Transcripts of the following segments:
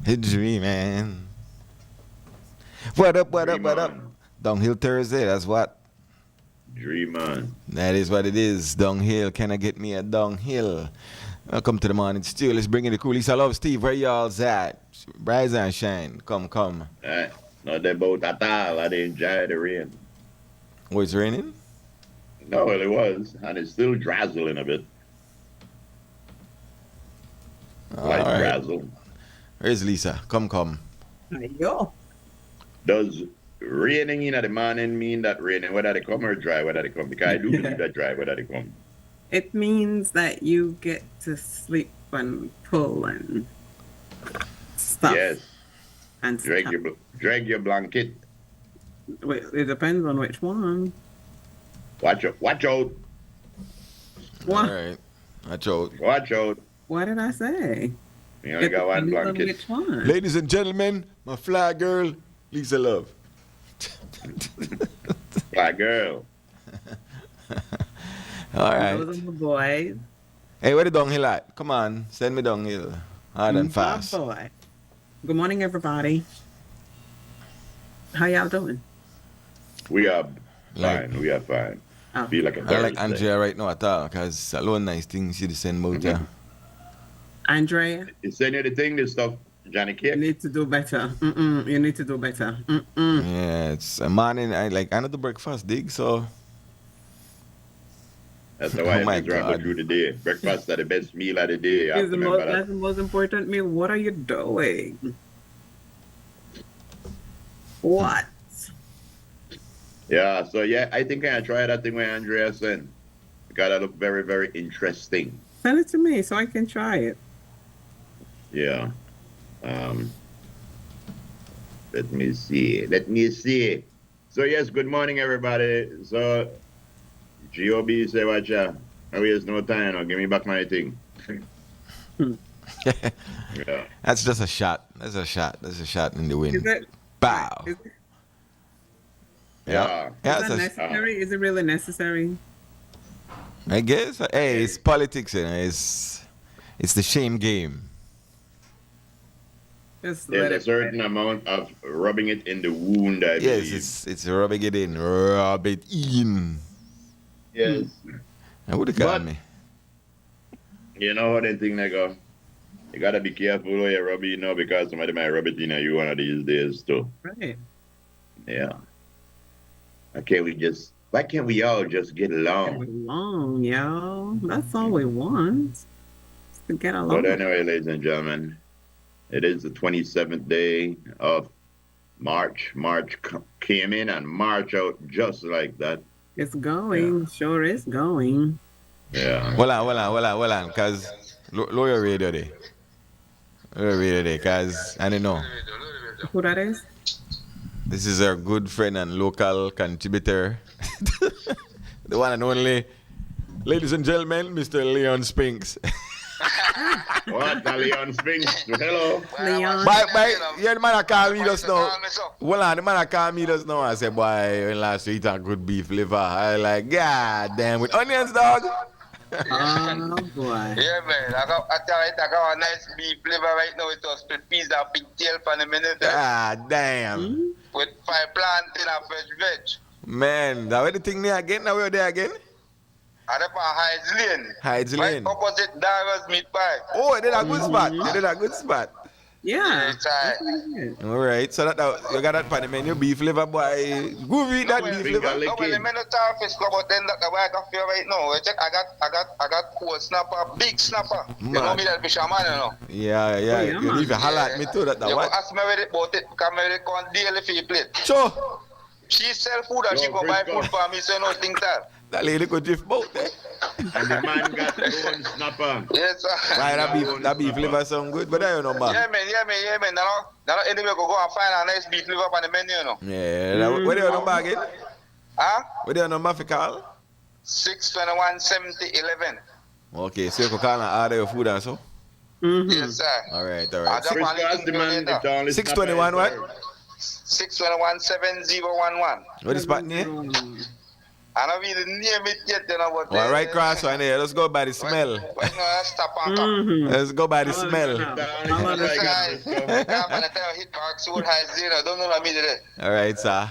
Dreaming. What up, what up, Dream what up? on. Downhill Thursday, that's what. Dream on. That is what it is. Downhill. Can I get me a downhill? Welcome to the morning stew. Let's bring in the coolies. I love Steve. Where y'all's at? Rise and shine. Come, come. Not about at all. I didn't enjoy the rain. Oh, it's raining? No, well, it was. And it's still drizzling a bit. Light All right. drizzle. Where's Lisa? Come, come. Yo. Does raining in the morning mean that raining whether they come or dry whether they come? Because I do believe that dry whether they come. It means that you get to sleep and pull and stuff. Yes. And Drag your blanket. Wait, it depends on which one. Watch out. Watch out. What? All right. Watch out. Watch out. What did I say? You only got one depends on blanket. which one? Ladies and gentlemen, my fly girl, Lisa Love. My girl. All right. Those are my boys. Hey, where the downhill at? Come on, send me downhill. Hard and fast. My boy. Good morning, everybody. How y'all doing? We are Like- fine. We are fine. Oh. Feel like a I don't like Thursday. Andrea right now at all, because alone nice things she send about ya. Andrea, You send you the thing, this stuff, Johnny you Cake. need to do better. You need to do better. Yeah, it's a morning. I not do breakfast, dig. So That's how Oh I my have to go God. through the day. Breakfast are the best meal of the day. You have That's to remember that. the most important meal. What are you doing? What? Yeah, so yeah, I think I try that thing with Andrea said. Because that look very, very interesting. Send it to me so I can try it. Yeah. Let me see. Let me see. So yes, good morning everybody. So GOB say watch out. I waste no time now. Give me back my thing. Yeah. that's just a shot. That's a shot. That's a shot in the wind. Is it? Bow. Is, Yeah. Yeah, is it's that a- necessary? Is it really necessary? I guess. Hey, it's politics. You know, it's the shame game. Just There's let a it. certain amount of rubbing it in the wound, I Yes, believe. it's rubbing it in. Rub it in. Yes. And who the But- call me? You know how they think they go. You gotta be careful where you rub it, because somebody might rub it in you one of these days too. Right. Yeah. Why can't we all just get along? Along, yo. That's all we want. Is to get along. But anyway, ladies and gentlemen, it is the 27th day of March. March came in and March out just like that. It's going. Sure is going. Yeah. Hold on, because lower radio there. Lower radio there, because I don't know. Who that is? This is our good friend and local contributor, the one and only, ladies and gentlemen, Mr. Leon Spinks. What, Leon Spinks? Hello. Leon. Bye. Yeah, the man that call me just now. Hold on, the man that call me just now. I said, boy, when last week eat a good beef liver. I like, God damn, with onions, dog. Oh boy. Yeah, man. I got a nice beef liver right now with a split piece of big tail for the minute. God damn. With 5 plantain and fresh veg. Man, that way the thing there again? Now we're there again? And up on Hyde's Lane. Hyde's Lane. Right opposite Dara's meat pie. Oh, they did a good spot. They did a good spot. Yeah. It's alright. That's really good. All right, so that you got that on the menu, beef liver, boy. Go eat that beef liver. Finger No, when the licking. menu talk is but then the way I got feel right now. Check, I got cold snapper, big snapper. You know Man. me that fisherman, you know. Yeah. yeah, You man. need to holler at me too. That You what? go ask me about it, because I come daily for your plate. Sure. She sell food and Yo, she go buy Frisco. food for me, so you know think that. That lady could drift boat there. And the man got own snapper. Yes, sir. Why that beef liver sound good, but I don't know, Yeah, man. man. Now anyway, go and find a nice beef liver on the menu, you know. Yeah, where do you number again? Huh? Where do you number for call? 621 70 11. Okay, so you can call and order your food and so? Yes, sir. All right. I just want Frisco to has the man later. the only 621 snapper what? 621 7011. What is spot name? I don't really name it yet, you know, but... All right, cross one here. Let's go by the smell. Why not stop and come? Mm-hmm. Let's go by the smell. I'll This understand. guy, I'm going to tell you, hit Park Soul High, you know, don't know what I mean today. All right, sir.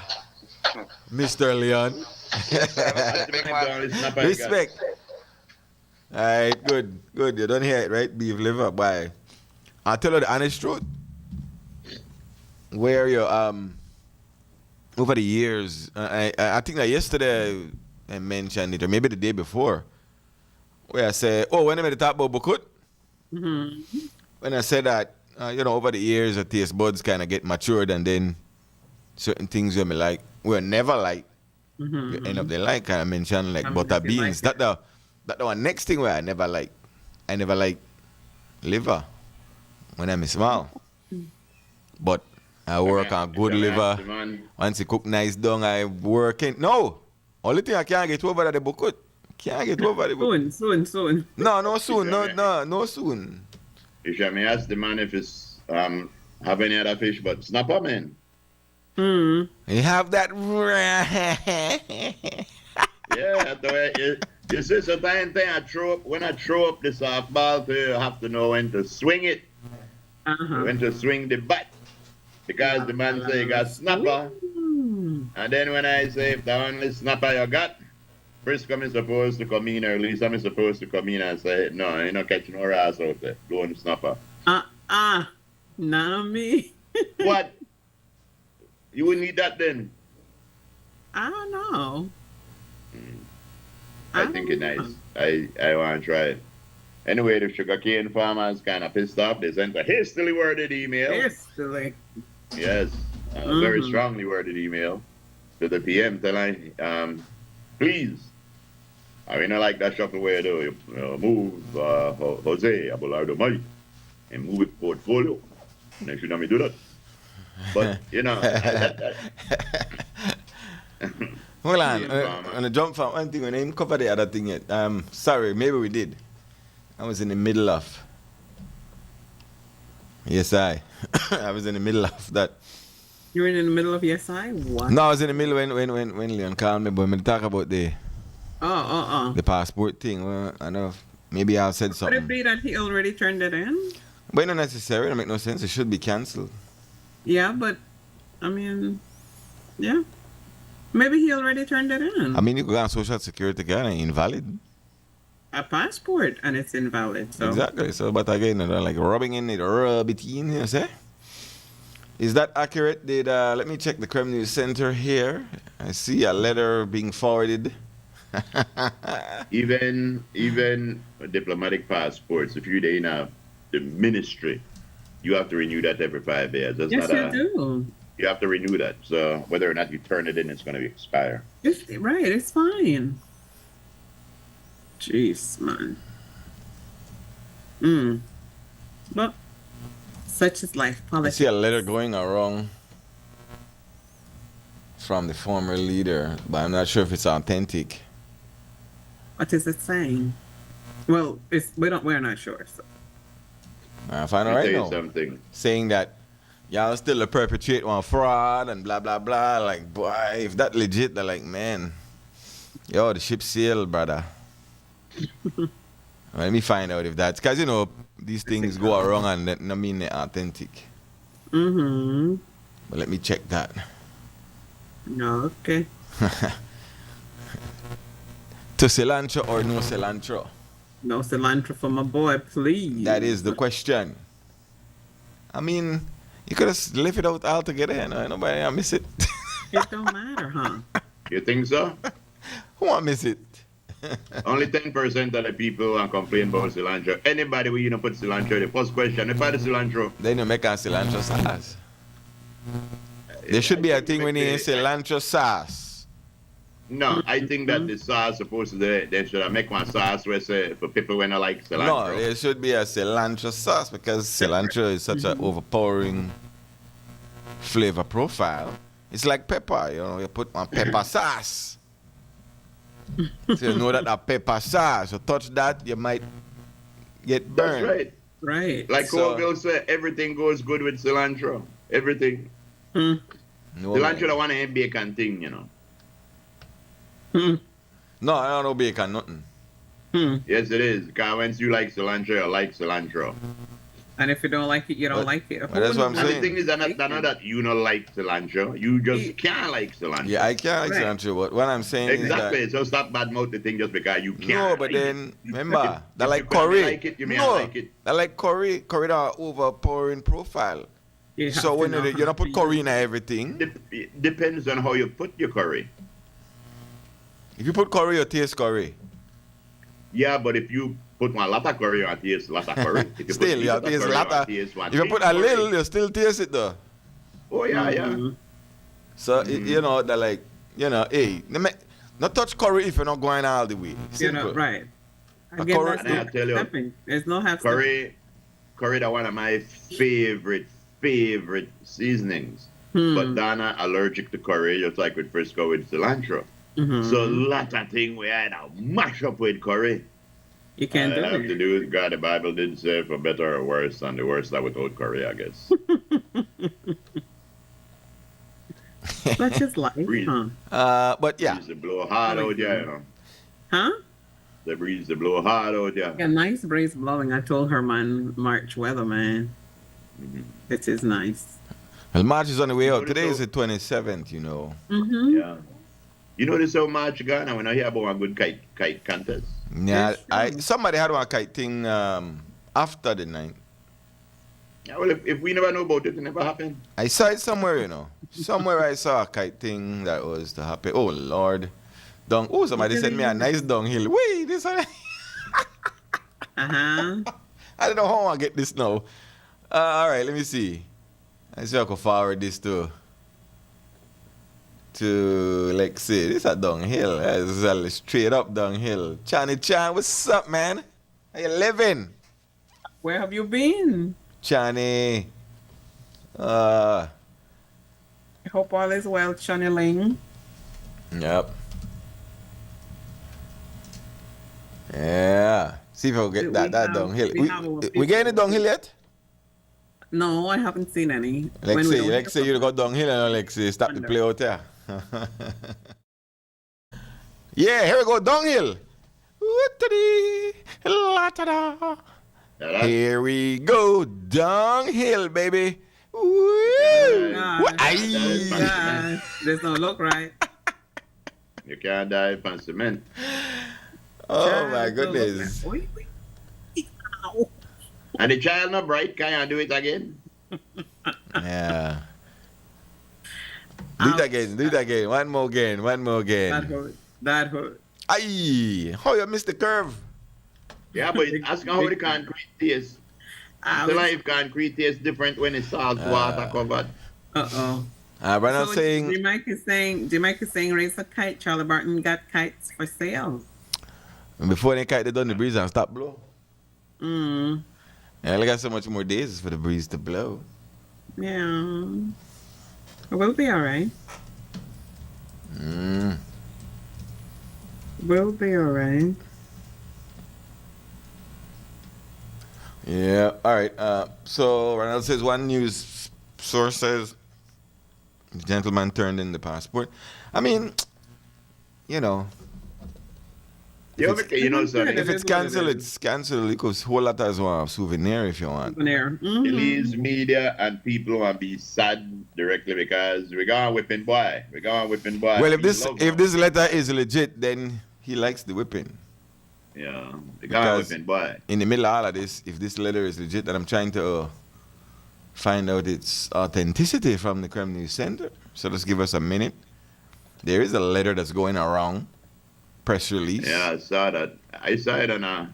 Mr. Leon. Respect, big man. Respect. All right, good. Good. You don't hear it, right? Beef liver, boy. I'll tell you the honest truth. Where you over the years, I think that yesterday I mentioned it, or maybe the day before, where I said, oh, when I made the talk about Bukut, when I said that, over the years, the taste buds kind of get matured, and then certain things you may like, will never like, you end up they like. I mentioned like butter beans. Like that the one next thing where I never like liver when I'm small, but I work on good liver. Once you cook nice dung, I work in. No, only thing I can't get over the Bukut. Can't get over the Bukut. Soon. No, soon. No, soon. You should me ask the man if it's have any other fish, but snapper, man. Mm. You have that. Yeah, the way you see, so thing when I throw up the softball, you have to know when to swing it, when to swing the bat, because the man say you got snapper, and then when I say if the only snapper you got, Frisco is supposed to come in, or at least I'm supposed to come in and say, no, you're not catching no ass out there, going snapper. Not me. What? You wouldn't need that then? I don't know. I think it's nice. I want to try it. Anyway, the sugarcane farmers kind of pissed off. They sent a hastily worded email. Hastily. Yes, a very strongly worded email to the PM telling, please, I mean, I like that shuffle way to move Jose Abelardo Mike and move it portfolio. They should not me do that. But, Hold on. On the jump from one thing, we didn't cover the other thing yet. Sorry, maybe we did. I was in the middle of. Yes, I was in the middle of that. You were in the middle of yes, I what? No, I was in the middle when Leon called me, but we talk about the passport thing. Well, I know maybe I said Would something. it be that he already turned it in? But not necessarily. It make no sense. It should be cancelled. Yeah, but I mean, yeah. Maybe he already turned it in. I mean, you go on Social Security card and invalid. A passport and it's invalid. So. Exactly. So, but again, like rubbing in it, rub it in, you say? Is that accurate? Let me check the Creme News Center here. I see a letter being forwarded. even diplomatic passports, if you're in the ministry, you have to renew that every 5 years. That's yes, you do. You have to renew that. So whether or not you turn it in, it's going to expire. Right, it's fine. Jeez, man. But such is life. I Politics. see a letter going around from the former leader, but I'm not sure if it's authentic. What is it saying? Well, we're not sure. So. I find out right now. Something. Saying that y'all still perpetrate one fraud and blah blah blah. Like, boy, if that legit, they're like, man, yo, the ship sailed, brother. Let me find out if that's because these things go around and that not mean they're authentic. But let me check that. No, okay. To cilantro or no cilantro? No cilantro for my boy, please. That is the question. I mean, you could have left it out altogether. Nobody I miss it. It don't matter, huh? You think so? Who want miss it? Only 10% of the people complain about cilantro. Anybody who put cilantro, the first question, if I the cilantro. They don't make a cilantro sauce. There should be a thing when you cilantro sauce. No, I think that the sauce supposed to they should make one sauce where say for people when I like cilantro. No, there should be a cilantro sauce because cilantro is such an overpowering flavor profile. It's like pepper, you put on pepper sauce. So you know that pepper sauce, you touch that, you might get burned. That's right. Right. Like Colville said, everything goes good with cilantro. Everything. No, Cilantro the one and bacon thing, No, I don't know bacon, nothing. Yes, it is. Because once you like cilantro, you like cilantro. And if you don't like it, you don't like it. But that's what I'm And the saying. thing is that not that you don't like cilantro. You just can't like cilantro. Yeah, I can't like cilantro, but what I'm saying Exactly. is that... So stop badmouth the thing just because you can't. No, but like then, it. remember, If that you like can't curry. like it, you may No, like it. that like curry that overpowering profile. You have So to when know you how don't to put curry in everything. It depends on how you put your curry. If you put curry, you taste curry. Yeah, but if you put a lot of curry, you taste a lot of curry. If you Still, you taste a lot of... If you put a little, you still taste it though. Oh, yeah, yeah. So, you know, that like, you know, hey, not touch curry if you're not going all the way. You're Simple. not right. A Again, curry- that's no tell you, stepping. There's no half stepping. Curry is one of my favorite seasonings. But Donna allergic to curry, just like with Frisco with cilantro. So a lot of things we had to mash up with curry. You can't All do I have it. to do is, God, the Bible didn't say for better or worse, and the worst that without curry, I guess. That's just life, Breeze. huh? But yeah. Breeze to blow hard out there, you know. Huh? The breeze to blow hard out there. Yeah, nice breeze blowing. I told her, man, March weather, man. It is nice. Well, March is on the way out. What Today is is the 27th, you know. Yeah. You notice how March gone and when I hear about a good kite contest? Yeah, That's true. somebody had one kite thing after the 9th. Yeah, well, if we never know about it, it never happened. I saw it somewhere, you know. Somewhere I saw a kite thing that was to happen. Oh, Lord. Somebody sent me a nice downhill. Wait, this one. Uh-huh. I don't know how I get this now. All right, let me see. I see if I can forward this to Lexi. This is a downhill. This is a straight up downhill. Chani Chan, what's up, man? How you living? Where have you been? Chani. I hope all is well, Chani Ling. Yep. Yeah. See if I can get that downhill. We getting it downhill yet? No, I haven't seen any. Lexi, you got downhill and Lexi, stop the play out there. Yeah, here we go, downhill. Here we go, downhill, baby. Woo! Gosh, there's no look right. You can't dive on cement. Oh my goodness. Ow. And the child not bright, can you do it again? Yeah. Do it again. One more again. That hurt. Aye, how you missed the curve? Yeah, but ask how the concrete tastes. The life concrete tastes different when it's salt water covered. Uh-oh. Brandon saying... J-Mike is saying, raise a kite. Charlie Barton got kites for sale. Before they kite, they done the breeze and stop blow. Mm. Yeah, I got so much more days for the breeze to blow. Yeah. We'll be all right. We'll be all right. Yeah, all right. So Ronald says one news source says the gentleman turned in the passport. I mean, you know, Yeah, if okay, you know, sorry. if it's cancelled, it's cancelled. You could whole lot as well souvenir if you want. Souvenir. It leaves media and people want to be sad directly because we're going whipping boy. Well, if this letter is legit, then he likes the whipping. Yeah, we're going Because whipping boy. in the middle of all of this, if this letter is legit, then I'm trying to find out its authenticity from the Crime News Center. So just give us a minute. There is a letter that's going around, press release. Yeah, I saw that. I saw it on a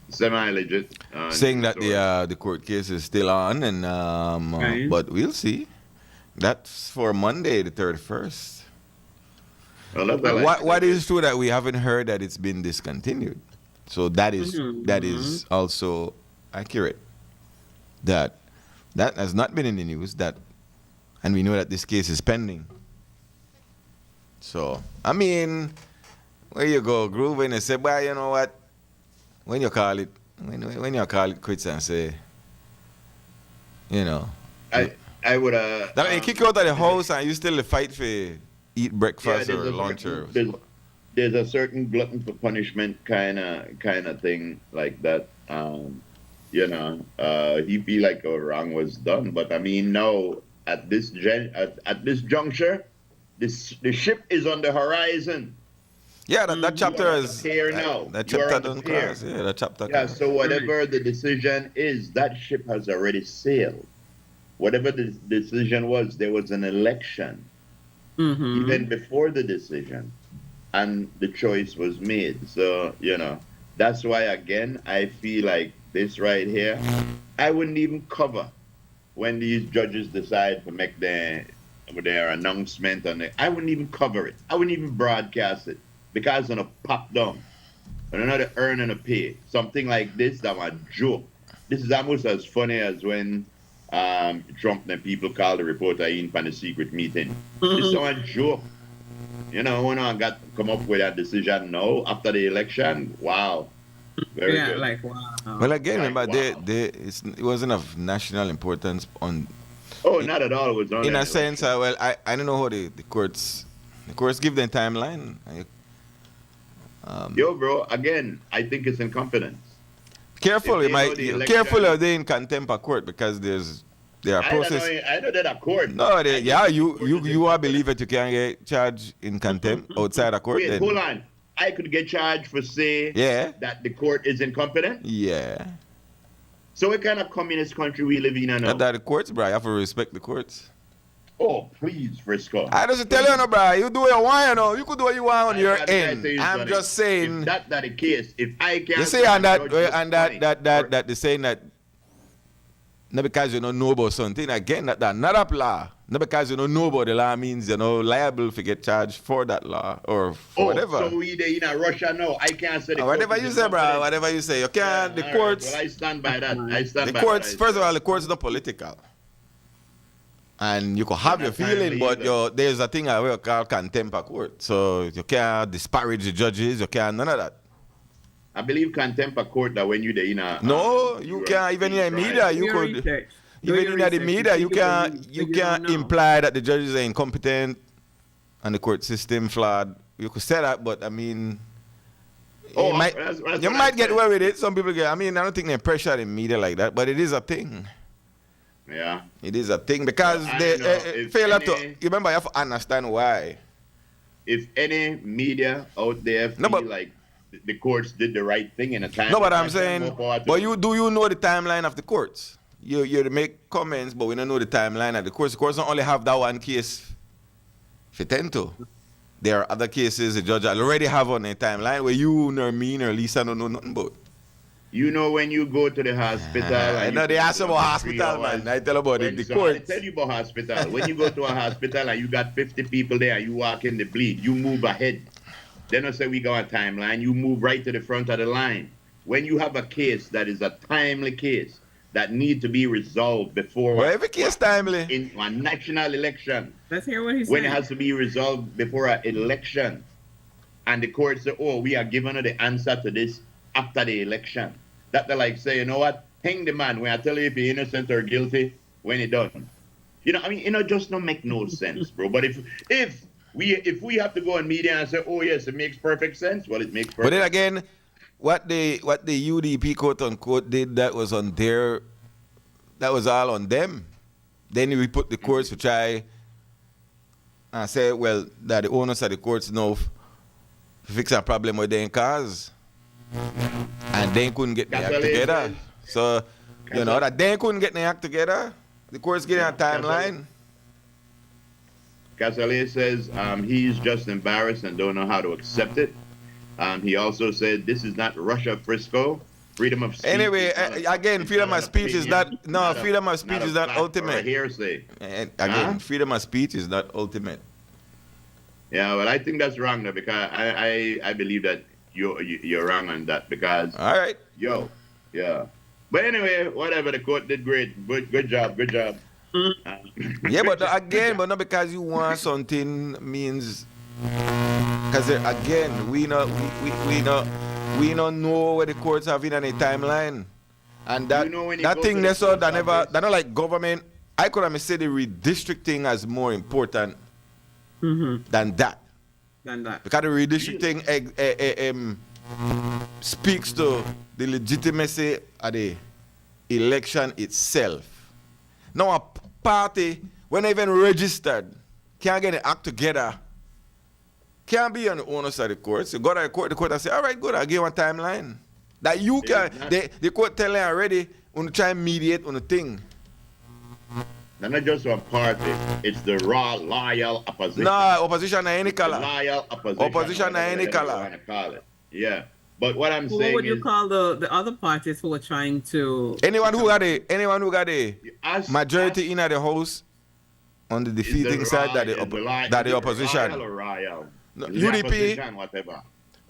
semi-legit. Saying that story. the court case is still on, and Right. but we'll see. That's for Monday, the 31st. Well, that's like- What is true that we haven't heard that it's been discontinued. So that is also accurate. That has not been in the news. And we know that this case is pending. So I mean, where you go, groove and say, well, you know what? When you call it quits and say, you know, I would that may kick you out of the house and you still fight for eat breakfast or lunch or there's a certain glutton for punishment kind of thing like that. He feel like a wrong was done, but I mean, no, at this juncture, the ship is on the horizon. Yeah, that chapter is here now. That chapter doesn't cross. Yeah, that chapter. Yeah, so whatever the decision is, that ship has already sailed. Whatever the decision was, there was an election even before the decision, and the choice was made. So that's why again I feel like this right here, I wouldn't even cover when these judges decide to make their announcement I wouldn't even cover it. I wouldn't even broadcast it. Because I'm gonna pop down. And another earning a pay. Something like this, that's a joke. This is almost as funny as when Trump and people called the reporter in for the secret meeting. This is a joke. When I got to come up with that decision now after the election, wow. Very good. Like wow. Well, again, remember, wow. it wasn't of national importance on. Oh, not at all. It was only in a sense. I don't know how the courts give them timeline. Yo, bro. Again, I think it's incompetence. Careful, careful of they in contempt of court because there are processes. I know that a court. No, you are believe that you can get charged in contempt outside a court. Wait, hold on. I could get charged for that the court is incompetent. Yeah. So what kind of communist country we live in now? That the courts, bro. You have to respect the courts. Oh, please, Frisco. I just tell you, no, bro. You do what you want, You could do what you want on your end. I'm just saying. If that's not the case, if I can't. You say that they're saying that not because you don't know about something. Again, that not a law. Not because you don't know about the law means liable to get charged for that law or for whatever. So we there in Russia now. I can't say the whatever you say, bro. Whatever you say. You can't. The courts. Right. Well, I stand by that. The courts. First of all, the courts are not political. And you can have your feeling, but there's a thing I call contempt of court. So you can't disparage the judges. You can't none of that. I believe contempt of court that when you there in a you can't even in the media you could even in the media you can't imply that the judges are incompetent and the court system flawed. You could say that, but I mean you might get away with it. Some people get. I mean, I don't think they pressure the media like that, but it is a thing. Yeah, it is a thing because they fail to. You remember, you have to understand why. If any media out there feel like the courts did the right thing in a time. No, but I'm saying, but do you know the timeline of the courts? You make comments, but we don't know the timeline of the courts. The courts don't only have that one case to tend to. There are other cases the judge already have on their timeline where you nor me nor Lisa don't know nothing about. You know when you go to the hospital. I know they ask about hospital, man. I tell about the court. I tell you about hospital. When you go to a hospital and you got 50 people there and you walk in the bleed, you move ahead. Then I say we go on timeline, you move right to the front of the line. When you have a case that is a timely case that need to be resolved before every case timely in a national election. Let's hear what he's saying. When it has to be resolved before an election, and the court say, "Oh, we are giving her the answer to this after the election." That they like say, you know what? Hang the man when I tell you if you're innocent or guilty when he done. Just don't make no sense, bro. But if we have to go on media and say, oh yes, it makes perfect sense, well, it makes perfect sense. But then again, what the UDP quote unquote did, that was all on them. Then we put the courts to try and say, well, that the owners of the courts know fix a problem with their cars. And they couldn't get their act together. So, that they couldn't get their act together. The court's getting a timeline. Casale says he's just embarrassed and don't know how to accept it. He also said this is not Russia, Frisco. Freedom of speech. Anyway, again, freedom of speech is not freedom of speech is not ultimate. Hearsay. And again, freedom of speech is not ultimate. Yeah, well, I think that's wrong though, because I believe that you're wrong on that because. All right. Yeah. But anyway, whatever, the court did great. Good job. Yeah, but again, but not because you want something means. Because again, we don't know where the courts have in any timeline, and that thing they saw that not like government. I could have said the redistricting as more important than that. than that. Because the redistricting speaks to the legitimacy of the election itself. Now a party, when they even registered, can't get an act together, can't be on the owner side of the court. So go to the court and say, all right, good, I'll give you one timeline. That you can, the court tell you already, when you try and mediate on the thing. Not just one party, it's the raw, loyal opposition. No, opposition of any color. Loyal opposition. Opposition of any color. Call it. Yeah. But what I'm saying is... What would you call the other parties who are trying to... Anyone who got a majority in the house on the defeating side that the opposition. No, UDP, opposition, whatever.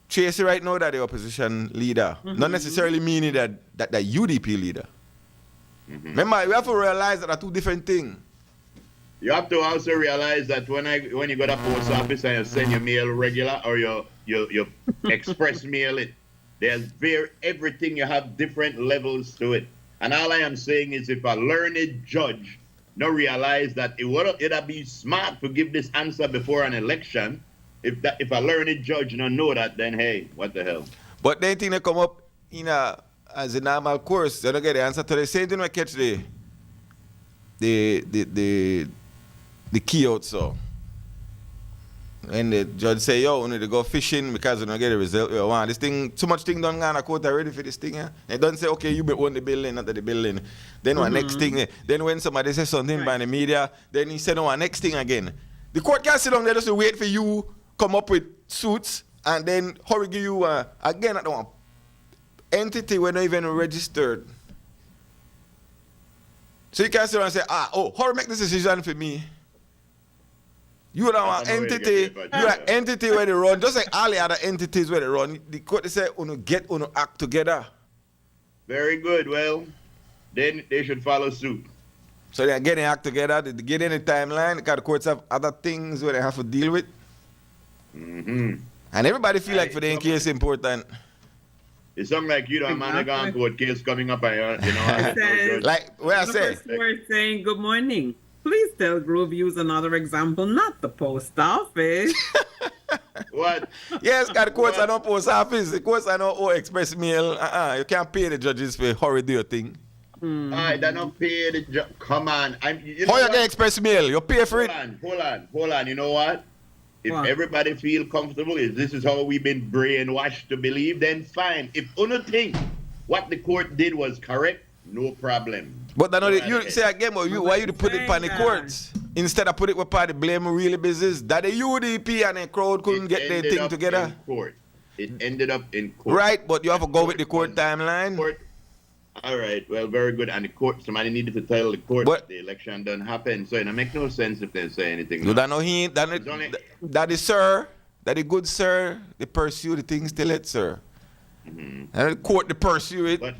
Chase right now that the opposition leader. Not necessarily meaning that UDP leader. Remember, you have to realize that are two different things. You have to also realize that when you go to the post office and you send your mail regular or your express mail it, there's everything you have different levels to it. And all I am saying is if a learned judge not realize that it'd be smart to give this answer before an election, if a learned judge don't know that, then hey, what the hell? But they think they come up as a normal course, they don't get the answer to the same thing. We catch the key out. So when the judge say, yo, we need to go fishing because we don't get the result we want. This thing, too much thing done gone a court already for this thing. Yeah? They don't say, okay, you own the building, not the building. Then one next thing. Then when somebody says something by the media, then he said, no, one next thing again. The court can't sit down there just to wait for you, come up with suits, and then hurry give you again at the one entity when not even registered. So you can't sit down and say, hurry make this decision for me. You don't want entity, you are entity where they run, just like all the other entities where they run. The court say, act together. Very good. Well, then they should follow suit. So they are getting act together, they get in the timeline, because the courts have other things where they have to deal with. And everybody feel like for the case important. It's something like you don't man a court case coming up, like where I say. We're saying good morning. Please tell Grove use another example, not the post office. What? Yes, because the courts are not post office. The courts are not express mail. You can't pay the judges for hurry do your thing. Alright, they don't pay the judge. Come on. How you get express mail? You pay for it? Hold on. You know what? If everybody feel comfortable, if this is how we've been brainwashed to believe, then fine. If you think what the court did was correct, no problem. But you say again, why you put it on the courts instead of put it with party blame really business? That the UDP and the crowd couldn't get their thing together. It ended up in court. Right, but you have to go with the court timeline. All right, well, very good. And the court, somebody needed to tell the court that the election doesn't happen. So it make no sense if they say anything. You don't know that is sir, that is good sir, they pursue the things till it, sir. And the court they pursue it. But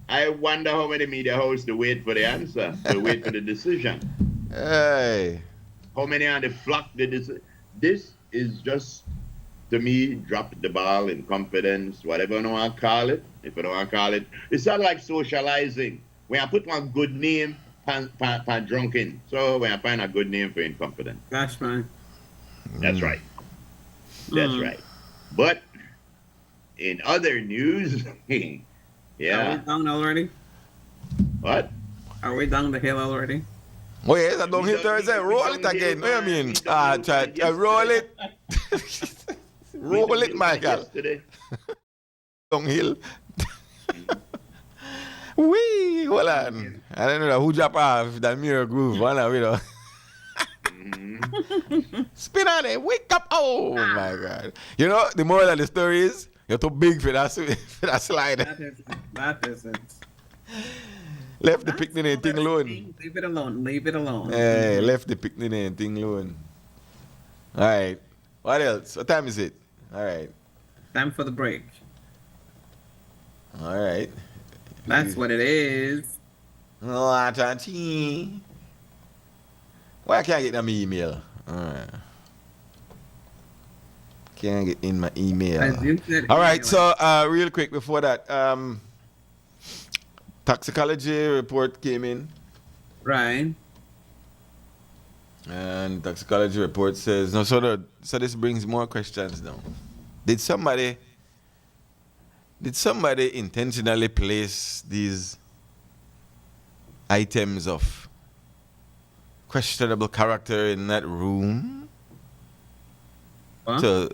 I wonder how many media hosts to wait for the answer, to wait for the decision. Hey. How many on the flock did this? This is just, to me, drop the ball in confidence, whatever you want to call it. If you don't want to call it, it's not like socializing. When I put one good name, pan drunken. So when I find a good name for inconfident. That's right. That's right. That's right. But in other news, yeah. Are we down already? What? Are we down the hill already? Oh yes, I don't hit Thursday. Roll it again. What do you mean? Try roll it. Roll it, Michael. Downhill. Wee, hold on. I don't know who jump off that mirror groove. One of you spin on it, wake up. Oh my God. You know, the moral of the story is you're too big for that slide. That isn't. Left the picnic thing alone. Leave it alone. Hey, left the picnic thing alone. All right. What else? What time is it? All right. Time for the break. All right. That's what it is. Oh, why I can't get in my email? All right. Can't get in my email. All right. So, real quick before that, toxicology report came in. Right. And toxicology report says no. So so this brings more questions now. Did somebody intentionally place these items of questionable character in that room Huh?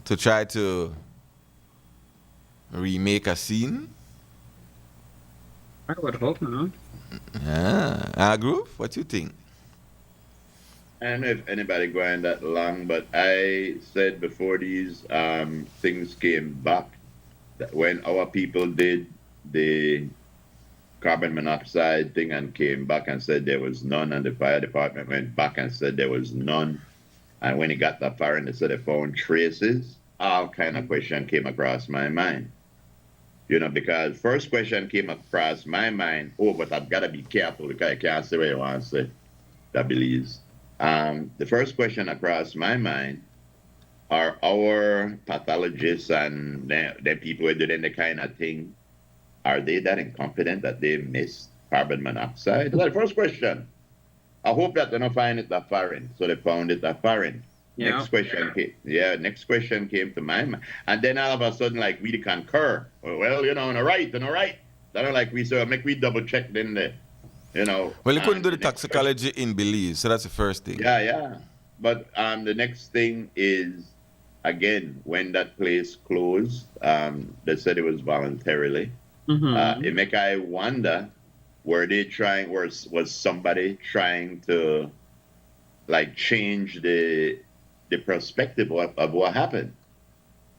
to try to remake a scene? I would hope not. Groove, what you think? I don't know if anybody going that long, but I said before these things came back that when our people did the carbon monoxide thing and came back and said there was none, and the fire department went back and said there was none, and when he got that fire and they said they found traces, all kind of question came across my mind. You know, because first question came across my mind, oh, but I've got to be careful because I can't say what you want to say. That believes. The first question across my mind are our pathologists and the people who are doing the kind of thing, are they that incompetent that they missed carbon monoxide? That's the first question. I hope that they don't find it that foreign, so they found it that foreign. Yeah. Next question came to my mind. And then all of a sudden, like, we concur. Well, you know, all right. That like we so make we double check then the, you know. Well, you couldn't do the toxicology in Belize, so that's the first thing. Yeah. But the next thing is, again, when that place closed, they said it was voluntarily. Mm-hmm. It make I wonder, was somebody trying to like change the perspective of what happened?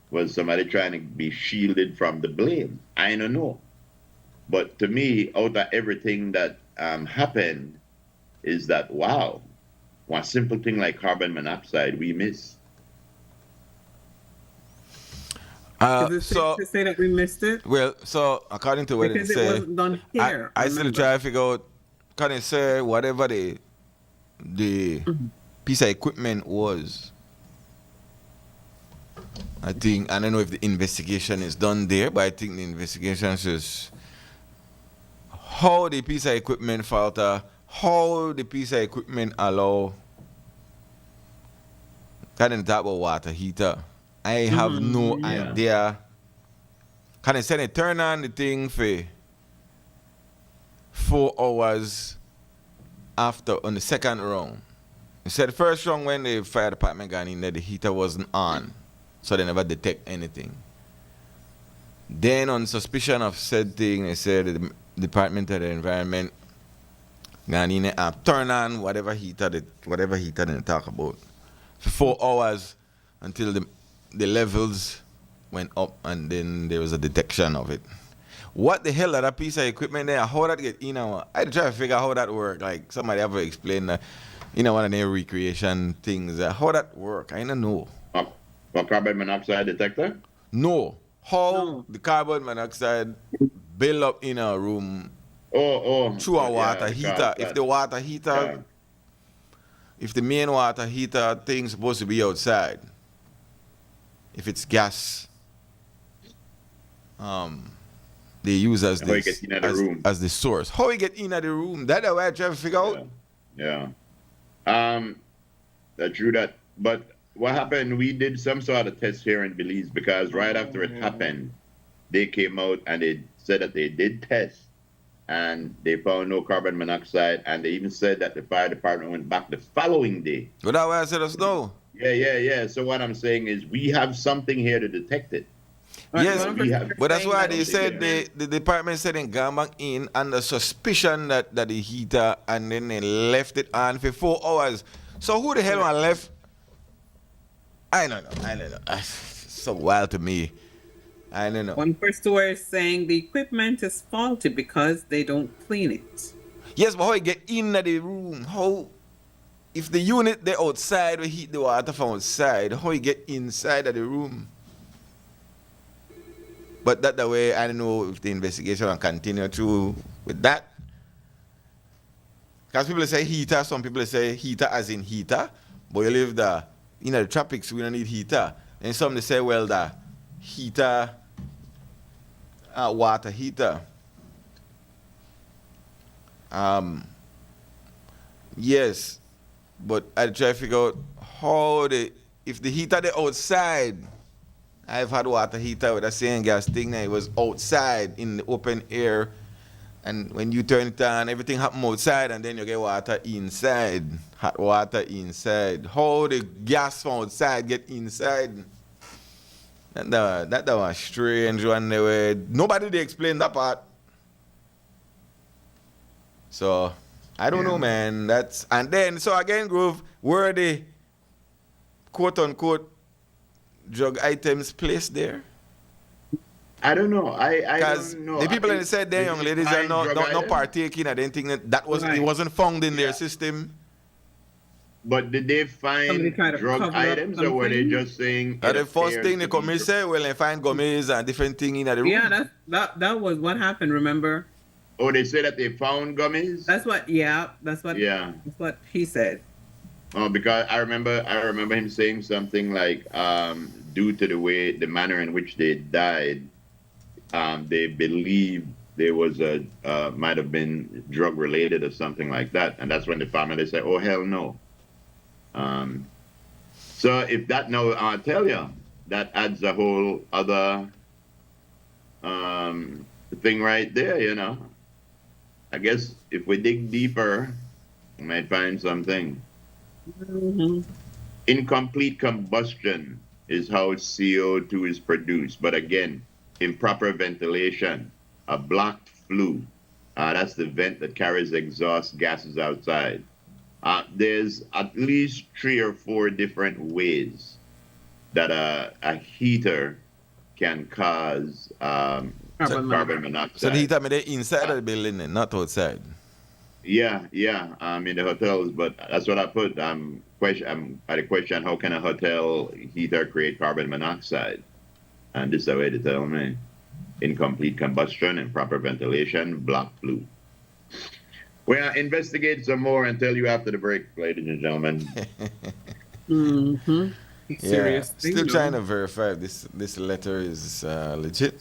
Was somebody trying to be shielded from the blame? I don't know. But to me, out of everything that happened, is that, wow, one simple thing like carbon monoxide we miss. Is it safe to say that we missed it? Well, so according to what Because it it say, wasn't done here. I still try to figure out, can it say whatever the piece of equipment was. I think, I don't know if the investigation is done there, but I think the investigation is how the piece of equipment falter, how the piece of equipment allow, can it talk about water heater? I have no idea. Can I say they turn on the thing for 4 hours after on the second round? They said the first round when the fire department got in there, the heater wasn't on, so they never detect anything. Then on suspicion of said thing, they said the Department of the Environment got in there and turn on whatever heater they talk about for 4 hours until the levels went up, and then there was a detection of it. What the hell are that piece of equipment there? How that get in? I try to figure out how that work. Like somebody ever explain that, one of their recreation things. How that work? I don't know. For carbon monoxide detector? No. How the carbon monoxide build up in a room through a water heater. If the water heater, if the main water heater thing's supposed to be outside, if it's gas, they use as the source. How we get in the room? That's what I try to figure out. Yeah. That's true that. But what happened, we did some sort of test here in Belize because right after it happened, they came out and they said that they did test and they found no carbon monoxide, and they even said that the fire department went back the following day. Well, that's why I said us no. Yeah. So what I'm saying is we have something here to detect it. Yes, but that's why they said the department said in Gambang in under suspicion that the heater, and then they left it on for 4 hours. So who the hell left? I don't know. It's so wild to me. I don't know. One person is saying the equipment is faulty because they don't clean it. Yes, but how you get in the room? How? If the unit they outside will heat the water from outside, how you get inside of the room? But that the way, I don't know if the investigation will continue through with that. Because people say heater, some people say heater as in heater, but you live the tropics, we don't need heater. And some they say, well, the heater, water heater. Yes. But I try to figure out how if the heater they outside. I've had water heater with a same gas thing now. It was outside in the open air. And when you turn it on, everything happen outside and then you get water inside. Hot water inside. How the gas from outside get inside? That was strange one. Nobody they explain that part. So I don't know, man. And then so again, Groove, were the quote unquote drug items placed there? I don't know. I Because don't know. the people that said there, young ladies, are not partaking. I didn't think that was it wasn't found in their system. But did they find drug items, or were they just saying? The first thing they come and say, well, they find gummies and different things in the room. Yeah, that was what happened. Remember? Oh, they said that they found gummies. That's what he said. Oh, because I remember him saying something like, due to the manner in which they died, they believe there was might have been drug related or something like that, and that's when the family said, "Oh hell no." So if that now, I tell you, that adds a whole other thing right there. You know, I guess if we dig deeper, we might find something. Mm-hmm. Incomplete combustion is how CO2 is produced, but again, improper ventilation, a blocked flue. That's the vent that carries exhaust gases outside. There's at least 3 or 4 different ways that a heater can cause carbon monoxide. So the heater made it inside of the building and not outside. Yeah, in the hotels, but that's what I put. I had a question, how can a hotel heater create carbon monoxide? And this is the way to tell me. Incomplete combustion, improper ventilation, blocked flue. We'll investigate some more and tell you after the break, ladies and gentlemen. Mm-hmm. Serious thing, still trying to verify if this letter is legit.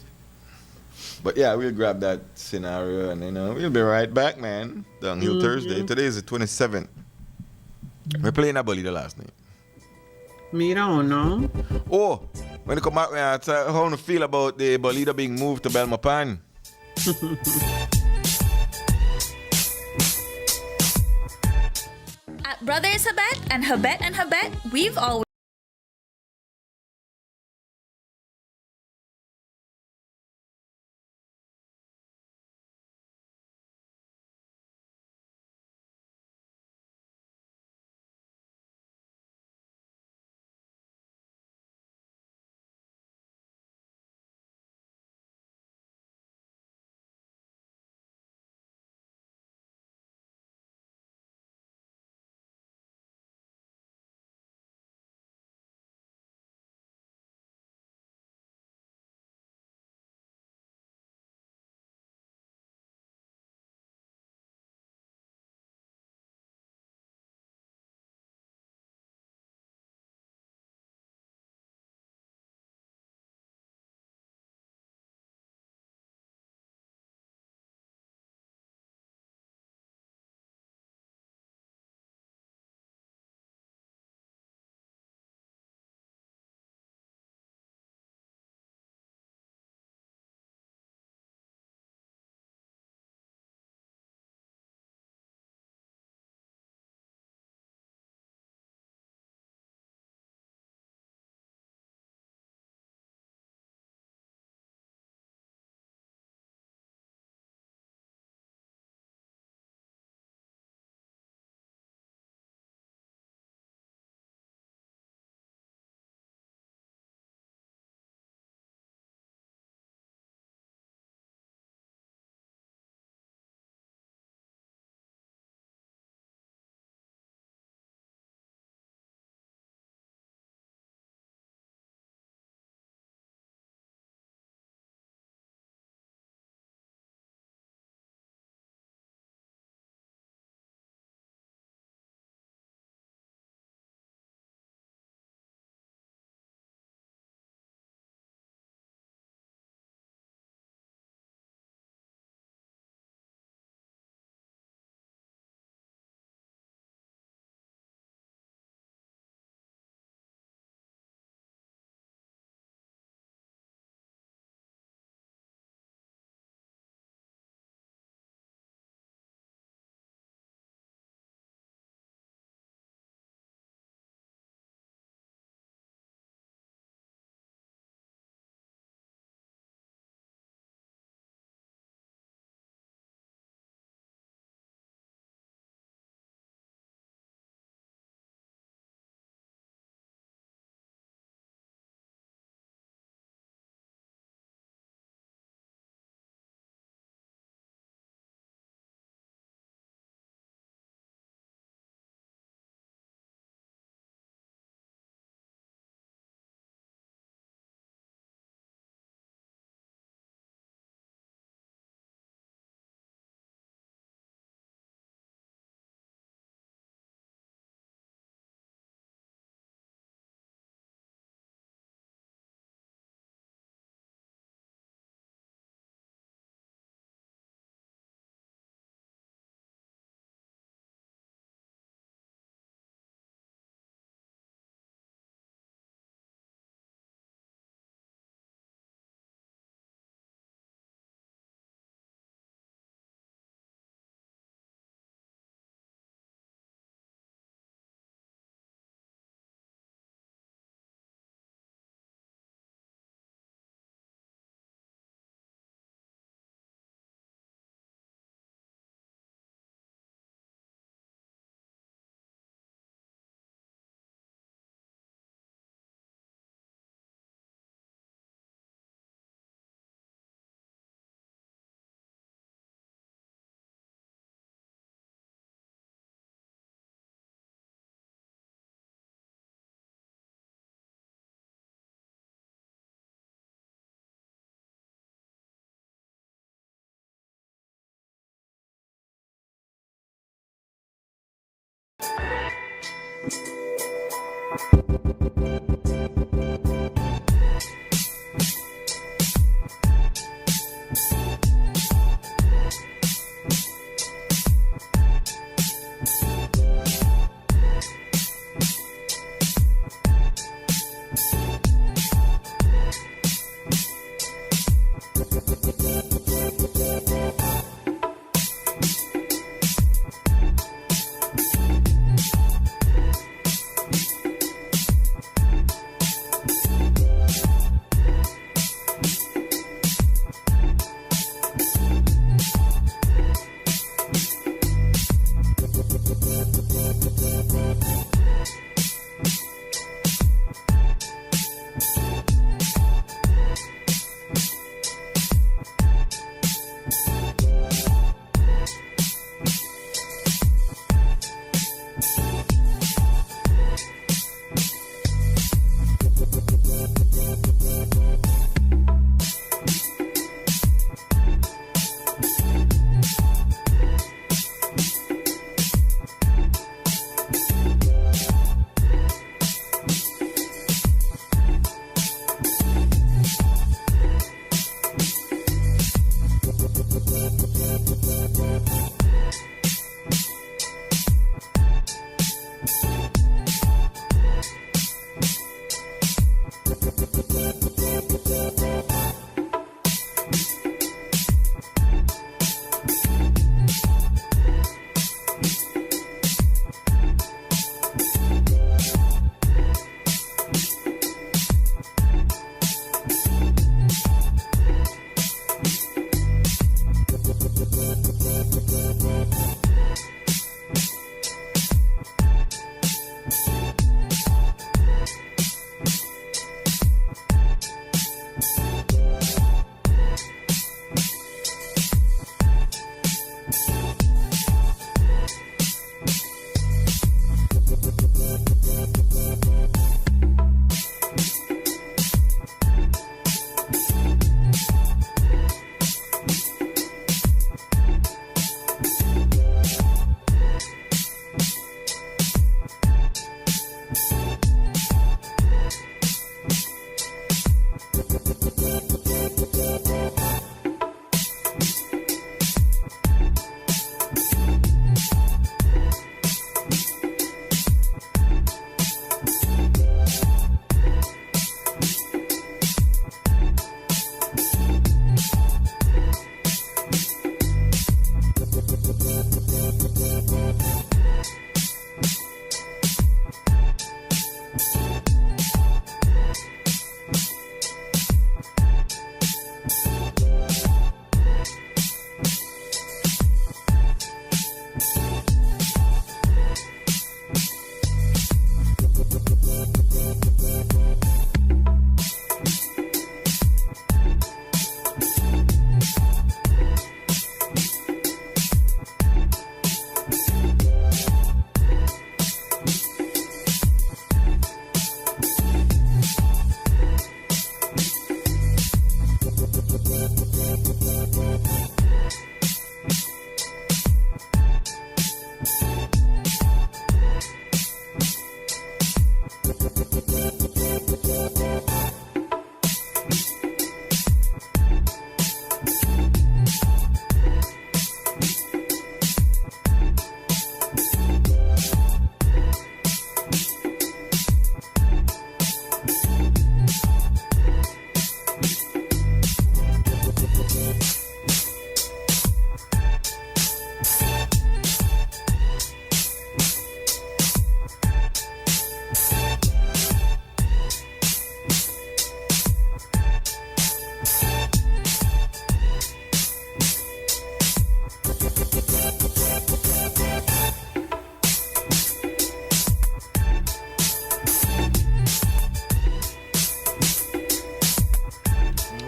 But yeah, we'll grab that scenario and then we'll be right back, man. Downhill Thursday. Today is the 27th. We're playing a Bolida last night. Me don't know. Oh, when you come back, man, how you feel about the Bolida being moved to Belmopan? At Brothers Habet, we've always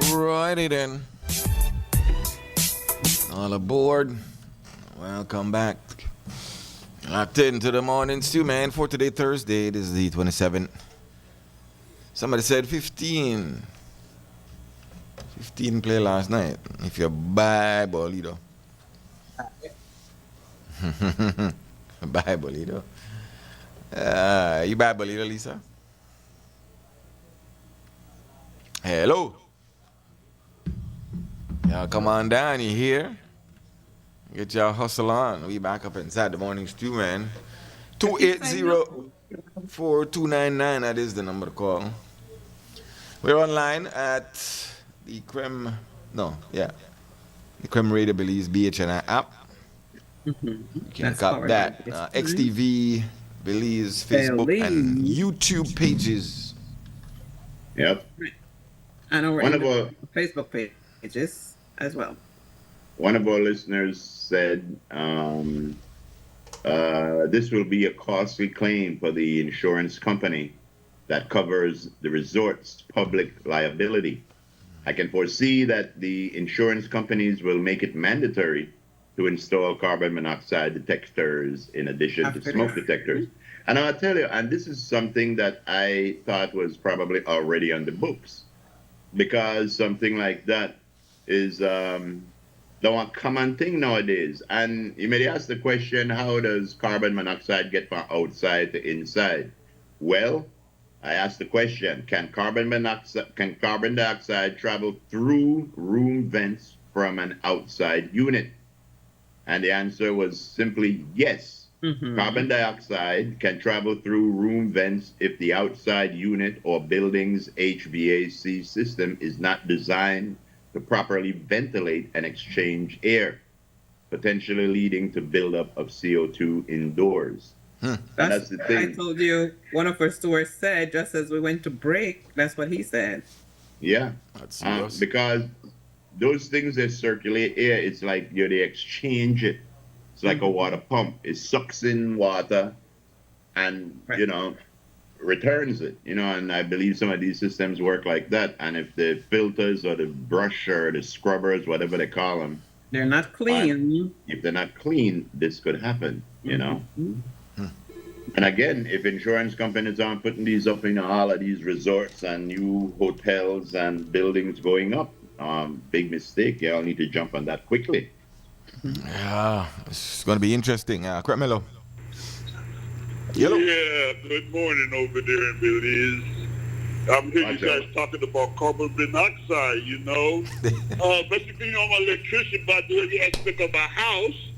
Righty then. All aboard. Welcome back. Locked into the morning stew, man. For today, Thursday, this is the 27th. Somebody said 15. 15 play last night. If you're Bible, you know. Bible, you know. You Bible, you know, Lisa? Hello. Y'all come on down, you hear? Get y'all hustle on. We back up inside the morning stew, man. 280-4299, that is the number to call. We're online at the Creme Radio Belize BHNI app. You can cop that. XTV Belize Facebook and YouTube pages. Yep. And our Facebook pages as well. One of our listeners said this will be a costly claim for the insurance company that covers the resort's public liability. I can foresee that the insurance companies will make it mandatory to install carbon monoxide detectors in addition to smoke detectors. And I'll tell you, and this is something that I thought was probably already on the books, because something like that is the one common thing nowadays. And you may ask the question, how does carbon monoxide get from outside to inside? Well, I asked the question, can carbon dioxide travel through room vents from an outside unit? And the answer was simply yes. Carbon dioxide can travel through room vents if the outside unit or building's HVAC system is not designed to properly ventilate and exchange air, potentially leading to buildup of CO2 indoors. That's the thing. I told you, one of our stores said, just as we went to break, that's what he said. Yeah, because those things that circulate air, it's like they exchange it. It's like a water pump. It sucks in water and, returns it, and I believe some of these systems work like that. And if the filters or the brush or the scrubbers, whatever they call them, they're not clean. If they're not clean, this could happen, And again, if insurance companies aren't putting these up in all of these resorts and new hotels and buildings going up, big mistake. Y'all need to jump on that quickly. Yeah, it's going to be interesting. Cremelo. Yellow. Yeah, good morning over there in Belize. I'm hearing you guys talking about carbon monoxide, basically, my electrician about doing the aspect of a house.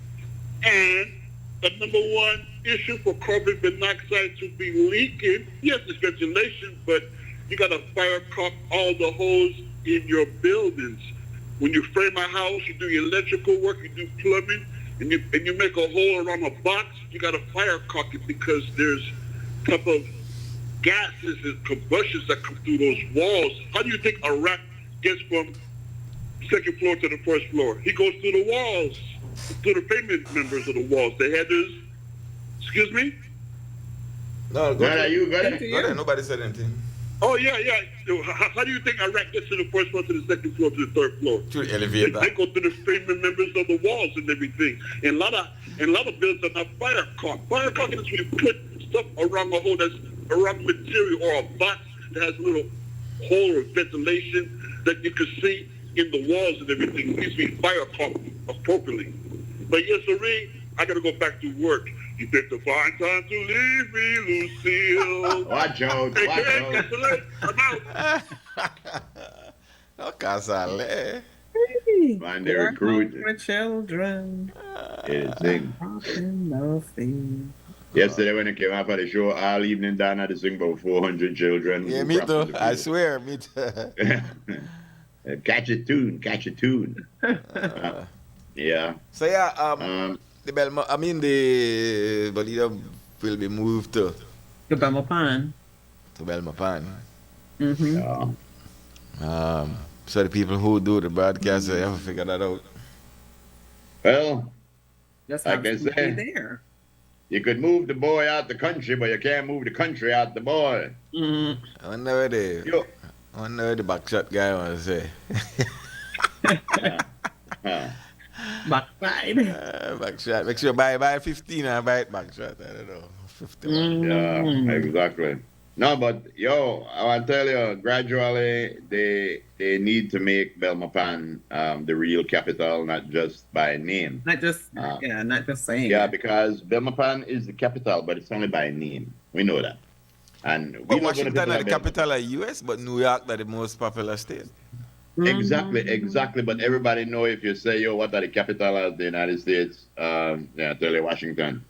And the number one issue for carbon monoxide to be leaking, yes, it's ventilation, but you got to fire caulk all the holes in your buildings. When you frame a house, you do your electrical work, you do plumbing, and you make a hole around a box, you got to fire caulk it because there's type of gases and combustions that come through those walls. How do you think a rat gets from second floor to the first floor? He goes through the walls, through the pavement members of the walls. They had this. Excuse me? No, go ahead. Nobody said anything. Oh, yeah. How do you think a rat gets to the first floor, to the second floor, to the third floor? Through the elevator. They go through the framing members of the walls and everything. And a lot of buildings are not fire caulk. Fire caulk is when you put stuff around a hole that's around material or a box that has a little hole or ventilation that you can see in the walls and everything needs to be fire appropriately. But yes, sirree, I got to go back to work. You picked a fine time to leave me, Lucille. Watch out, Hey, watch hey, out. that's it. I'm out. No casale. Man, they recruit. For children. Yeah, sing. Nothing. Yesterday when I came out for the show, all evening down at the sing about 400 children. Yeah, who me rapping too. the I field. swear, me too. Catch a tune, catch a tune. Yeah. So yeah, the Bolida will be moved to The Belmopan. Belmopan. Mm-hmm. So the people who do the broadcast, they have to figure that out. Well, Just Like have I to be said. there. you could move the boy out the country, but you can't move the country out the boy. Mm-hmm. I wonder where the Yo. backshot guy want to say. Backside. Backshot. Make sure buy 15 and buy it backshot. I don't know. 51. Yeah, exactly. No, but yo, I want to tell you, gradually they need to make Belmopan the real capital, not just by name. Not just not just saying. Yeah, it. because Belmopan is the capital, but it's only by name. We know that. And we Well, not gonna Washington put is the it on capital of US, but New York is the most popular state. Exactly. But everybody know if you say, yo, what are the capital of the United States? Tell you Washington,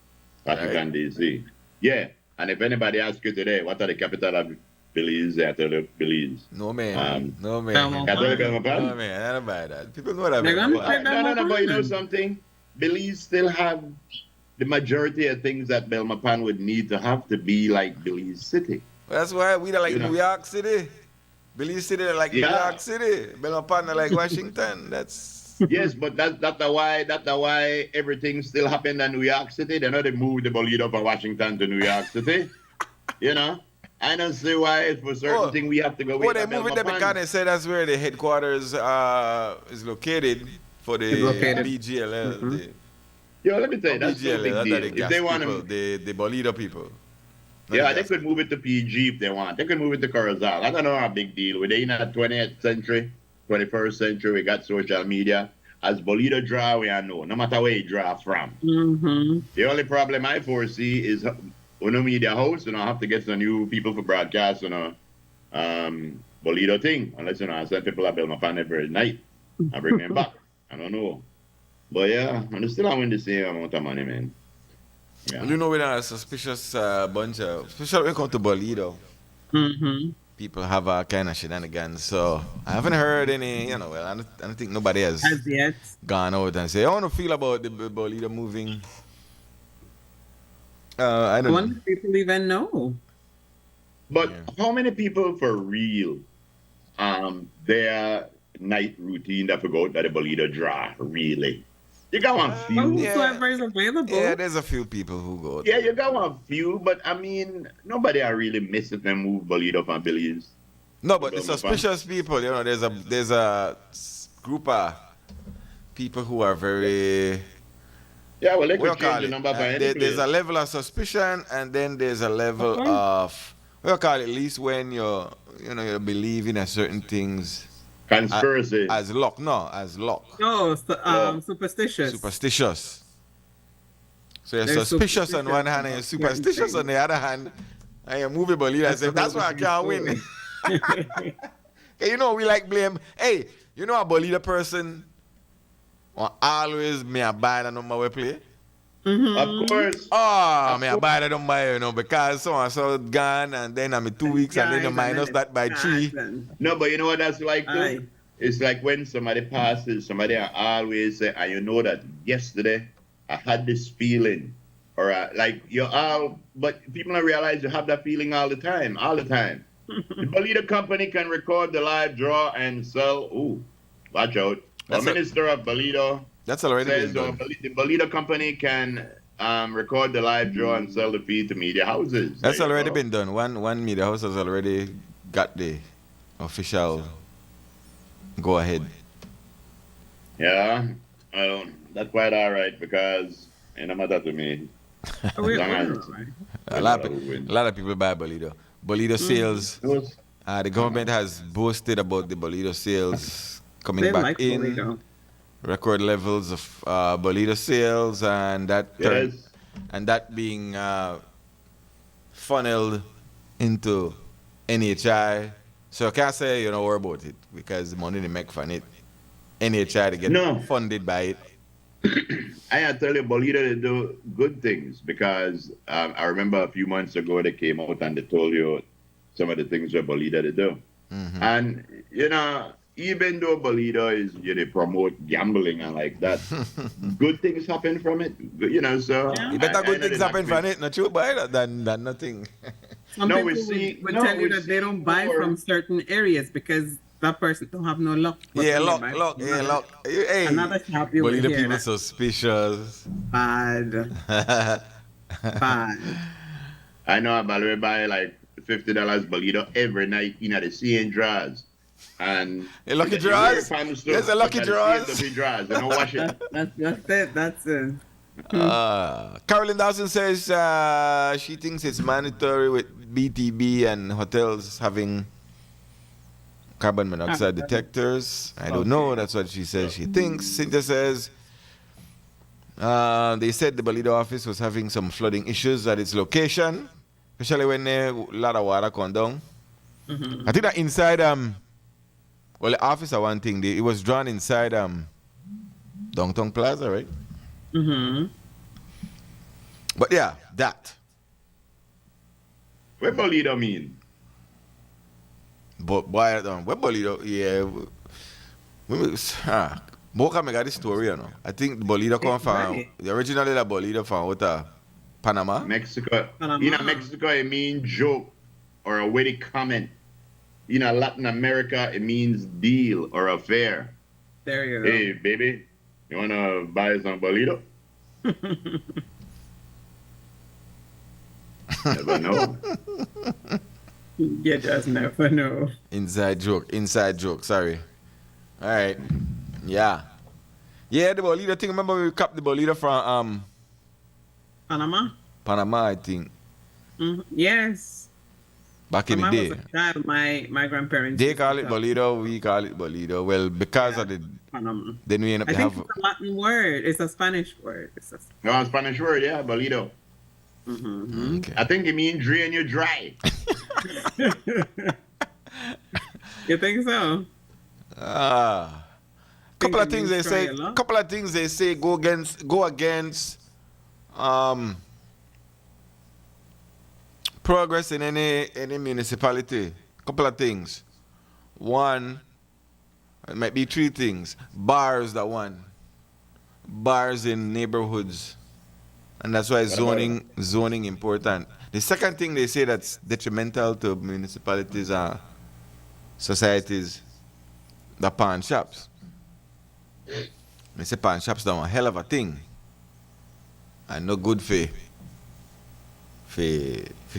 Right. D.C. Yeah, and if anybody asks you today, what are the capital of Belize? I tell you Belize. No man. No man. Belmopan. I tell you Belmopan. No man. I don't buy that. People know that. They're gonna Belmopan. say No, but you know Belmopan. something? Belize still have the majority of things that Belmopan would need to have to be like Belize City. That's why we don't like You know. New York City. Belize City they like New Yeah. York City. Belmopan they like Washington. That's Yes, but that's why everything still happened in New York City. They know they moved the Bolito from Washington to New York City. You know? I don't see why for certain thing we have to go Oh, with they moving there because they say that's where the headquarters is located for the Is located. BGLL. Mhm. Yo, let me tell you, that's no BGLL, big that's deal. the If gas they want people, to, the Bolida people. Not yeah, the they gas could move it to PG if they want. They could move it to Corozal. I don't know how big deal. We're in the 20th century, 21st century. We got social media. As Bolida draw, we are know. No matter where you draw from. Mm-hmm. The only problem I foresee is when no media host, you know, have to get some new people for broadcast, you know, Bolito thing. Unless, you know, I send people up on my fan every night. I bring them back. I don't know. But yeah, and still I win the same amount of money, man. Yeah. Well, you know, we're a suspicious bunch of, especially when it comes to Bolida. Mm-hmm. People have a kind of shenanigans. So I haven't heard any, you know, well, I don't think nobody has As yet. gone out and say, I want to feel about the Bolida moving. I don't Wonder if people even know. But Yeah. how many people for real, their night routine that forgo out that the Bolito draw, really? You got one few. yeah. Whoever is available. Yeah, there's a few people who go. Yeah, you got one few, but I mean, nobody are really missing them move Bolito from Belize. No, but the Belmopan. suspicious people, you know, there's a group of people who are very. Yeah, well, they What could you call change the it? number for any There's place. a level of suspicion, and then there's a level Okay. of what you call it. At least when you you believe in a certain things Conspiracy. as luck. No, as luck. No, Yeah. superstitious. Superstitious. So you're They're suspicious on one superstitious hand and you're about certain superstitious on the other hand, and you're movable. I say, that's why I can't win. Hey, you know, we like blame. Hey, you know a Bolida person will always me a buy the number we play? Of course. Oh, me a buy the number, you know, because so and so gone, and then I'm in 2 weeks, and then you minus that by 3. No, but you know what that's like too? Aye. It's like when somebody passes, somebody always say, and you know that yesterday I had this feeling. Or like you're all, but people don't realize you have that feeling all the time. The Bolito company can record the live draw and sell. Ooh, watch out. That's The a- Minister of Bolito That's already says been done. the Bolito company can record the live draw and sell the feed to media houses. That's There you already go. been done. One media house has already got the official go ahead. Yeah, that's quite all right because it no matter to me. A lot of people buy Bolito. Bolito sales. The government has boasted about the Bolito sales coming They back like in. burrito. Record levels of burrito sales, and Yes. that being funneled into NHI. So I can't say you know worry about it because the money they make from it. NHI to get No. funded by it. I tell you, Bolita, they do good things because I remember a few months ago they came out and they told you some of the things that Bolita they do. Mm-hmm. And, you know, even though Bolita is, they promote gambling and like that, good things happen from it, you know, so. Yeah. You better I good know things they happen not from it, not you buy it than nothing. Some No, people we see- would no, tell you we that they see don't buy more- from certain areas because that person don't have no luck. But Yeah, when they look, buy look, from yeah, another- look. Hey, Another shop you will Bolita hear people that. suspicious. Bad. Bad. I know about buy like $50 Bolita every night in the same drawers. And Hey, lucky you draws? wear it from the store, Yes, a lucky but the draws. same dirty drawers, they don't wash it. That's it. That's it. Carolyn Dawson says she thinks it's mandatory with BTB and hotels having carbon monoxide detectors. I don't know. That's what she says she thinks. Cynthia says they said the Bolito office was having some flooding issues at its location, especially when a lot of water come down. I think that inside well, the office are one thing. It was drawn inside Downtown Plaza, right? Mm-hmm. But yeah, that. What Bolita mean? But boy, what Bolito? Yeah, Boca me got this story, you know. I think the Bolito come from Right. originally the Bolito from what Panama. Mexico. Panama. In Mexico, it means joke or a witty comment. In Latin America, it means deal or affair. There you go. Hey, baby, you want to buy some Bolito? Never know. You just never know. Inside joke. Sorry. All right. Yeah. Yeah, the Bolito thing. Remember we capped the Bolito from Panama? Panama, I think, Yes. back in When the I day. was a child, my grandparents. They used to call it call Bolito. We call it Bolito. Well, because of the Panama. then we end up I think have. it's a Latin word. It's a Spanish word. No, Spanish word, yeah, Bolito. Okay. I think it means drain you dry. You think so? Couple of it things they means say. try a lot? Couple of things they say go against progress in any municipality. Couple of things. One, it might be three things. Bars, that one. Bars in neighborhoods, and that's why zoning important. The second thing they say that's detrimental to municipalities and societies, the pawn shops. They say pawn shops done a hell of a thing, and no good for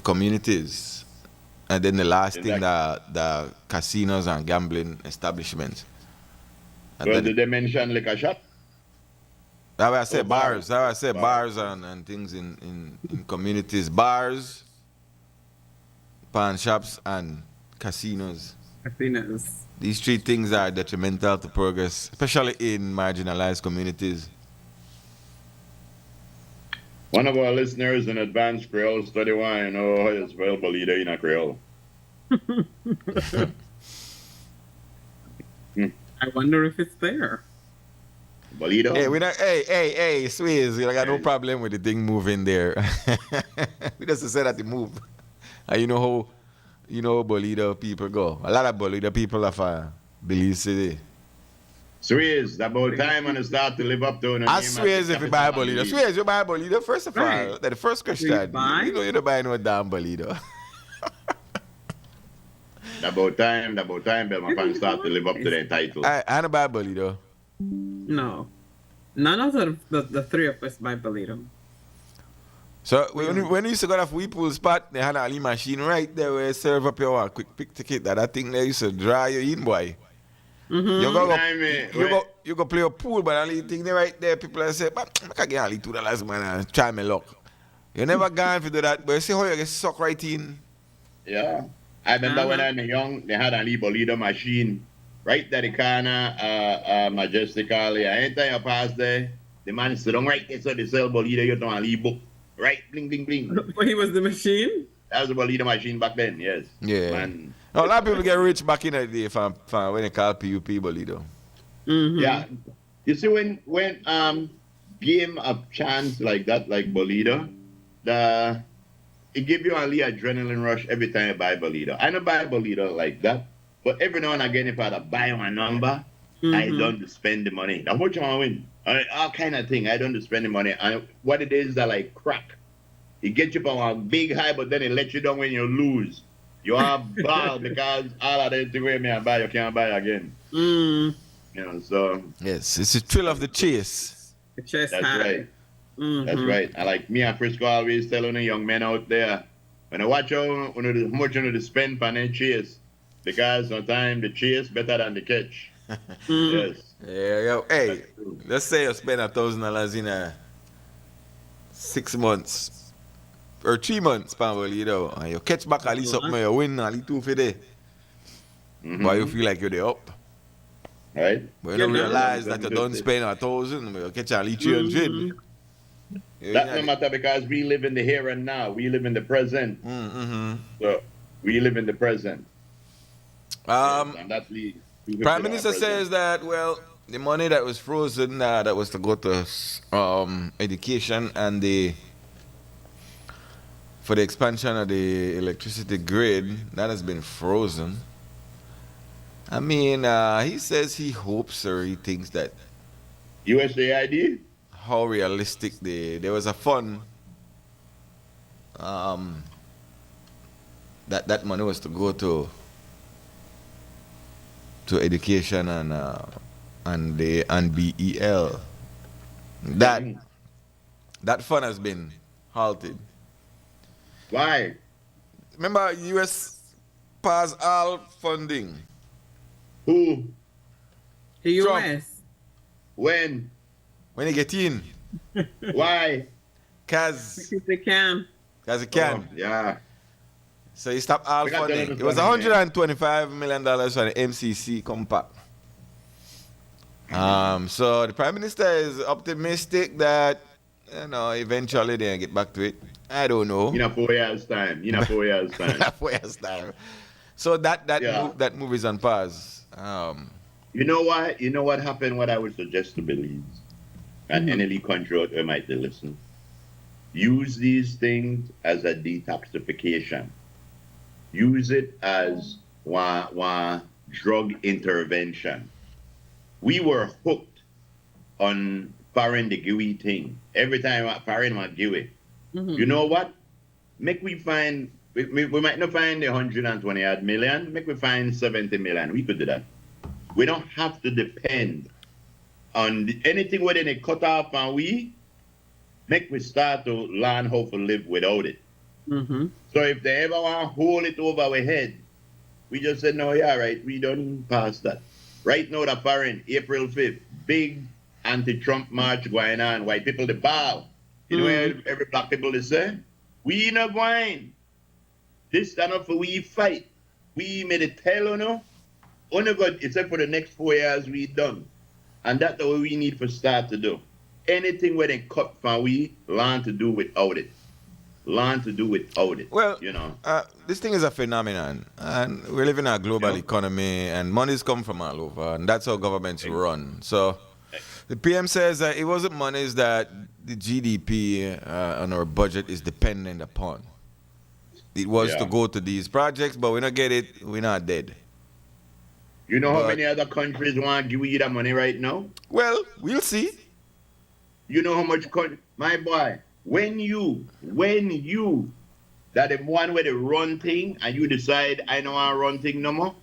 communities. And then the last thing, the casinos and gambling establishments. And So then- did they mention liquor shop? That's why I say Oh, bars. That's why I say Bars. bars and things in communities. Bars, pawn shops, and casinos. Casinos. These three things are detrimental to progress, especially in marginalized communities. One of our listeners in advanced Creole study why I know how you spell Bolita in a Creole. I wonder if it's there. Bolito? Hey, we not. Hey, Swizz, we got no problem with the thing moving there. We just say that it move. And you know how Bolita people go. A lot of Bolita people have beliefs today. Swizz, about time when you start to live up to it. I swear if you buy a Bolita. Swear you buy a Bolita, first of all, Right. the first Do you question, buy? you know you don't buy no damn Bolita. About time, Belma fans start to live up to their title. I don't buy a Bolita. No. None of the three of us buy Bolito. So when you used to go to the pool spot, they had a little machine right there where you serve up your quick pick ticket. That thing there used to dry you in, boy. You go play a pool, but only thing there right there, people are say, but I can get only $2, man, and try my luck. You never gone to do that, but you see how you get sucked right in. Yeah. I remember when I was young, they had a little Bolita machine right there the corner, Majestic Alley. Anytime you pass there, the man is sitting right there, so they sell bolida, you don't leave book. Right, bling, bling, bling. But he was the machine? That was the bolida machine back then, yes. Yeah. Man. A lot of people get rich back in the day from when they call PUP Bolido. Mm-hmm. Yeah. You see, when game a chance like that, like Bolida, it give you only adrenaline rush every time you buy Bolida. I don't buy Bolida like that, but every now and again, if I buy my number, I don't spend the money. How much I win? All kind of thing. I don't spend the money. And what it is that like crack. It gets you on a big high, but then it lets you down when you lose. You are ball because all of the way me I buy, you can't buy again. Mm. You know, so Yes, it's the thrill of the chase. The chest that's high. right. Mm-hmm. That's right. And like me and Frisco always telling the young men out there, when I watch how much you need to spend for their chase, because sometimes the chase better than the catch. Yes. Yeah, yo. Hey, let's say you spend $1,000 in 6 months or 3 months, Bolido, and you catch back at least something, you win at least 2 for day. But you feel like you're there up. Right? But you don't realize that you don't spend 1,000, but you catch at least 300. That no matter because we live in the here and now. We live in the present. So we live in the present. And that leads. Prime Minister says that, well, the money that was frozen, that was to go to education and for the expansion of the electricity grid, that has been frozen. I mean, he says he hopes or he thinks that USAID? how realistic there was a fund that money was to go to education and BEL. That fund has been halted. Why? Remember, US paused all funding. Who? The Trump. US. When? When you get in. Why? Because If they can. it can. Oh, yeah. So he stopped all We got funding. done It was $125 million for the MCC compact. So the Prime Minister is optimistic that, eventually they'll get back to it. I don't know. 4 years time. 4 years time. 4 years time. So that move is on pause. You know why? You know what happened? What I would suggest to believe, and any country out there might listen. Use these things as a detoxification. Use it as one drug intervention. We were hooked on foreign the GUI thing. Every time foreign want GUI. You know what? Make we find, we might not find the 120 odd million, make we find 70 million. We could do that. We don't have to depend on anything within a cut off and we make we start to learn how to live without it. So if they ever want to hold it over our head, we just said, no, yeah, right, we don't pass that. Right now, the foreign, April 5th, big anti-Trump march going on, white people, the ball. You know every black people they say? We not going. This stand up for we fight. We made it tell only God, except for the next 4 years we done. And that's what we need to start to do. Anything where they cut from we, learn to do without it. Learn to do without it. Well, this thing is a phenomenon. And we live in a global economy and monies come from all over. And that's how governments run. So the PM says that it wasn't monies that the GDP on our budget is dependent upon. It was to go to these projects, but we don't get it, we're not dead. You know how many other countries want to give you that money right now? Well, we'll see. You know how much, my boy, when you, that the one where they run thing and you decide I don't want to run thing no more,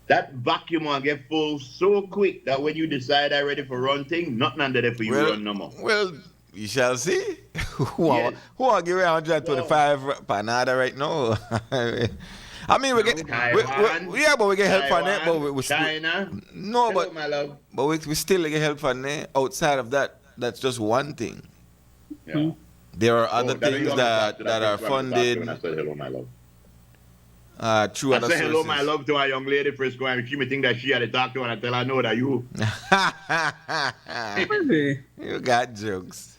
that vacuum will get full so quick that when you decide I'm ready for run thing, nothing under there for you run no more. Well, we shall see. Who will give you 125 per nada right now? I mean, we get but we get help from it. But we China. No, Hello, my love. but we still get help from it. Outside of that, that's just one thing. Yeah. There are other things that are funded. I said hello, my love. True I other say hello, my sources. love, to a young lady, Frisco, and she may think that she had to talk to her, and I tell her, no, that you. Maybe. You got jokes.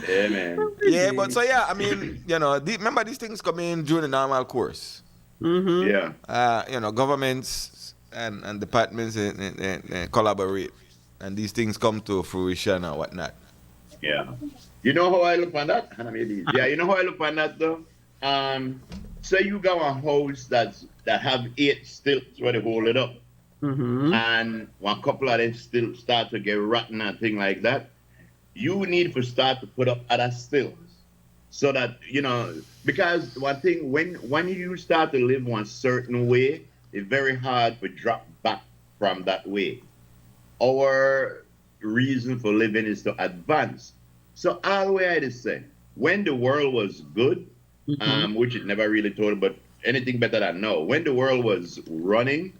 Yeah, man. Yeah, but so yeah, I mean, remember these things come in during the normal course. Mm-hmm. Yeah. Governments and departments collaborate, and these things come to fruition and whatnot. Yeah. You know how I look on that? Yeah, you know how I look on that though? Say you got a house that have 8 stilts where they hold it up. Mm-hmm. And one couple of them still start to get rotten and thing like that. You need to start to put up other stilts. So that, because one thing, when you start to live one certain way, it's very hard to drop back from that way. Our reason for living is to advance. So all the way I just say, when the world was good, which it never really told, but anything better than now. When the world was running,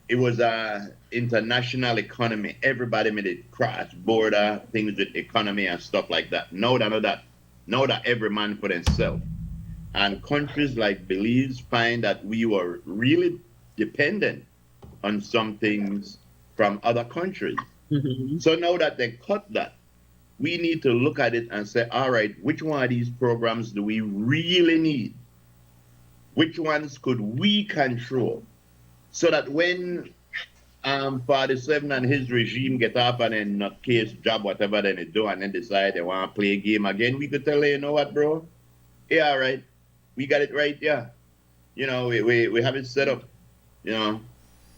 it was a international economy. Everybody made it cross border things with economy and stuff like that. Now that every man for themselves. And countries like Belize find that we were really dependent on some things from other countries. Mm-hmm. So now that they cut that, we need to look at it and say, all right, which one of these programs do we really need? Which ones could we control? So that when 47 and his regime get up and then not case job, whatever then they do, and then decide they want to play a game again, we could tell them, you know what, bro? Yeah, all right. We got it right, yeah. We have it set up,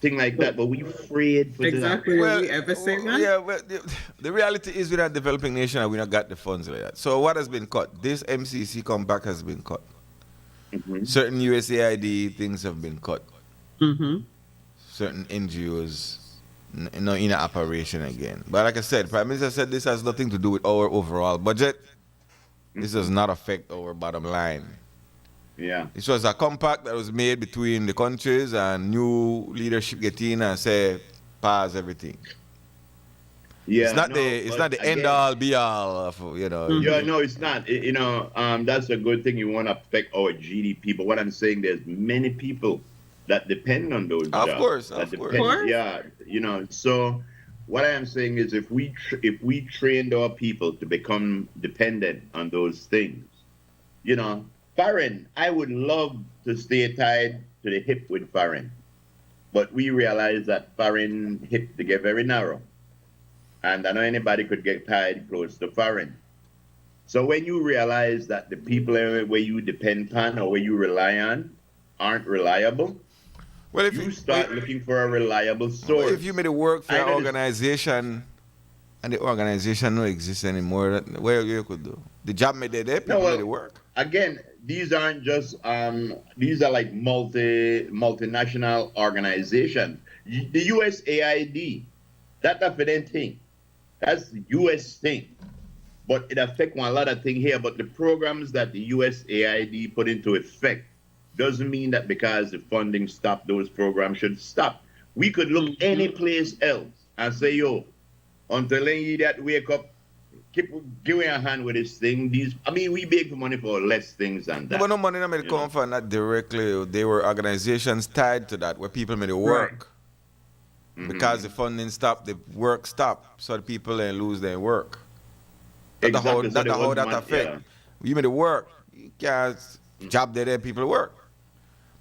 thing like that, but we afraid for Exactly. that. Will we ever say that? Yeah, well, the reality is we're not a developing nation and we not got the funds like that. So what has been cut? This MCC compact has been cut. Mm-hmm. Certain USAID things have been cut. Mm-hmm. Certain NGOs in operation again. But like I said, Prime Minister said this has nothing to do with our overall budget. This does not affect our bottom line. Yeah. This was a compact that was made between the countries, and new leadership get in and say, pause everything. Yeah. It's not the end all be all of, Yeah, no, it's not. That's a good thing. You want to affect our GDP, but what I'm saying, there's many people that depend on those jobs. Of course. Yeah, So what I am saying is, if we trained our people to become dependent on those things, foreign, I would love to stay tied to the hip with foreign, but we realize that foreign hip to get very narrow, and I know anybody could get tied close to foreign. So when you realize that the people where you depend on or where you rely on aren't reliable, well, if you start looking for a reliable source. If you made it work for an organization and the organization don't exist anymore, what you could do? The job made it there, people made it work. Again, these aren't just these are like multinational organizations. The USAID, that's a different thing. That's the US thing. But it affects a lot of things here. But the programs that the USAID put into effect doesn't mean that because the funding stopped, those programs should stop. We could look any place else and say, yo, until you that wake up, keep giving a hand with this thing. We beg for money for less things than that. But no money not made come from that directly. There were organizations tied to that where people made it work. Right. Because the funding stopped, the work stopped, so the people lose their work. That's exactly. how that affect. Yeah. You made it work. You can't job there, people work.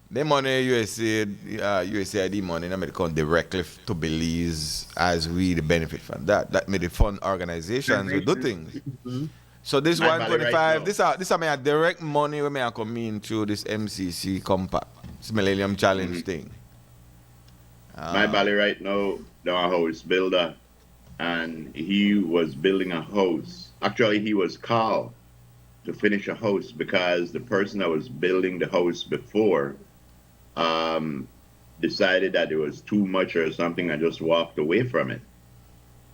The money, USAID money, that made it come directly to Belize as we the benefit from that. That made it fund organizations who do things. Mm-hmm. So this 125, right, this are my direct money when I come in through this MCC compact, this Millennium Challenge thing. My valley right now, the house builder, and he was building a house. Actually, he was called to finish a house because the person that was building the house before decided that it was too much or something and just walked away from it.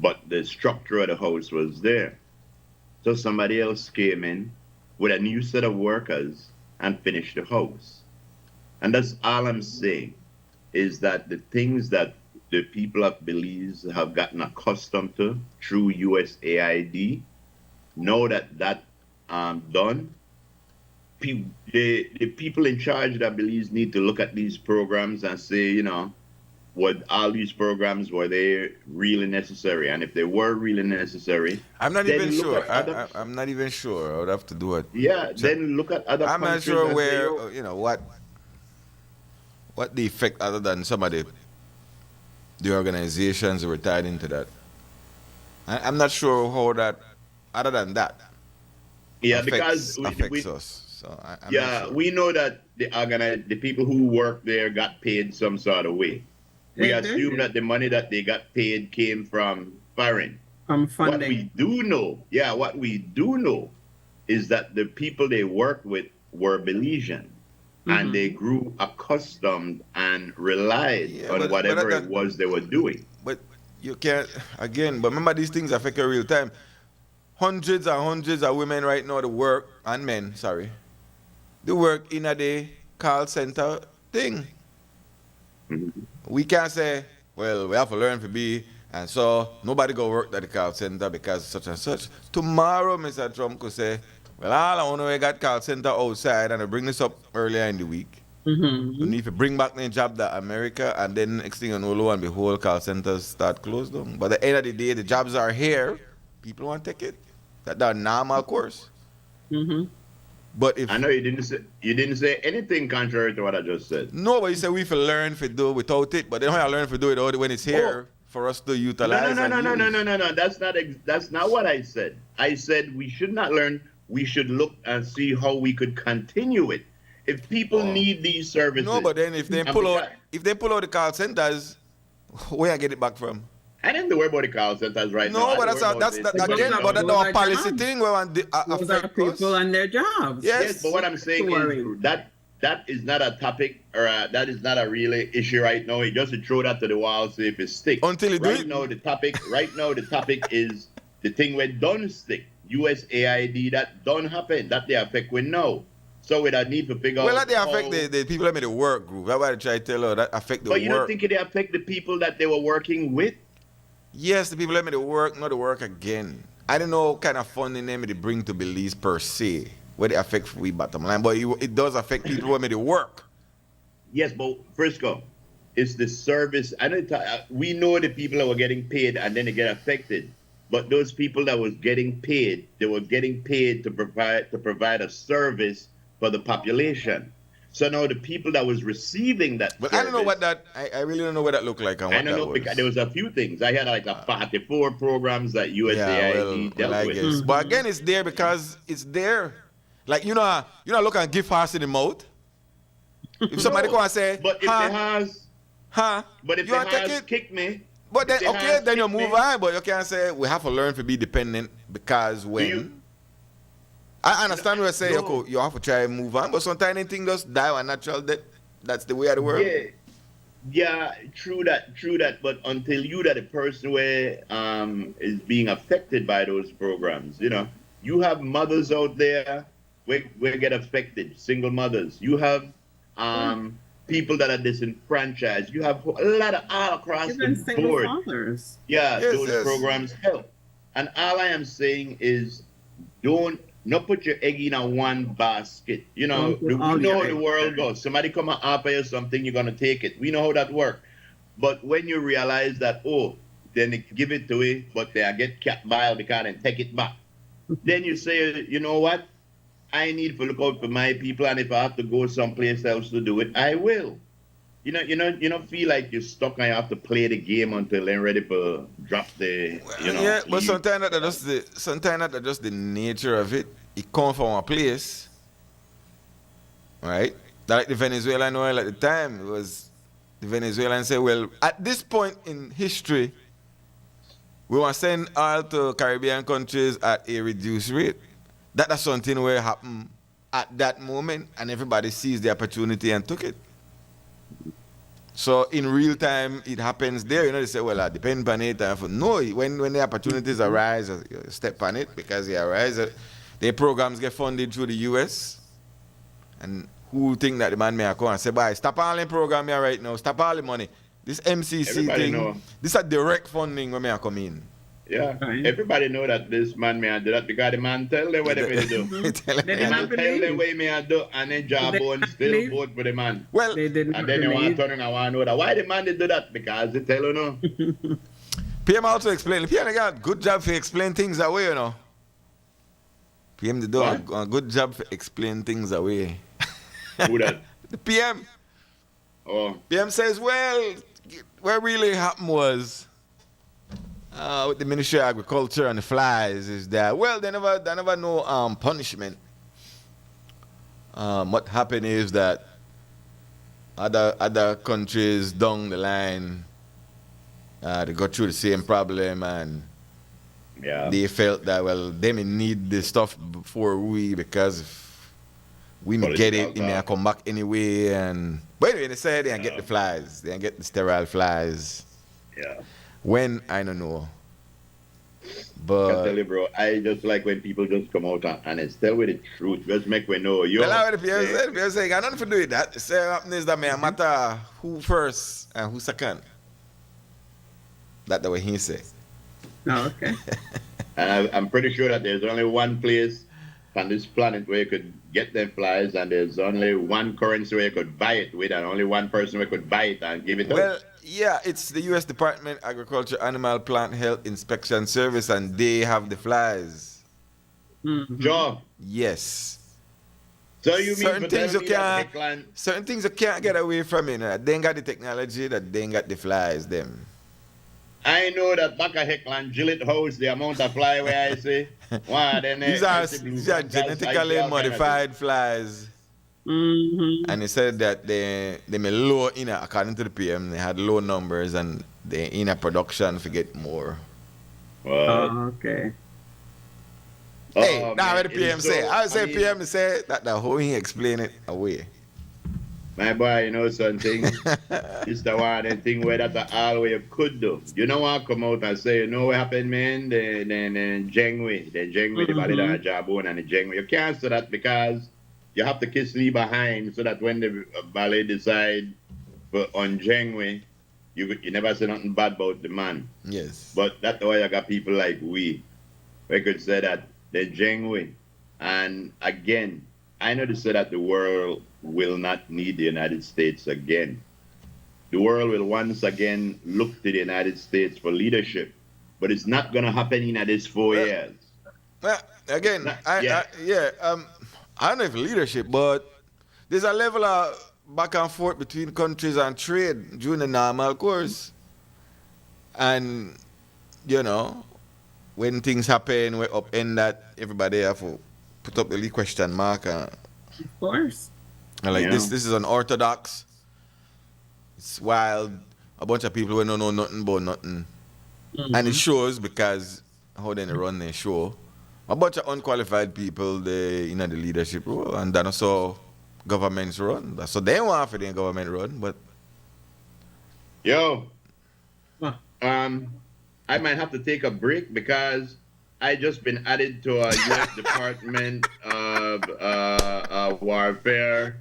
But the structure of the house was there. So somebody else came in with a new set of workers and finished the house. And that's all I'm saying, is that the things that the people of Belize have gotten accustomed to through USAID, know that done, the people in charge that Belize need to look at these programs and say, you know, what all these programs were they really necessary, and if they were really necessary, I'm not then even look sure. at other- I'm not even sure. I would have to do it. yeah, then look at other I'm not countries sure and say, where, "Yo, you know, what the effect other than some of the organizations were tied into that. I'm not sure how that, other than that, yeah, affects, because affects us. So I'm yeah, not sure. we know that the people who work there got paid some sort of way. We They did. assume that the money that they got paid came from foreign. From What we funding. do know is that the people they worked with were Belizean, and they grew accustomed and relied Yeah, on but whatever that- it was they were doing. But you can't, again, but remember these things affect your real time. Hundreds and hundreds of women right now, they work, and men, sorry, they work in a call center thing. We can't say, well, we have to learn to be, and so nobody go work at the call center because such and such. Tomorrow, Mr. Trump could say, well, all I want to got call center outside, and I bring this up earlier in the week. You need to bring back the job that America, and then next thing you know, lo and behold, call centers start closed down. But at the end of the day, the jobs are here. People want to take it. That's a normal course. But if I know you didn't say anything contrary to what I just said. no, but you say we have to learn to do without it, but then how you learn to do it when it's here for us to utilize. No. and use. That's not what I said. I said we should not learn. We should look and see how we could continue it. If people need these services, No, but then if they and pull out, because- if they pull out the call centers, where I get it back from? I didn't worry about the call centers right now. No, but I don't that's worry that, about Those again, are- but that's those our are policy jobs. thing where one Those are affect people us. and their jobs. Yes. Yes, but what I'm saying Worry. is that is not a topic or that is not a real issue right now. You just throw that to the wall, see if it sticks. Until it do right it. now, the topic is the thing where don't stick. USAID that don't happen. That they affect we know. So we don't need to figure Well, out. that they affect how- the people that made the work group. That's why I try to tell her that affect the But you work. don't think it affect the people that they were working with? Yes, the people that made the work, not the work again. I don't know what kind of funding they may bring to Belize per se, where they affect we bottom line, but it does affect people who made the work. Yes, but Frisco, it's the service. We know the people that were getting paid and then they get affected. But those people that was getting paid, they were getting paid to provide a service for the population. So now the people that was receiving that But service, I don't know what that, I really don't know what that looked like and what I don't that know was. because there was a few things. I had like a 44 programs that USAID dealt I with. guess. But again, it's there because it's there. Like, you know, look and give horse in the mouth. If somebody go and say, But if huh, they has, huh, but if you they want to take has it? kick me, But then, if they okay, has then you kick move me, on. But you can't say we have to learn to be dependent because when I understand what you say, No. okay, you have to try and move on. But sometimes anything just die a natural death. That's the way of the world. Yeah, true that. But until you that a person where is being affected by those programs, you know, you have mothers out there where get affected, single mothers. You have people that are disenfranchised. You have a lot of all across Even the single board. fathers. Yeah, Yes, those yes. programs help. And all I am saying is don't not put your egg in a one basket. You know, Don't put we all know your how the eggs world there. goes. Somebody come and offer you something, you're gonna take it. We know how that works. But when you realize that, oh, then they give it to you, but they get cat bile because they take it back. Then you say, you know what? I need to look out for my people, and if I have to go someplace else to do it, I will. You don't feel like you're stuck and you have to play the game until they're ready for drop the. Yeah, but leave. sometimes that's just the nature of it. It comes from a place, right? Like the Venezuelan oil at the time, it was the Venezuelans say, well, at this point in history, we want to send oil to Caribbean countries at a reduced rate. That's something where happened at that moment, and everybody sees the opportunity and took it. So in real time, it happens there. They say, well, I depend on it. No, when the opportunities arise, you step on it because they arise. The programs get funded through the U.S. And who think that the man may come and say, bye, stop all the program here right now. Stop all the money. This MCC Everybody thing, know. this is a direct funding when may come in. Yeah. Right. Everybody know that this man may do that because the man tell them what they may do. Tell him. They did And not they tell them believe. what may do, and then Jawbone not still believe. vote for the man. Well, They did not And then they want believe. to turn around and want to know that. Why the man did do that? Because they tell you no. PM also explain. PM got good job for explain things away, you know. PM they do a good job for explain things away. Who that? The PM. Oh, PM says, well, what really happened was with the Ministry of Agriculture and the flies is that, well, they never know punishment. What happened is that other countries down the line, they got through the same problem and yeah. they felt that, well, they may need this stuff before we, because if we may get it, it may come back anyway. And but anyway, they said they can get the flies, they can get the sterile flies. Yeah. When, I don't know. I can But tell you, bro, I just like when people just come out and it's tell with the truth. Just make we know. Yo, well, I would say, got nothing to do with that. Say what happens is that man matter who first and who second. That's the way he say. Oh, okay. And I'm pretty sure that there's only one place on this planet where you could get them flies, and there's only one currency where you could buy it with, and only one person where could buy it and give it Well, out. yeah, it's the U.S. Department of Agriculture Animal Plant Health Inspection Service, and they have the flies. Mhm. Sure. Yes. So you mean Certain for things telling you me that can't, Heckland, certain things you can't get away from. You know, they ain't got the technology, that they ain't got the flies. Them. I know that back at Heckland, Gillette House, the amount of fly where I say, wow, then These are genetically modified flies. Mhm. And they said that they may low in according to the PM, they had low numbers and they in a production to get more. Oh, okay. Hey, now what the PM say? I would say PM say that the whole he explain it away. My boy, you know something? It's the one and thing where that's all way you could do. You know what come out and say, you know what happened, man? The Jengwe, the Valley down Jawbone and the Jengwe. You can't say that because you have to kiss Lee behind so that when the ballet decide on Jengwe, you never say nothing bad about the man. Yes. But that's why you got people like we could say that they're genuine. And again, I know they say that the world will not need the United States again. The world will once again look to the United States for leadership. But it's not going to happen in this 4 years. Well, again, I don't know if leadership, but there's a level of back and forth between countries and trade during the normal course. And, you know, when things happen, we upend that, everybody have to put up the question mark. Of course. And like Yeah. this is unorthodox. It's wild. A bunch of people who don't know nothing about nothing. And it shows because how they run their show. A bunch of unqualified people, they in the leadership role, and that's how governments run. That's what they want for their government run, but Yo, What? I might have to take a break because I just been added to a U.S. Department of Warfare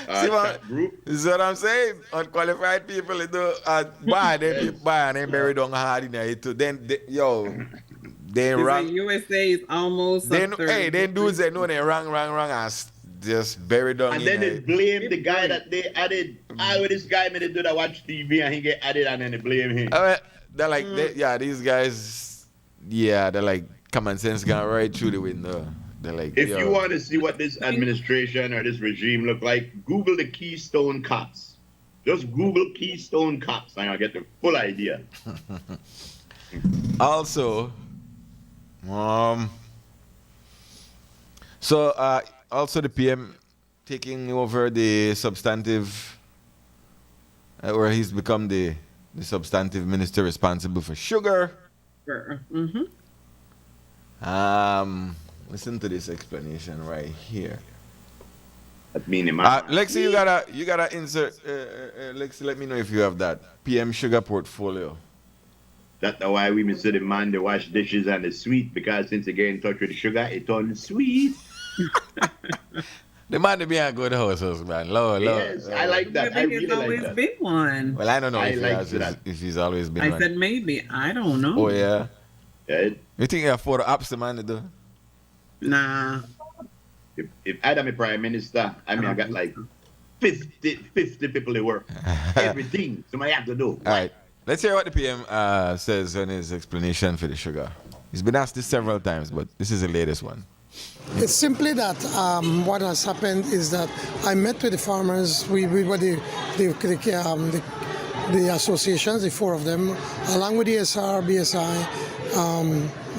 See what- chat group. this is what I'm saying. Unqualified people, they do they bury down hard in there too. Then they It's rank. like USA is almost They up hey, they do say no, they wrong, and just bury down. And in then they there. blame the guy that they added. With this guy made it do that watch TV and he get added and then they blame him. They're like, these guys, they're like common sense gone right through the window. They're like, If you want to see what this administration or this regime look like, Google the Keystone Cops. Just Google Keystone Cops and you'll get the full idea. Also, also the PM taking over the substantive, or he's become the substantive minister responsible for sugar. Mm-hmm. Listen to this explanation right here. That meaning, Lexi, you gotta insert. Lexi, let me know if you have that PM sugar portfolio. That's why we say the man they wash dishes and it's sweet because since they get in touch with the sugar, it turns sweet. The man to be a good house, man. Lord. Yes, I like that. I Maybe really it's like always that. been one. Well, I don't know I if, like that. if he's always been I one. said maybe. I don't know. Oh, yeah. You think you afford the apps, man, to do? Nah. If Adam is prime minister, I mean, I got like 50 people to work. Everything somebody have to do. All right. Let's hear what the PM says in his explanation for the sugar. He's been asked this several times, but this is the latest one. It's simply that what has happened is that I met with the farmers. We were the associations, the four of them, along with the SR, BSI,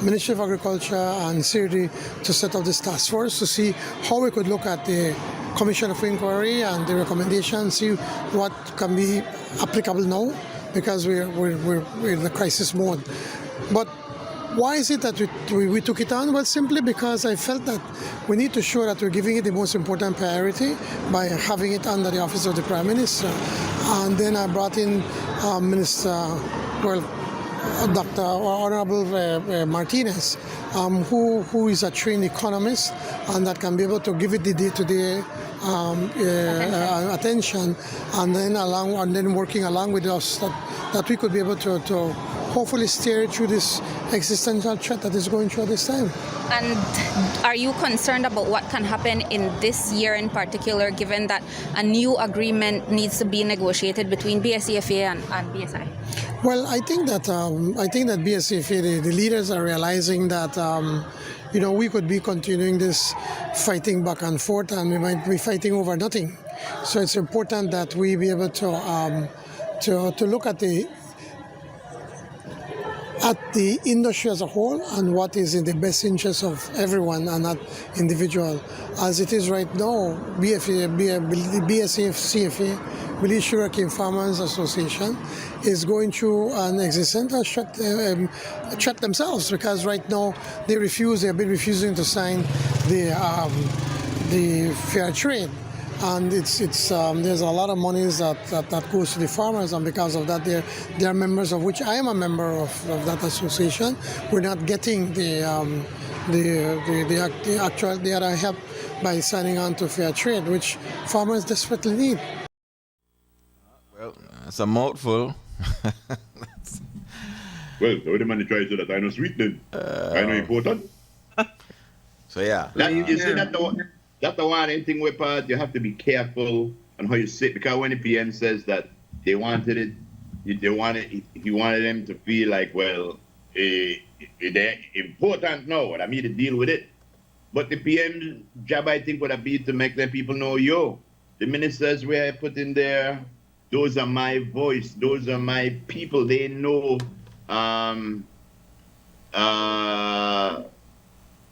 Ministry of Agriculture, and CIRDI, to set up this task force to see how we could look at the Commission of Inquiry and the recommendations, see what can be applicable now, because we're in the crisis mode. But why is it that we took it on? Well, simply because I felt that we need to show that we're giving it the most important priority by having it under the office of the Prime Minister. And then I brought in Dr. Honorable Martinez, who is a trained economist and that can be able to give it the day-to-day attention, and then working along with us that we could be able to hopefully steer through this existential threat that is going through at this time. And are you concerned about what can happen in this year in particular, given that a new agreement needs to be negotiated between BSCFA and BSI? Well, I think that BSCFA, the leaders are realizing that we could be continuing this fighting back and forth, and we might be fighting over nothing. So it's important that we be able to look at the industry as a whole and what is in the best interest of everyone and not individual. As it is right now, BSCFA, Belize Sugarcane Farmers Association, is going through an existential threat themselves, because right now they've been refusing to sign the fair trade. And there's a lot of monies that goes to the farmers, and because of that, they're members of which I am a member of that association. We're not getting the other help by signing on to fair trade, which farmers desperately need. Well, that's a mouthful. Well, so the man tries to that I know sweet then. I know important. So yeah. You see that's the one thing with you have to be careful on how you sit, because when the PM says that he wanted them to feel like, well, they're important now, and I mean to deal with it. But the PM's job, I think, would be to make the people know, the ministers where I put in there, those are my voice, those are my people. They know.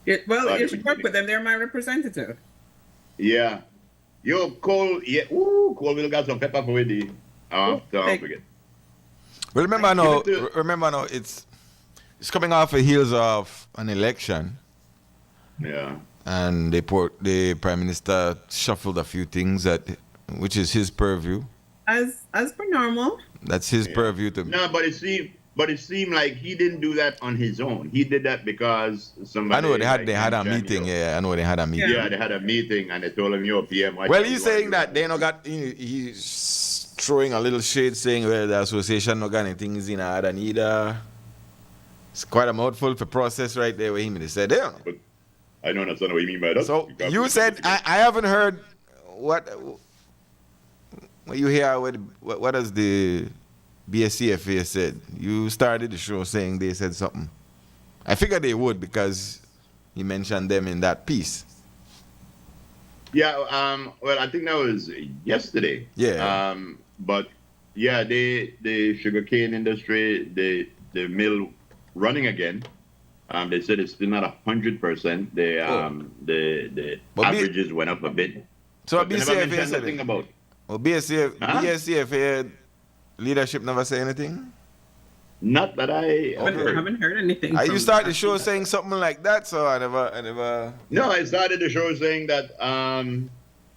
You should work with them. They're my representative. Yeah. Cole will got some pepper for the. Don't forget. Well, remember now, it's coming off the heels of an election. Yeah. And the Prime Minister shuffled a few things which is his purview. As per normal. That's his purview to. No, but it seemed like he didn't do that on his own. He did that because somebody. I know they had a meeting. Yeah, I know they had a meeting. Yeah, they had a meeting and they told him, PM. Well, he's saying that they not got. He's throwing a little shade, saying, well, the association not got anything in and either. It's quite a mouthful for process right there with him. They said, yeah. But I don't understand what you mean by that. So you said I haven't heard what you hear. What does the BSCFA said? You started the show saying they said something. I figured they would because you mentioned them in that piece. Yeah, well, I think that was yesterday. Yeah. But yeah, the sugarcane industry, the mill running again. They said it's still not 100%. The averages went up a bit. So but BSCFA said nothing about. Well, BSCFA leadership never say anything? Not that I haven't heard anything. You started the show saying something like that, so I never. No, I started the show saying that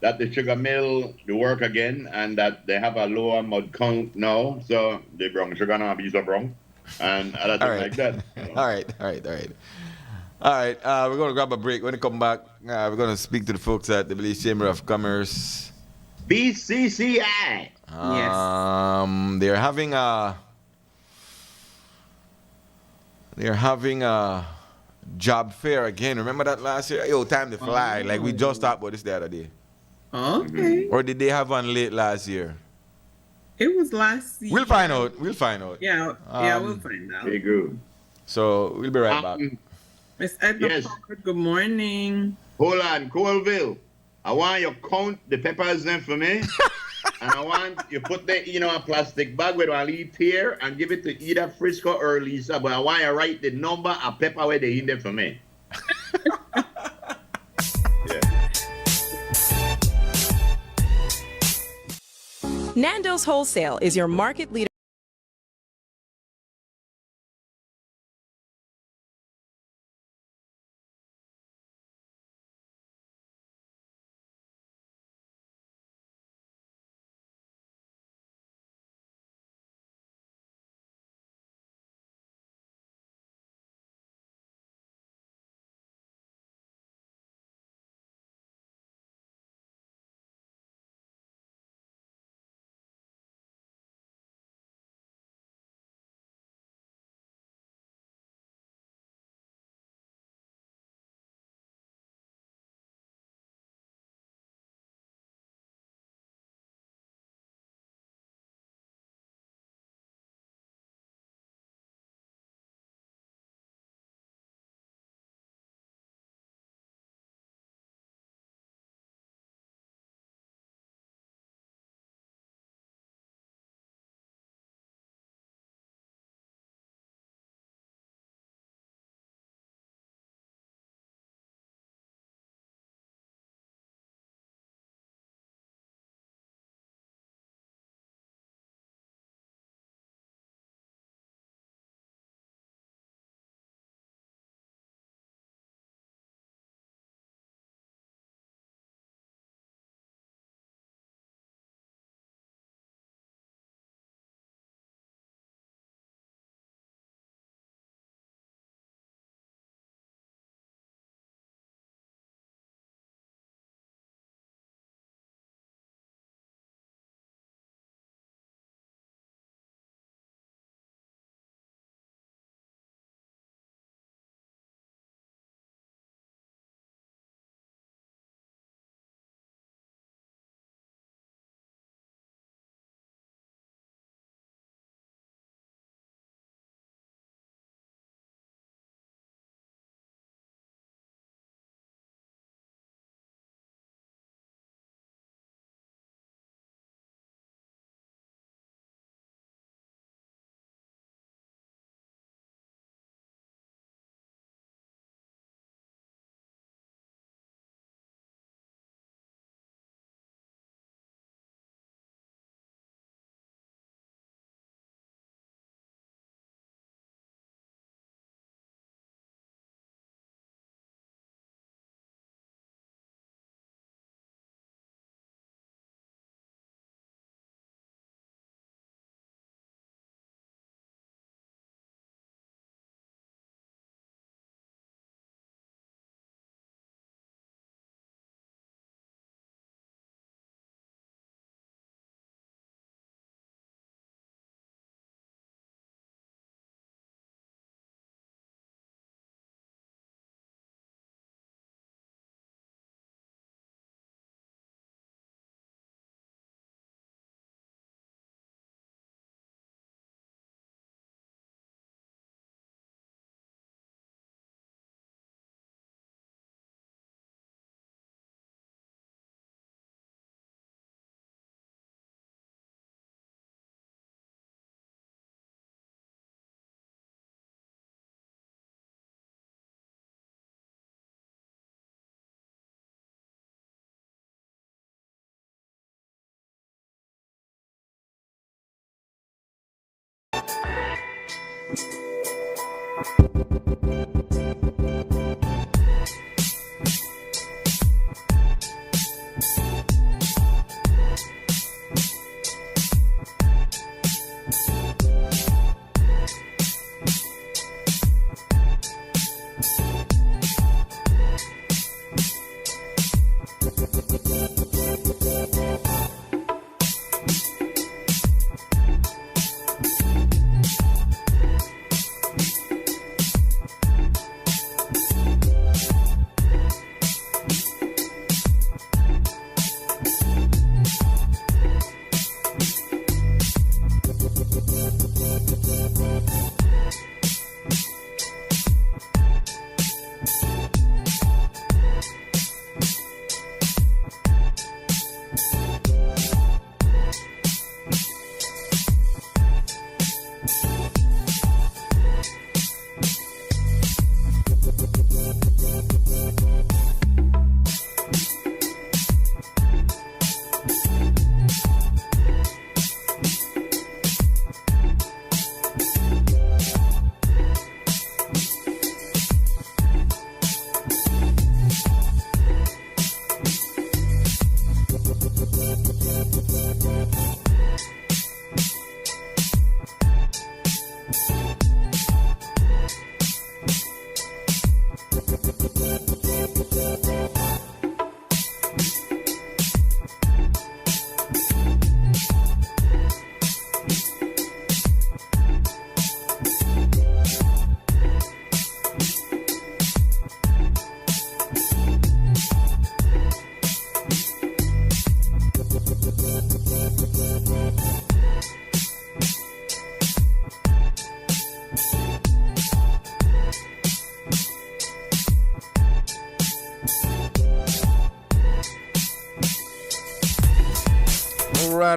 that the sugar mill they work again and that they have a lower mud count now, so they bring sugar now be so wrong, and other things like that. All right. We're gonna grab a break. When we come back, we're gonna speak to the folks at the Belize Chamber of Commerce. BCCI. Yes. They're having a They're having a job fair again. Remember that last year? Yo, time to fly. Like we just talked about this the other day. Okay. Or did they have one late last year? It was last year. We'll find out. We'll find out. Yeah, we'll find out. Very good. So we'll be right back. Miss Edna Yes. Ford, good morning. Hold on, Colville. I want you count the peppers then for me. And I want you put them in a plastic bag where I leave here and give it to either Frisco or Lisa. But I want you to write the number of pepper where they in there for me. Yeah. Nando's Wholesale is your market leader.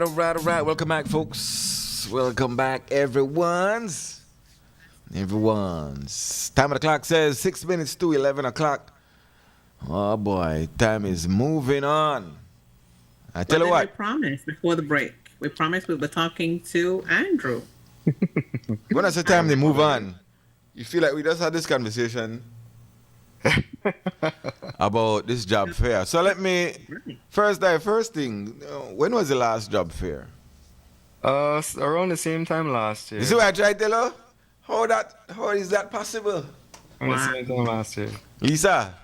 right. Welcome back, folks. Welcome back, everyone's. Time of the clock says 6 minutes to 11 o'clock. Oh boy, time is moving on. I tell you We what. promised before the break. We promised we were talking to Andrew. When I say time to move on, you feel like we just had this conversation about this job fair. So let me first thing. When was the last job fair? Around the same time last year. You see what I tried to tell her? How is that possible? Around the same time last year. Lisa?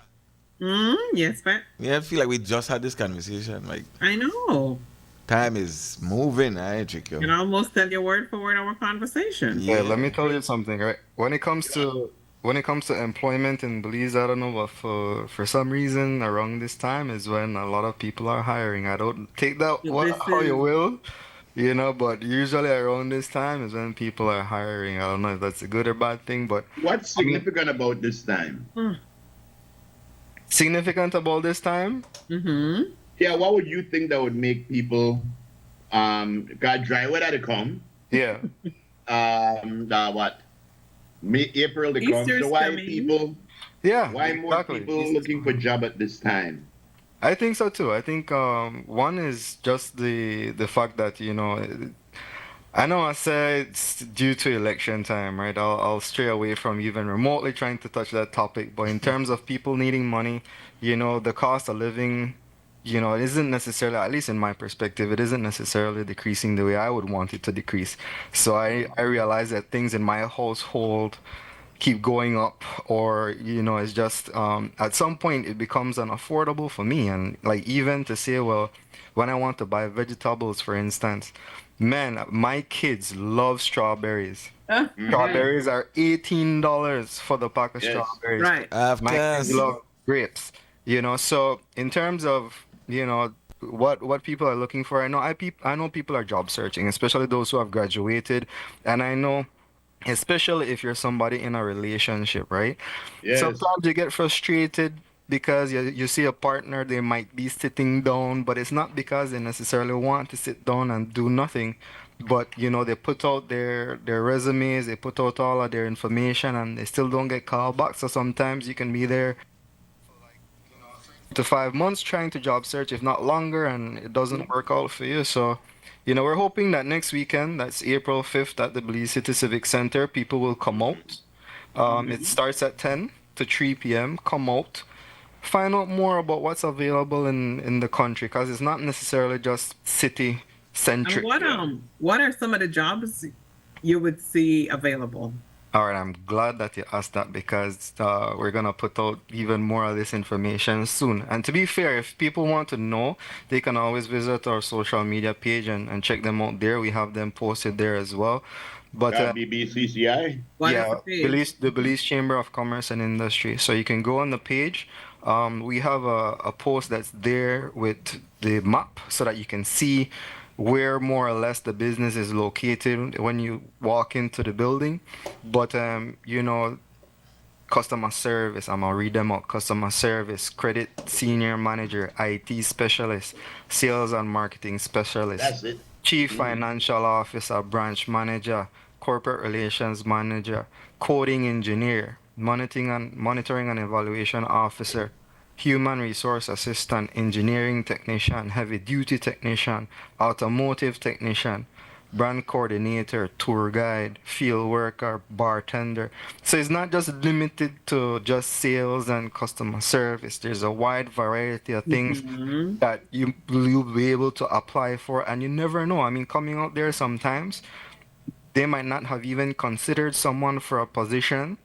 Yes, but Yeah, I feel like we just had this conversation. Like, I know. time is moving. I ain't trick you. You can almost tell your word for word our conversation. Yeah, let me tell you something, right? When it comes to employment in Belize, I don't know, but for some reason around this time is when a lot of people are hiring. I don't take that how you will, but usually around this time is when people are hiring. I don't know if that's a good or bad thing, but What's significant about this time? significant about this time? Mm-hmm. Yeah, what would you think that would make people got dry weather to come? Yeah. What? April to come. Easter's So why coming. people? Yeah, Why more exactly. people looking for job at this time? I think so too. I think one is just the fact that I know I said it's due to election time, right? I'll stray away from even remotely trying to touch that topic. But in terms of people needing money, the cost of living, it isn't necessarily, at least in my perspective, it isn't necessarily decreasing the way I would want it to decrease. So I realize that things in my household keep going up, or it's just at some point it becomes unaffordable for me. And like, even to say, well, when I want to buy vegetables, for instance, man, my kids love strawberries. Strawberries are $18 for the pack of Yes. strawberries. Right. Of My kids course. love grapes. So in terms of what people are looking for, I know people are job searching, especially those who have graduated, and I know, especially if you're somebody in a relationship, right? Yes. Sometimes you get frustrated because you see a partner, they might be sitting down, but it's not because they necessarily want to sit down and do nothing, but they put out their resumes, they put out all of their information, and they still don't get called back. So sometimes you can be there to 5 months trying to job search, if not longer, and it doesn't work out for you. So we're hoping that next weekend, that's April 5th at the Belize City Civic Center, people will come out. It starts at 10 to 3 p.m. Come out, find out more about what's available in the country, because it's not necessarily just city centric. And what are some of the jobs you would see available? All right, I'm glad that you asked that, because we're going to put out even more of this information soon. And to be fair, if people want to know, they can always visit our social media page and check them out there. We have them posted there as well. But BBCCI? What is yeah, the page? the Belize Chamber of Commerce and Industry. So you can go on the page. We have a post that's there with the map so that you can see where more or less the business is located when you walk into the building. But customer service, I'm gonna read them out. Customer service, credit senior manager, IT specialist, sales and marketing specialist, That's it. chief financial officer, branch manager, corporate relations manager, coding engineer, monitoring and evaluation officer, human resource assistant, engineering technician, heavy duty technician, automotive technician, brand coordinator, tour guide, field worker, bartender. So it's not just limited to just sales and customer service. There's a wide variety of things that you'll be able to apply for, and you never know. I mean, coming out there sometimes, they might not have even considered someone for a position,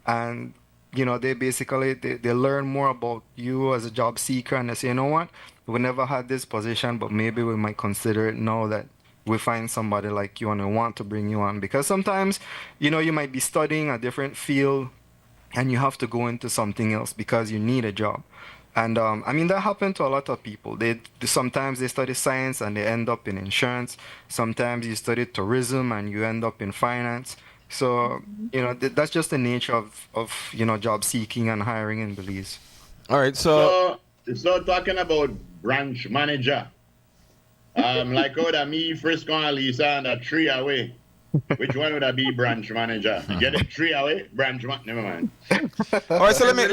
and they basically they learn more about you as a job seeker, and they say, you know what, we never had this position, but maybe we might consider it now that we find somebody like you and we want to bring you on. Because sometimes you might be studying a different field and you have to go into something else because you need a job. And I mean, that happened to a lot of people. Sometimes they study science and they end up in insurance. Sometimes you study tourism and you end up in finance. So, that's just the nature of job seeking and hiring in Belize. All right, so So talking about branch manager. Like how that me, Frisco and Lisa and a 3 away. Which one would I be branch manager? Get it 3 away, branch man. Never mind. All right, so let me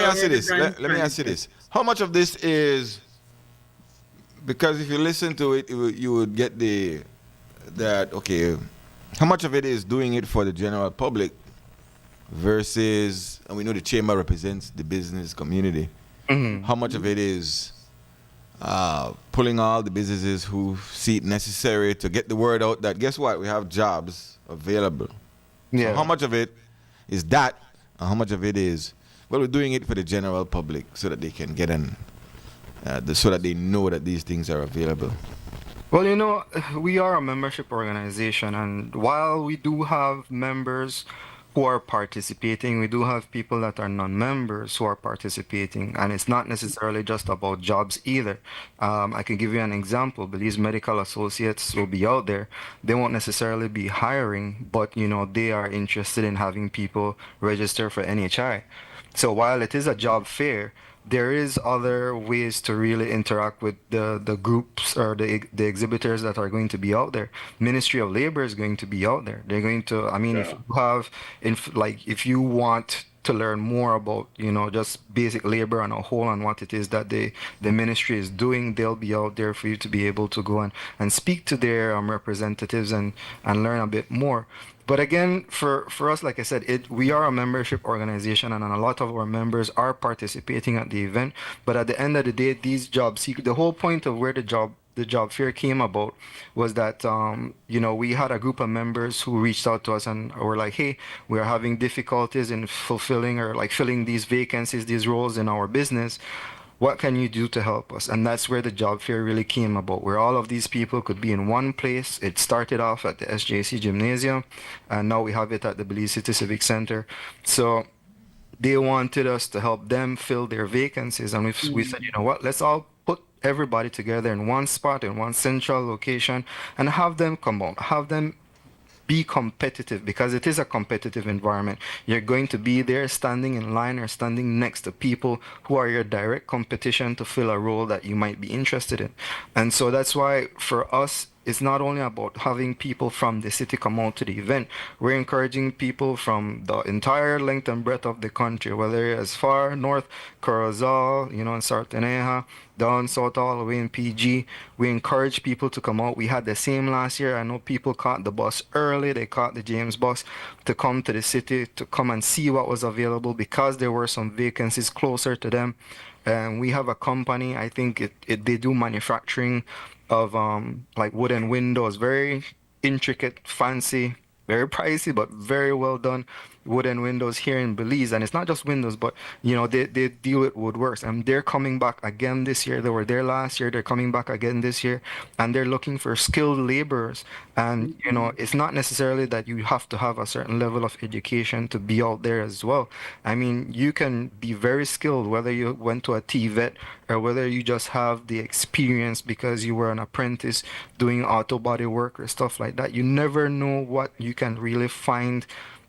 ask you this. Let me ask you this. How much of this is because if you listen to it, you would get that okay. How much of it is doing it for the general public versus, and we know the chamber represents the business community. How much of it is pulling all the businesses who see it necessary to get the word out that guess what, we have jobs available. Yeah. So how much of it is that, and how much of it is well, we're doing it for the general public so that they can get in, so that they know that these things are available. Well, you know, we are a membership organization, and while we do have members who are participating, we do have people that are non-members who are participating, and it's not necessarily just about jobs either. I can give you an example. Belize Medical Associates will be out there. They won't necessarily be hiring, but you know, they are interested in having people register for NHI. So while it is a job fair, there is other ways to really interact with the groups or the exhibitors that are going to be out there. Ministry of Labor is going to be out there. They're going to, I mean, if you have, if you want to learn more about, you know, just basic labor on a whole and what it is that the ministry is doing, they'll be out there for you to be able to go and speak to their representatives and learn a bit more. But again, for us, like I said, we are a membership organization, and a lot of our members are participating at the event. But at the end of the day, these jobs, the whole point of where the job fair came about was that you know, we had a group of members who reached out to us and were like, hey, we're having difficulties in fulfilling or like filling these vacancies, these roles in our business. What can you do to help us? And that's where the job fair really came about, where all of these people could be in one place. It started off at the SJC Gymnasium, and now we have it at the Belize City Civic Center. So they wanted us to help them fill their vacancies, and we said, you know what, let's all put everybody together in one spot, in one central location, and have them come out, have them be competitive, because it is a competitive environment. You're going to be there standing in line or standing next to people who are your direct competition to fill a role that you might be interested in. And so that's why for us, it's not only about having people from the city come out to the event. We're encouraging people from the entire length and breadth of the country, whether you're as far north, Corozal, you know, in Sarteneja, down south all the way in PG. We encourage people to come out. We had the same last year. I know people caught the bus early. They caught the James bus to come to the city to come and see what was available because there were some vacancies closer to them. And we have a company, I think they do manufacturing of like wooden windows, very intricate, fancy, very pricey, but very well done wooden windows here in Belize. And it's not just windows, but you know, they deal with woodworks, and they're coming back again this year. They were there last year, they're coming back again this year, and they're looking for skilled laborers. And you know, it's not necessarily that you have to have a certain level of education to be out there as well. I mean, you can be very skilled whether you went to a TVET or whether you just have the experience because you were an apprentice doing auto body work or stuff like that. You never know what you can really find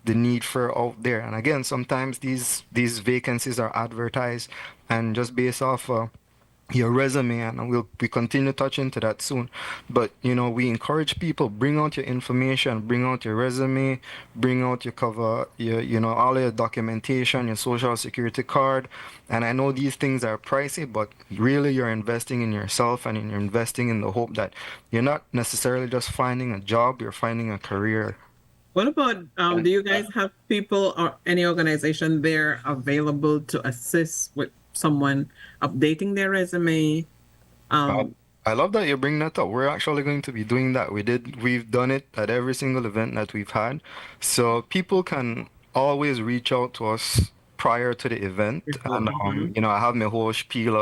the need for out there. And again, sometimes these vacancies are advertised and just based off your resume, and we continue to touch into that soon. But you know, we encourage people, bring out your information, bring out your resume, bring out your cover, you know, all your documentation, your social security card. And I know these things are pricey, but really you're investing in yourself, and you're investing in the hope that you're not necessarily just finding a job, you're finding a career. What about, do you guys have people or any organization there available to assist with someone updating their resume? I love that you bring that up. We're actually going to be doing that. We've done it at every single event that we've had. So people can always reach out to us prior to the event. And, you know, I have my whole spiel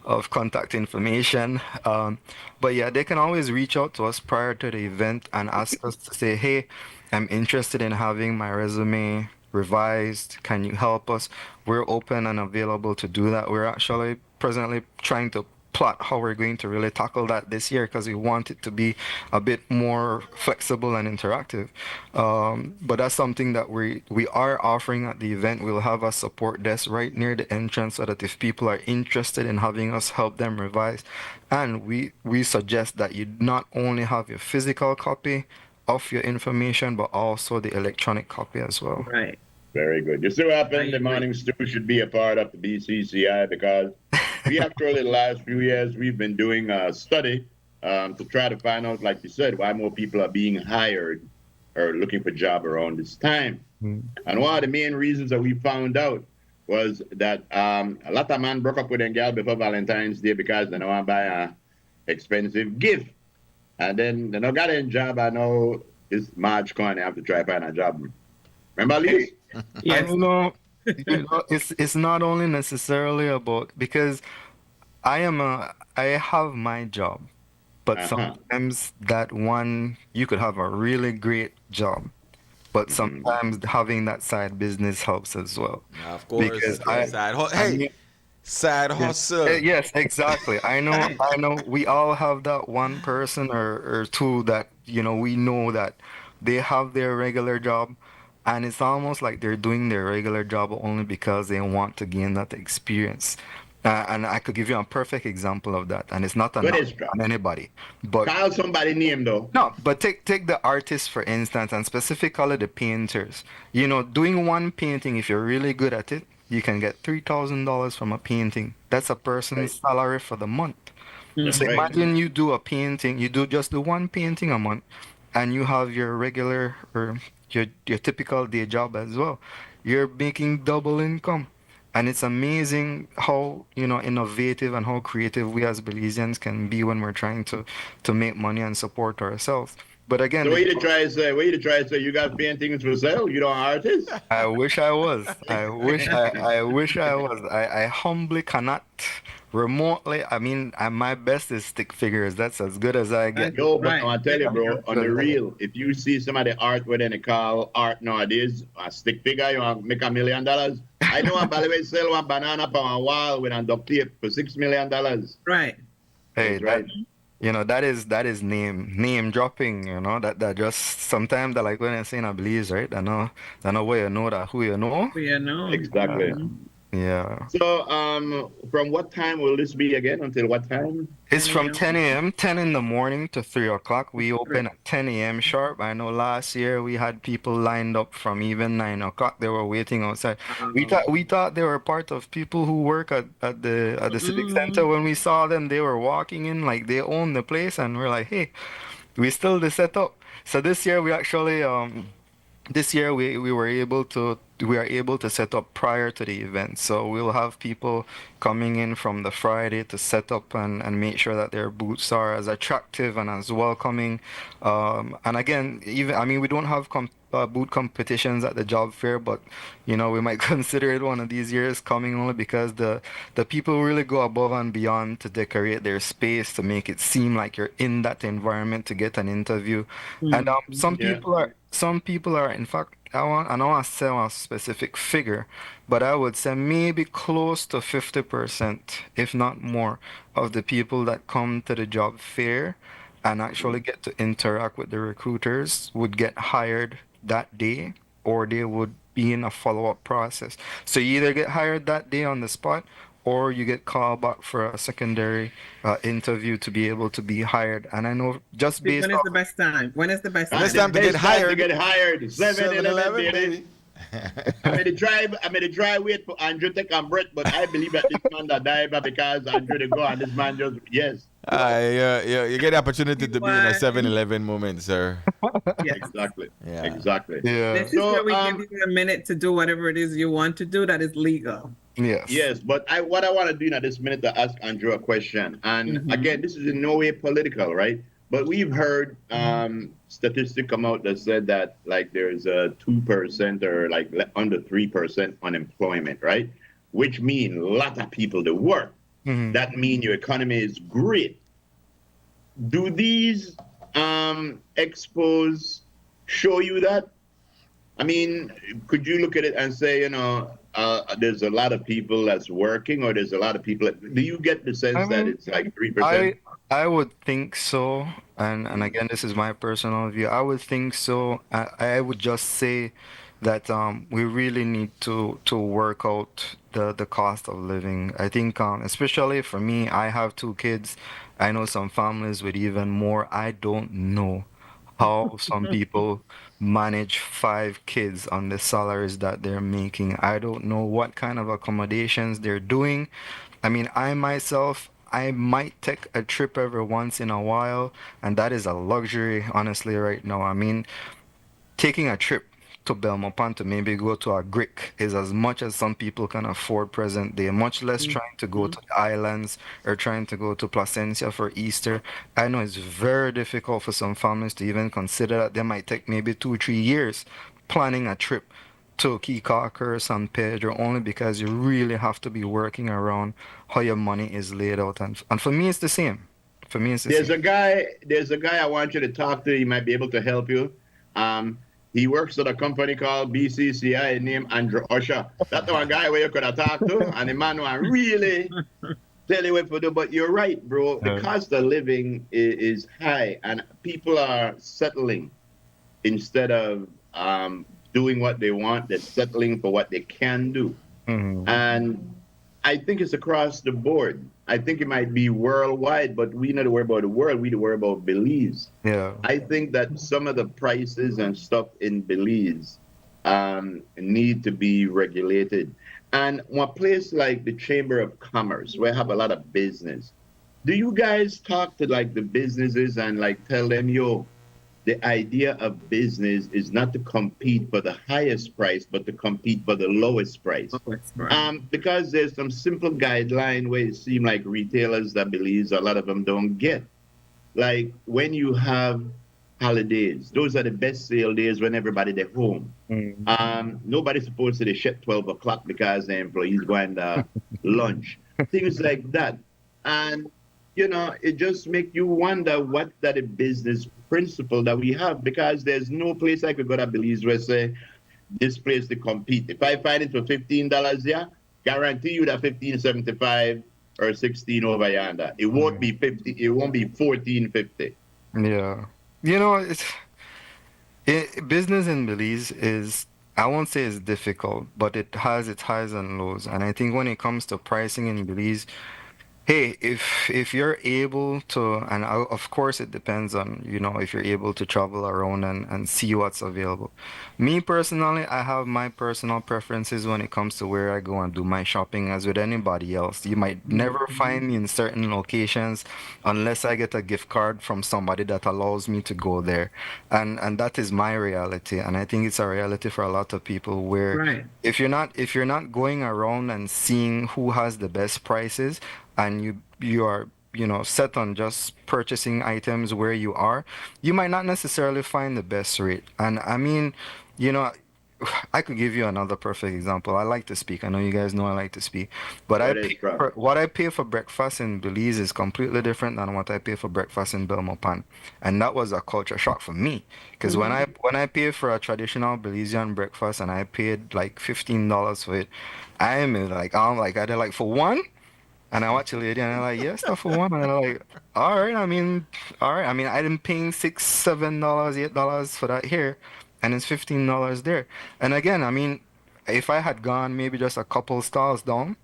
of contact information. But yeah, they can always reach out to us prior to the event and ask us to say, hey, I'm interested in having my resume revised. Can you help us? We're open and available to do that. We're actually presently trying to plot how we're going to really tackle that this year because we want it to be a bit more flexible and interactive. But that's something that we are offering at the event. We'll have a support desk right near the entrance so that if people are interested in having us help them revise, and we suggest that you not only have your physical copy of your information, but also the electronic copy as well. Right. Very good. You see what happened? The Morning Stew should be a part of the BCCI because we actually, the last few years, we've been doing a study to try to find out, like you said, why more people are being hired or looking for job around this time. And one of the main reasons that we found out was that a lot of men broke up with a girl before Valentine's Day because they don't want to buy a expensive gift. And then they don't got a job. I know it's March corner. They have to try to find a job. Remember, Liz? Yes. It's not only necessarily about because I have my job, but sometimes that one you could have a really great job, but sometimes having that side business helps as well. Of course, because side hustle. Yes, exactly. I know. We all have that one person or two that we know that they have their regular job, and it's almost like they're doing their regular job only because they want to gain that experience. And I could give you a perfect example of that, and it's not on anybody. But call somebody name though. No, but take the artists for instance, and specifically the painters. Doing one painting, if you're really good at it, you can get $3,000 from a painting. That's a person's salary for the month. So imagine you do a painting, you just do one painting a month, and you have your regular or your typical day job as well. You're making double income. And it's amazing how innovative and how creative we as Belizeans can be when we're trying to make money and support ourselves. But again, so what you try to say? You got paintings for sale? You don't artist? I wish I was. I wish I was. I humbly cannot remotely. I mean, my best is stick figures. That's as good as I get. Yo, but I tell you, bro, on the real, if you see some of the art what they call art nowadays, a stick figure, you want to make $1 million. I know by the way sell one banana on a wall with a duct tape for $6 million. Right. Hey, right. That is name dropping. That just sometimes that like when I say I believe, right? I know where you know that who you know. Who you know. Exactly. Yeah. So, from what time will this be again? Until what time? It's from 10 a.m., 10 in the morning to 3 o'clock. We open at 10 a.m. sharp. I know last year we had people lined up from even 9 o'clock. They were waiting outside. We thought they were part of people who work at the civic center. When we saw them, they were walking in like they own the place, and we're like, hey, we still the setup. So this year we actually we are able to set up prior to the event. So we'll have people coming in from the Friday to set up and make sure that their booths are as attractive and as welcoming. And again, we don't have boot competitions at the job fair, but we might consider it one of these years coming only because the people really go above and beyond to decorate their space to make it seem like you're in that environment to get an interview. And some people are in fact, I don't want to say a specific figure, but I would say maybe close to 50%, if not more, of the people that come to the job fair and actually get to interact with the recruiters would get hired that day, or they would be in a follow-up process. So you either get hired that day on the spot, or you get called back for a secondary interview to be able to be hired. And I know just based When is the best time? When is the best time? Best time to get hired. 7-Eleven, baby. I made a try wait for Andrew take a breath, but I believe that this man that died because Andrew to go and this man just yes. You get the opportunity to be in a 7-Eleven moment, sir. Yes. Exactly. Yeah. Exactly. Yeah. This is where we give you a minute to do whatever it is you want to do that is legal. Yes. Yes, but what I want to do in this minute to ask Andrew a question, and again, this is in no way political, right? But we've heard statistics come out that said that like there's a 2% or like under 3% unemployment, right? Which means a lot of people that work. That means your economy is great. Do these expos show you that? I mean, could you look at it and say, there's a lot of people that's working, or there's a lot of people. Do you get the I sense that mean, it's like 3%? I would think so, and again, this is my personal view. I would think so. I would just say that we really need to work out the cost of living. I think especially for me, I have two kids. I know some families with even more. I don't know how some people manage five kids on the salaries that they're making. I don't know what kind of accommodations they're doing. I mean, I myself, I might take a trip every once in a while, and that is a luxury, honestly, right now. I mean, taking a trip to Belmopan to maybe go to a Greek is as much as some people can afford present day, much less trying to go to the islands or trying to go to Placencia for Easter. I know it's very difficult for some families to even consider that. They might take maybe 2, 3 years planning a trip to Kikaka or San Pedro only because you really have to be working around how your money is laid out. And for me, it's the same. For me, it's the There's same. a guy. There's a guy I want you to talk to. He might be able to help you. He works at a company called BCCI named Andrew Usher. That's the one guy where you could have talked to, and the man who really tell you what to do. But you're right, bro. The cost of living is high, and people are settling instead of doing what they want. They're settling for what they can do. And I think it's across the board. I think it might be worldwide, but we not worry about the world. We worry about Belize. Yeah. I think that some of the prices and stuff in Belize need to be regulated. And one place like the Chamber of Commerce, where I have a lot of business, do you guys talk to like the businesses and like tell them, yo, the idea of business is not to compete for the highest price, but to compete for the lowest price. Because there's some simple guideline where it seems like retailers that believes a lot of them don't get. Like when you have holidays, those are the best sale days when everybody's at home. Nobody's supposed to shut 12 o'clock because the employees going to lunch. Things like that. And it just make you wonder what that a business principle that we have, because there's no place I could go to Belize where say this place to compete. If I find it for $15, yeah, guarantee you that 15.75 or 16 over yonder. It won't be 50. It won't be 14.50. Yeah. Business in Belize is, I won't say it's difficult, but it has its highs and lows. And I think when it comes to pricing in Belize, hey, if you're able to, and of course it depends on, if you're able to travel around and see what's available. Me personally, I have my personal preferences when it comes to where I go and do my shopping, as with anybody else. You might never find me in certain locations unless I get a gift card from somebody that allows me to go there. And that is my reality. And I think it's a reality for a lot of people where if you're not going around and seeing who has the best prices, and you are set on just purchasing items where you are, you might not necessarily find the best rate. And I mean, I could give you another perfect example. I like to speak. I know you guys know I like to speak, but what I pay for breakfast in Belize is completely different than what I pay for breakfast in Belmopan, and that was a culture shock for me. Because when I pay for a traditional Belizean breakfast and I paid like $15 for it, I'm like, I did like for one. And I watch a lady and I'm like, yes, stuff for one. And I'm like, all right. I mean, I didn't pay $6, $7, $8 for that here, and it's $15 there. And again, I mean, if I had gone maybe just a couple stalls down,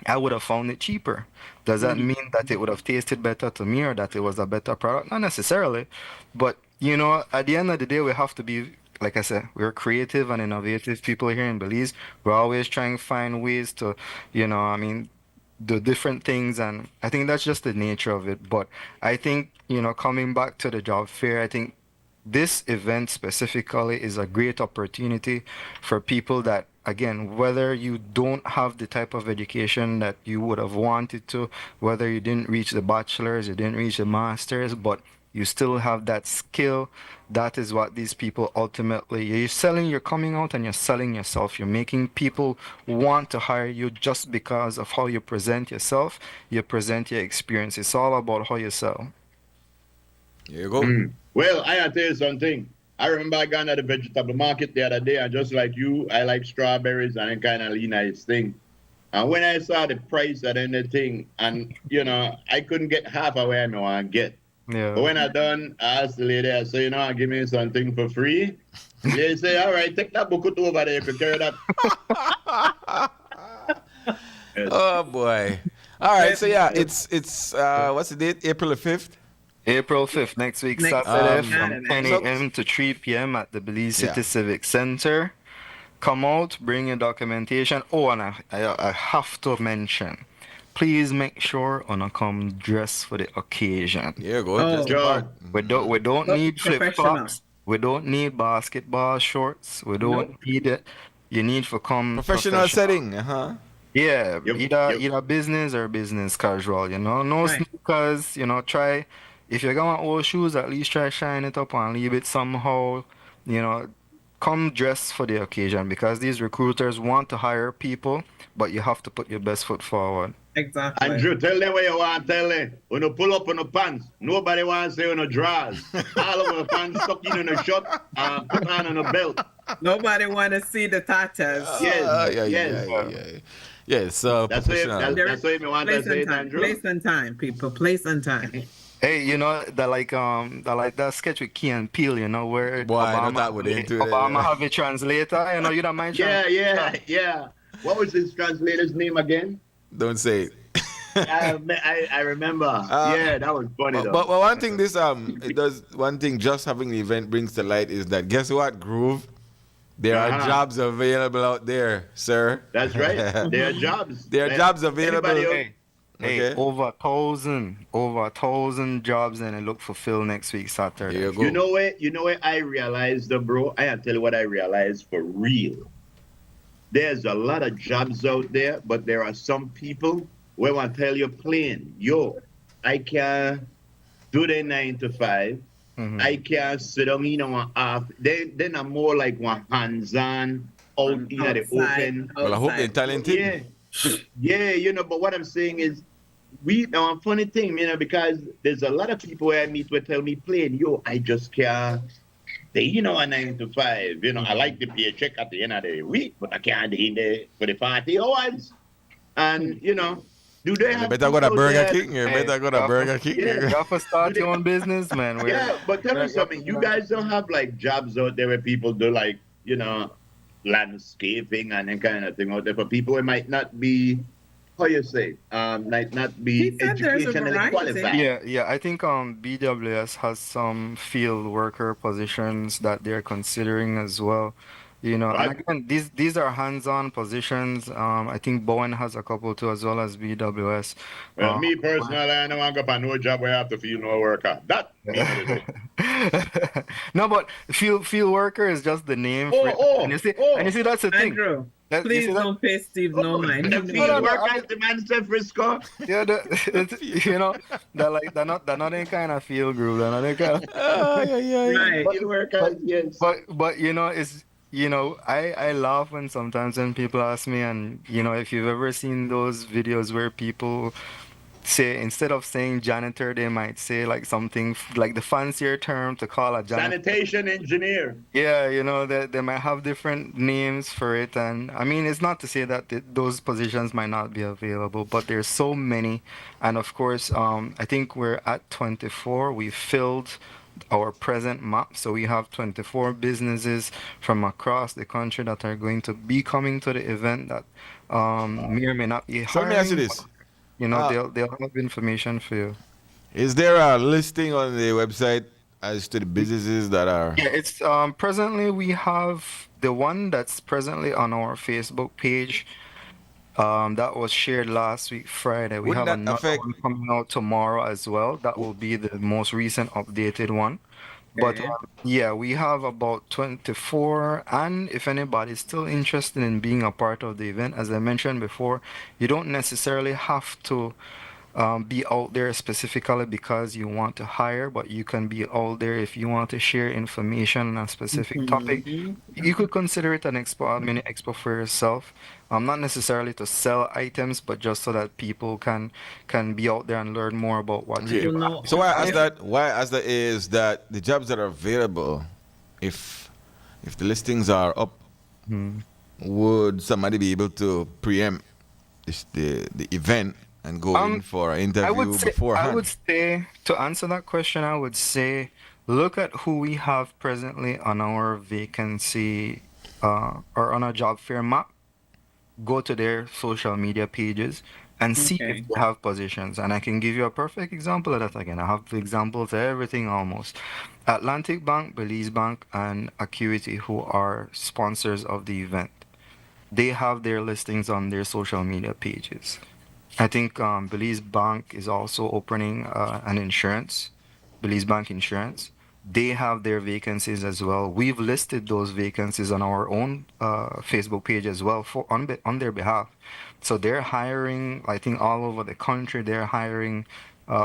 I would have found it cheaper. Does that mean that it would have tasted better to me or that it was a better product? Not necessarily. But, at the end of the day, we have to be, like I said, we're creative and innovative people here in Belize. We're always trying to find ways to, the different things, and I think that's just the nature of it. But I think, coming back to the job fair, I think this event specifically is a great opportunity for people that, again, whether you don't have the type of education that you would have wanted to, whether you didn't reach the bachelor's, you didn't reach the master's, but you still have that skill. That is what these people ultimately, you're coming out and you're selling yourself. You're making people want to hire you just because of how you present yourself, you present your experience. It's all about how you sell. There you go. Well, I tell you something. I remember I gone to the vegetable market the other day, and just like you, I like strawberries and then kind of nice thing. And when I saw the price of anything, and I couldn't get half of where I want to get. Yeah. But when I done, I asked the lady, I said, give me something for free. The lady say, all right, take that book over there, you can carry that. Yes. Oh boy. All right, so yeah, it's what's the date? April the 5th? April 5th, next week, Saturday, from 10 a.m. to 3 p.m. at the Belize City Civic Center. Come out, bring your documentation. Oh, and I have to mention, please make sure you come dressed for the occasion. Yeah, go John. We don't need flip-flops. We don't need basketball shorts. We don't need it. You need to come professional setting. Yeah, either business or business casual, No sneakers, try, if you're going to old shoes, at least try shine it up and leave it somehow, come dressed for the occasion, because these recruiters want to hire people, but you have to put your best foot forward. Exactly. Andrew, tell them what you want, tell them. When you pull up on the pants, nobody wants to say on the drawers. All of the pants stuck in the shirt and put on the belt. Nobody want to see the tatas. Yes, that's what you want to say, Andrew. Place and time, people. Place and time. Hey, that sketch with Key and Peele, where Obama have a translator, you don't mind. Yeah. What was his translator's name again? Don't say it. I remember. Yeah, that was funny though. But one thing it does, one thing just having the event brings to light is that, guess what, Groove? There are jobs available out there, sir. That's right. There are jobs. There are jobs available. Hey, over 1,000 jobs, and it look fulfilled next week, Saturday. There you go. You know what I realized, though, bro? I tell you what I realized for real. There's a lot of jobs out there, but there are some people where I tell you plain, I can't do the 9 to 5. Mm-hmm. I can't sit down off. Then I'm more like one hands-on out in the open. Well, I hope they're talented. Yeah, but what I'm saying is, a funny thing, because there's a lot of people where I meet who tell me plain, I just can't stay, a 9 to 5. I like the paycheck at the end of the week, but I can't do it for the 40 hours. And, do they have... You better go to Burger King. You better go to Burger King. You have to start your own business, man. Yeah, but tell me something. You guys don't have, jobs out there where people do, landscaping and that kind of thing out there for people who might not be, might not be educationally qualified. Yeah. I think BWS has some field worker positions that they're considering as well. And again, these are hands-on positions. I think Bowen has a couple too, as well as BWS. Well, me personally, I don't want to go for no job where I have to feel no worker. That No, but field worker is just the name. And you see, that's the thing. Andrew, please don't pay Steve no mind. Field worker is the man said Frisco. Yeah, they're not in kind of field group. They're not in kind of. Right. Field worker, yes. But it's. I laugh sometimes when people ask me, and if you've ever seen those videos where people say, instead of saying janitor, they might say something like the fancier term to call a janitor. Sanitation engineer. Yeah, they might have different names for it, and I mean, it's not to say that those positions might not be available, but there's so many, and of course, I think we're at 24. We filled our present map, so we have 24 businesses from across the country that are going to be coming to the event that may or may not be hiring. So let me ask you this. They'll have information for you. Is there a listing on the website as to the businesses that are... Yeah, it's presently we have the one that's presently on our Facebook page. That was shared last week, Friday. We have another one coming out tomorrow as well. That will be the most recent updated one. But we have about 24. And if anybody's still interested in being a part of the event, as I mentioned before, you don't necessarily have to be out there specifically because you want to hire, but you can be out there if you want to share information on a specific topic. You could consider it an expo, a mini expo for yourself. Not necessarily to sell items, but just so that people can be out there and learn more about what you do. So why I ask that is that the jobs that are available if the listings are up, would somebody be able to preempt the event and go in for an interview beforehand? I would say, to answer that question, I would say look at who we have presently on our vacancy or on our job fair map. Go to their social media pages and see if they have positions. And I can give you a perfect example of that again. I have examples of everything almost. Atlantic Bank, Belize Bank, and Acuity, who are sponsors of the event, they have their listings on their social media pages. I think Belize Bank is also opening an insurance, Belize Bank Insurance. They have their vacancies as well. We've listed those vacancies on our own Facebook page as well on their behalf. So they're hiring, I think, all over the country. They're hiring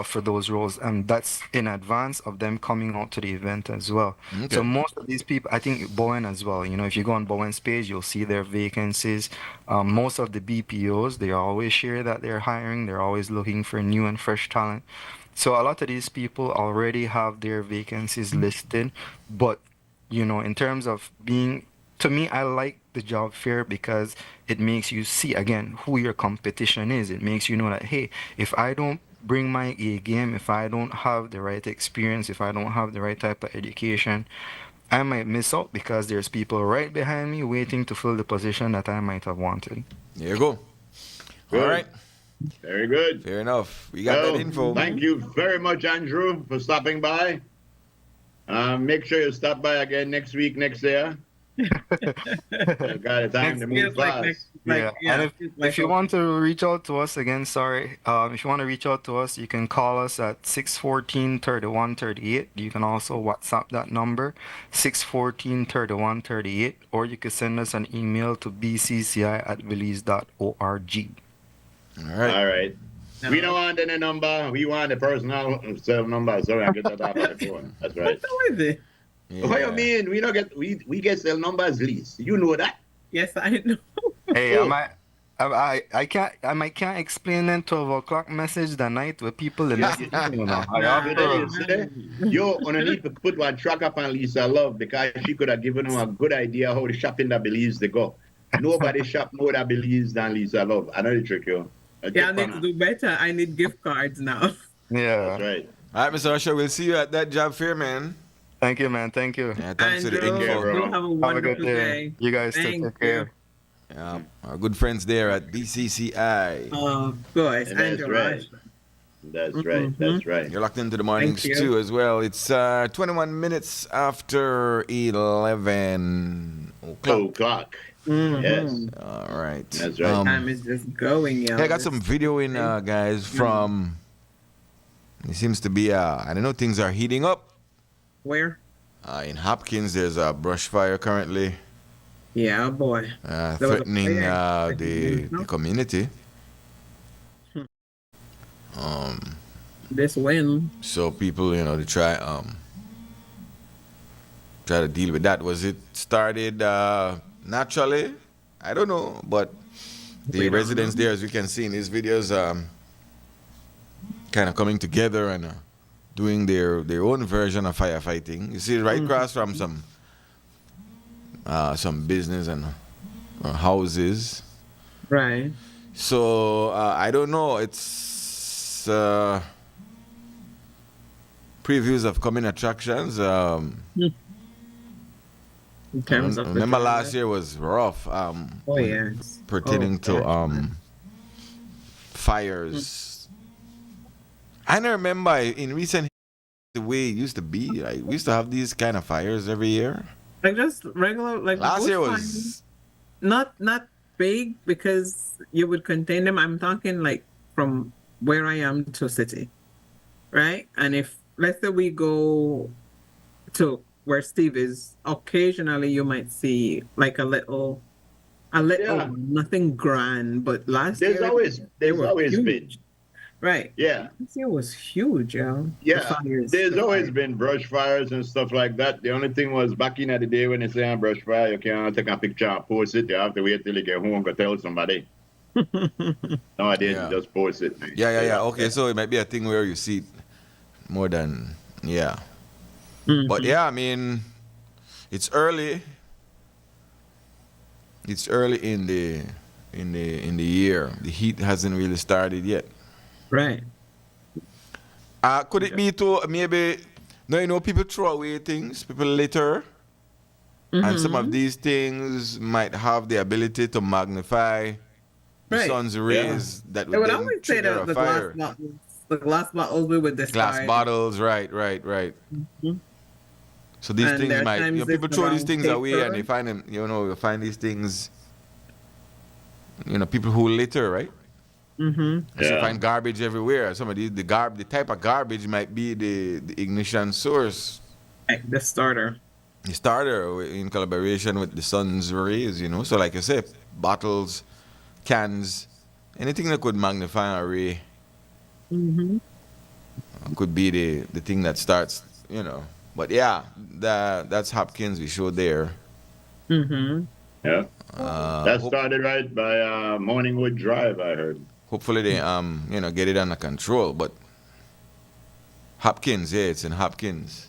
for those roles, and that's in advance of them coming out to the event as well. Okay. So most of these people, I think Bowen as well, if you go on Bowen's page, you'll see their vacancies. Most of the BPOs, they always share that they're hiring. They're always looking for new and fresh talent. So a lot of these people already have their vacancies listed, but in terms of to me, I like the job fair because it makes you see again who your competition is. It makes you know that, hey, if I don't bring my A game, if I don't have the right experience, if I don't have the right type of education, I might miss out because there's people right behind me waiting to fill the position that I might have wanted. There you go. Good. All right. Very good. Fair enough. We got that info. Thank you very much, Andrew, for stopping by. Make sure you stop by again next week, next year. Got time to move fast. And if you want to reach out to us again, if you want to reach out to us, you can call us at 614-3138. You can also WhatsApp that number, 614-3138, or you can send us an email to bcci@belize.org. All right. No. We don't want any number. We want the personal cell number. Sorry, I get that off the phone. That's right. What is it? Yeah. What you mean? We don't get we get cell numbers least. You know that? Yes, I know. Hey, I can't explain them 12 o'clock message the night with people in the You need to put one track up on Lisa Love because she could have given him a good idea how the shopping that believes they go. Nobody shop more that believes than Lisa Love. I know the trick, yo. I need to do better. I need gift cards now. Yeah. That's right. All right, Mr. Usher, we'll see you at that job fair, man. Thank you, man. Thank you. Yeah, thanks Andrew, for the info, bro. have a wonderful good day. You guys take care. Yeah, our good friends there at BCCI. Oh, good. That's right. That's right. That's right. You're locked into the morning stew as well. It's 21 minutes after 11 o'clock. Mm-hmm. Yes. All right. That's right. Time is just going, y'all. Yeah, I got some video in, guys, from... It seems to be, I don't know, things are heating up. Where? In Hopkins, there's a brush fire currently. Yeah, boy. Threatening the community. This wind. So people, they try to deal with that. Was it started naturally? I don't know, but the residents there, as you can see in these videos, kind of coming together and doing their own version of firefighting. You see, right across from some business and houses. Right. So I don't know. It's previews of coming attractions. In terms of remember last year was rough. Pertaining to fires. I don't remember in recent the way it used to be. Like we used to have these kind of fires every year. Like just regular, like last year was not big because you would contain them. I'm talking like from where I am to city, right? And if let's say we go to where Steve is, occasionally you might see like a little, nothing grand, but there's always been. Right. Yeah. This year was huge, yo. Yeah. There's always been brush fires and stuff like that. The only thing was back in the day when they say a brush fire, you can't take a picture and post it. You have to wait till you get home to tell somebody. Nowadays, you just post it. Yeah. Okay, so it might be a thing where you see it more than, But yeah, I mean, It's early. It's early in the year. The heat hasn't really started yet. Right. Could it be to maybe, no, you know, people throw away things, people litter, and some of these things might have the ability to magnify the sun's rays that They would would then always say trigger that a the fire. glass bottles we would discard. Glass bottles, right. So these And things there are might, times people it's throw these around things away and paper. they find them, you find these things, people who litter, right? So you find garbage everywhere. Some of the type of garbage might be the ignition source. Like the starter. The starter in collaboration with the sun's rays, So like you said, bottles, cans, anything that could magnify a ray could be the thing that starts, But yeah, that's Hopkins we showed there. Yeah. That started right by Morningwood Drive, I heard. Hopefully they get it under control. But Hopkins, it's in Hopkins.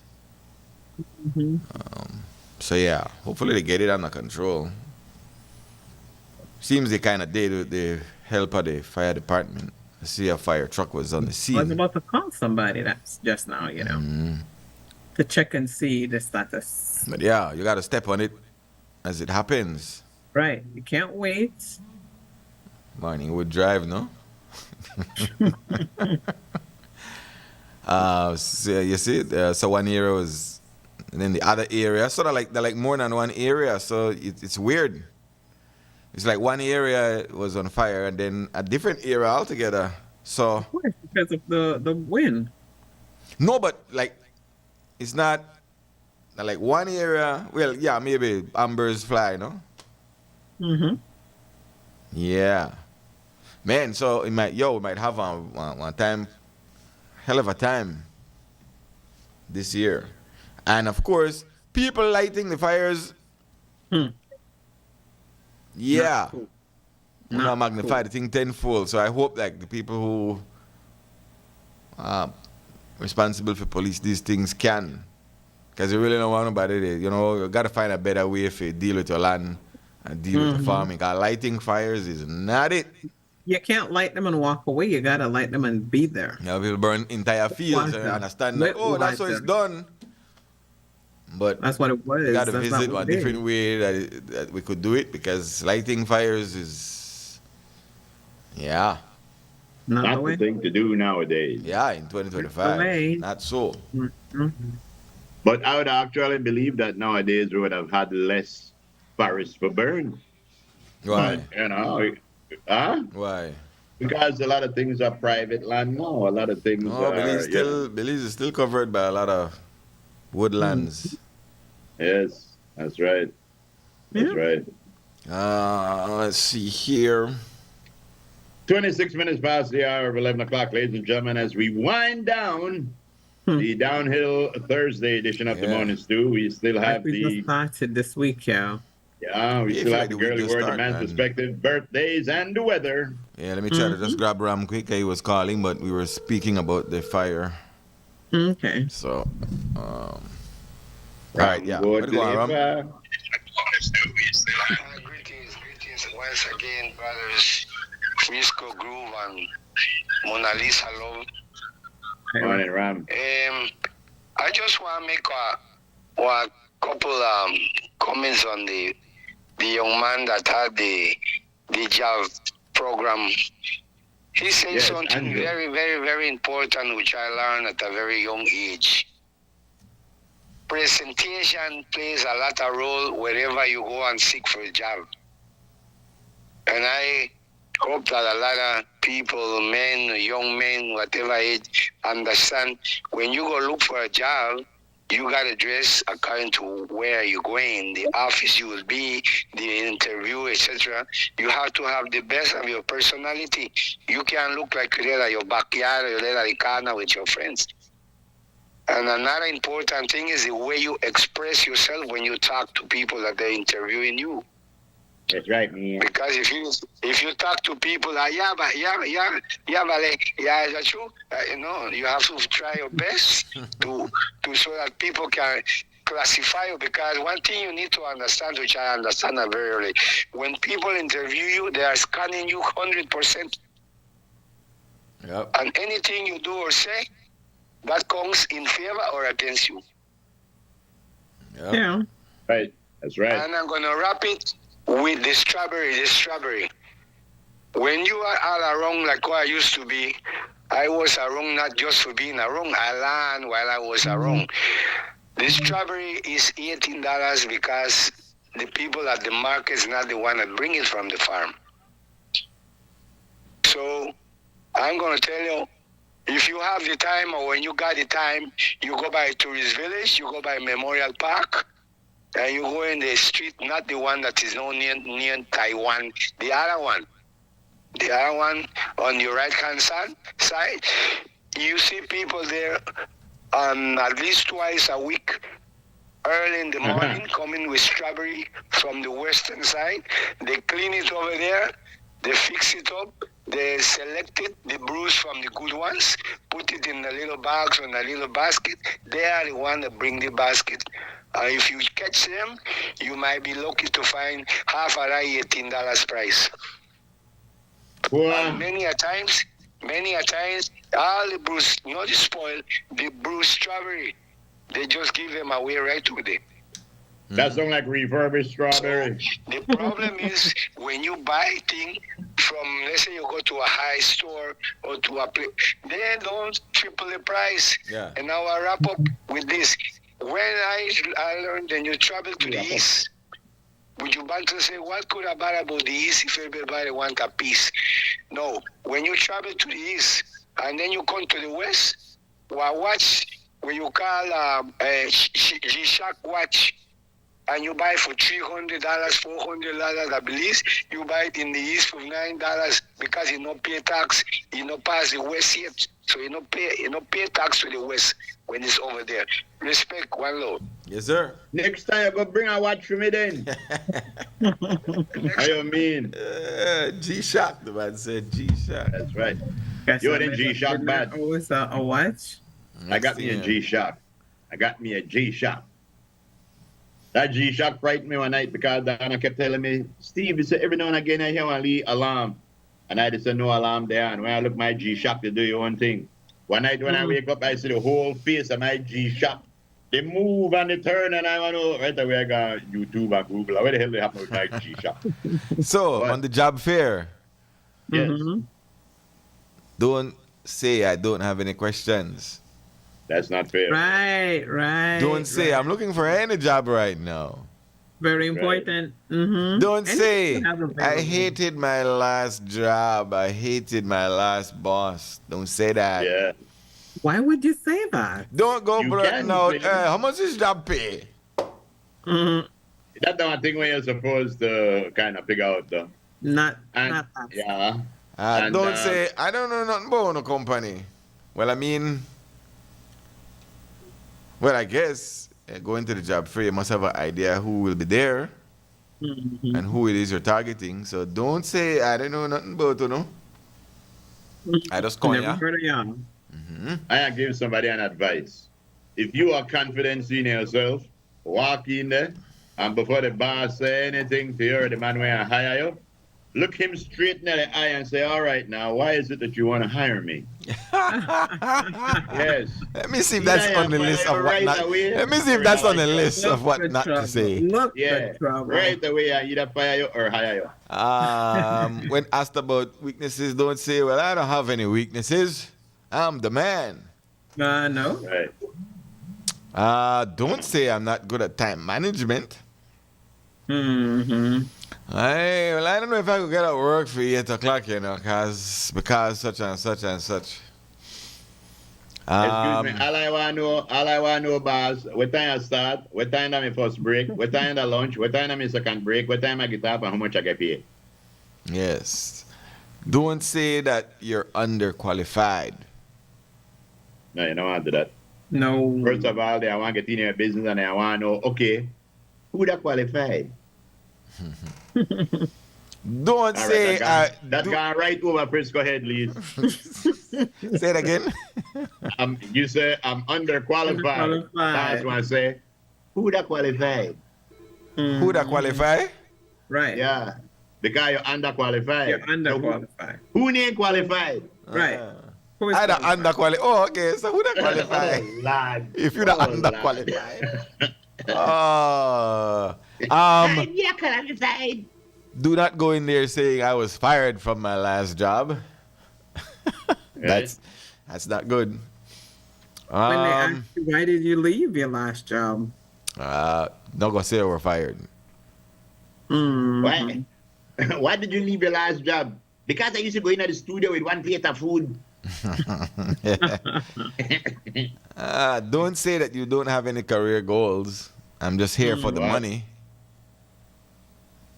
So yeah, hopefully they get it under control. Seems they kind of did with the help of the fire department. I see a fire truck was on the scene. I was about to call somebody that's just now, to check and see the status. But yeah, you got to step on it as it happens. Right. You can't wait. Morningwood Drive, no? So you see, so one area was, and then the other area, sort of like they're like more than one area, so it's weird. It's like one area was on fire and then a different area altogether. So of course, because of the wind. No, but like it's not like one area. Well, yeah, maybe ambers fly, no? Yeah, man. So we might have one time, hell of a time this year, and of course, people lighting the fires. Yeah, not magnify the thing tenfold. So I hope like the people who are responsible for police these things can, because you really don't want nobody there. You got to find a better way to deal with your land and deal with the farming. Because lighting fires is not it. You can't light them and walk away. You gotta light them and be there. We'll burn entire fields and understand that, that's how it's done. But that's what it was. We got to visit a different way that we could do it, because lighting fires is, not the thing to do nowadays. Yeah, in 2025. Not so. But I would actually believe that nowadays we would have had less forests for burn. Why? But, why? Because a lot of things are private land now. A lot of things are... Belize is still covered by a lot of woodlands. Yes, that's right. That's right. Let's see here. 26 minutes past the hour of 11 o'clock, ladies and gentlemen, as we wind down the Downhill Thursday edition of the Morning Stew. We still have we just started this week, Yeah, we still have the girly word, the man's perspective, birthdays, and the weather. Yeah, let me try to just grab Ram quick. He was calling, but we were speaking about the fire. Okay. So, all right, yeah. What do you want, Ram? Greetings once again, brothers. Frisco Groove and Mona Lisa Love. Morning, Ram. I just want to make a couple comments on the young man that had the job program. He said something very, very, very important, which I learned at a very young age. Presentation plays a lot of role wherever you go and seek for a job. And I hope that a lot of people, men, young men, whatever age, understand when you go look for a job, you got to dress according to where you're going, the office you will be, the interview, etc. You have to have the best of your personality. You can't look like you're there at your backyard or you're there at the corner with your friends. And another important thing is the way you express yourself when you talk to people that they're interviewing you. That's right, man. Because if you talk to people like is that true? You have to try your best to so that people can classify you, because one thing you need to understand, which I understand very early, when people interview you, they are scanning you 100%. Yep. And anything you do or say, that comes in favor or against you. Yep. Yeah. Right. That's right. And I'm going to wrap it with the strawberry. The strawberry. When you are all wrong like what I used to be, I was wrong not just for being wrong. I learned while I was wrong. The strawberry is $18 because the people at the market is not the one that bring it from the farm. So I'm going to tell you, if you have the time or when you got the time, you go by Tourist Village, you go by Memorial Park, and you go in the street, not the one that is known near Taiwan, the other one. The other one on your right-hand side, you see people there at least twice a week, early in the morning, coming with strawberry from the western side. They clean it over there, they fix it up, they select it, they bruise from the good ones, put it in the little bags or in a little basket. They are the one that bring the basket. If you catch them, you might be lucky to find half a $18 price. And many a times, all the bruise, not the spoil, the bruised strawberry, they just give them away right over there. That sounds like refurbished strawberry. So the problem is when you buy things from, let's say you go to a high store or to a place, they don't triple the price. Yeah. And now I wrap up with this. When I learned when you travel to the east, would you want to say, what could I buy about the east if everybody want a piece? No. When you travel to the east and then you come to the west, watch what you call a G-Shock watch, and you buy for $300, $400, I believe, you buy it in the east for $9 because you don't pay tax, you don't pass the west yet, so you don't pay tax to the west when it's over there. Respect, one load. Yes, sir. Next time you go bring a watch for me then. How you mean? G-Shock, the man said G-Shock. That's right. Guess You I in made G-Shock a- bad. Always a watch. I got me a G-Shock. That G-Shock frightened me one night because Donna kept telling me, Steve, you say every now and again I hear one alarm. And I just said no alarm there. And when I look at my G-Shock, they do your own thing. One night when I wake up, I see the whole face of my G-Shock. They move and they turn, and I want to right away I go YouTube and Google. Where the hell they happen with my G-Shock? So, on the job fair, Yes. don't say I don't have any questions. That's not fair. Right. Don't say I'm looking for any job right now. Very important. Mm-hmm. Don't say Anything to have I available. hated my last job. I hated my last boss. Don't say that. Yeah. Why would you say that? Don't go You blurting can out. say- Hey, how much is job pay? Mm, That's the one thing where you're supposed to kind of figure out, though. not And, that. yeah. And, Don't say I don't know nothing about no company. Well, I mean, I guess going to the job fair, you must have an idea who will be there Mhm. and who it is you're targeting. So don't say I don't know nothing about you know. I just call Never ya. heard of y'all. I give somebody an advice. If you are confident in yourself, walk in there, and before the boss say anything to you or the man where I hire you, look him straight in the eye and say, all right, now, why is it that you want to hire me? Yes. Let me see if that's Yeah, on the list of what right not. away. Let me see if that's on the list Look of what the not to trouble. say. Look Yeah. the trouble. Right away, I either fire you or hire you. When asked about weaknesses, don't say, well, I don't have any weaknesses. I'm the man. No. Right. Don't say I'm not good at time management. Mm-hmm. I don't know if I could get at work for 8 o'clock, you know, because such and such and such. Excuse me, all I want to know, boss, what time I start, what time am I first break, what time I lunch, what time am I second break, what time I get up, and how much I get paid. Yes. Don't say that you're underqualified. No, you don't want to do that. No. First of all, I want to get in your business and I want to know, okay, who that qualified? Don't All say right, that gone right over Frisco head, Lee. say it again. You say I'm underqualified. Underqualified. That's what I say. who that qualified? Who that qualify? Right. Yeah. Because you're underqualified. You're underqualified. Who ain't qualified? Right. Who is I the qualified? underqualified. Oh, okay. So who that qualify? Oh, Lord. If you're the Oh, underqualified. You're qualified. Do not go in there saying I was fired from my last job. That's not good. When they asked you, why did you leave your last job? Not gonna say we're fired. Why? Why did you leave your last job? Because I used to go into the studio with one plate of food. Don't say that you don't have any career goals. I'm just here for the money.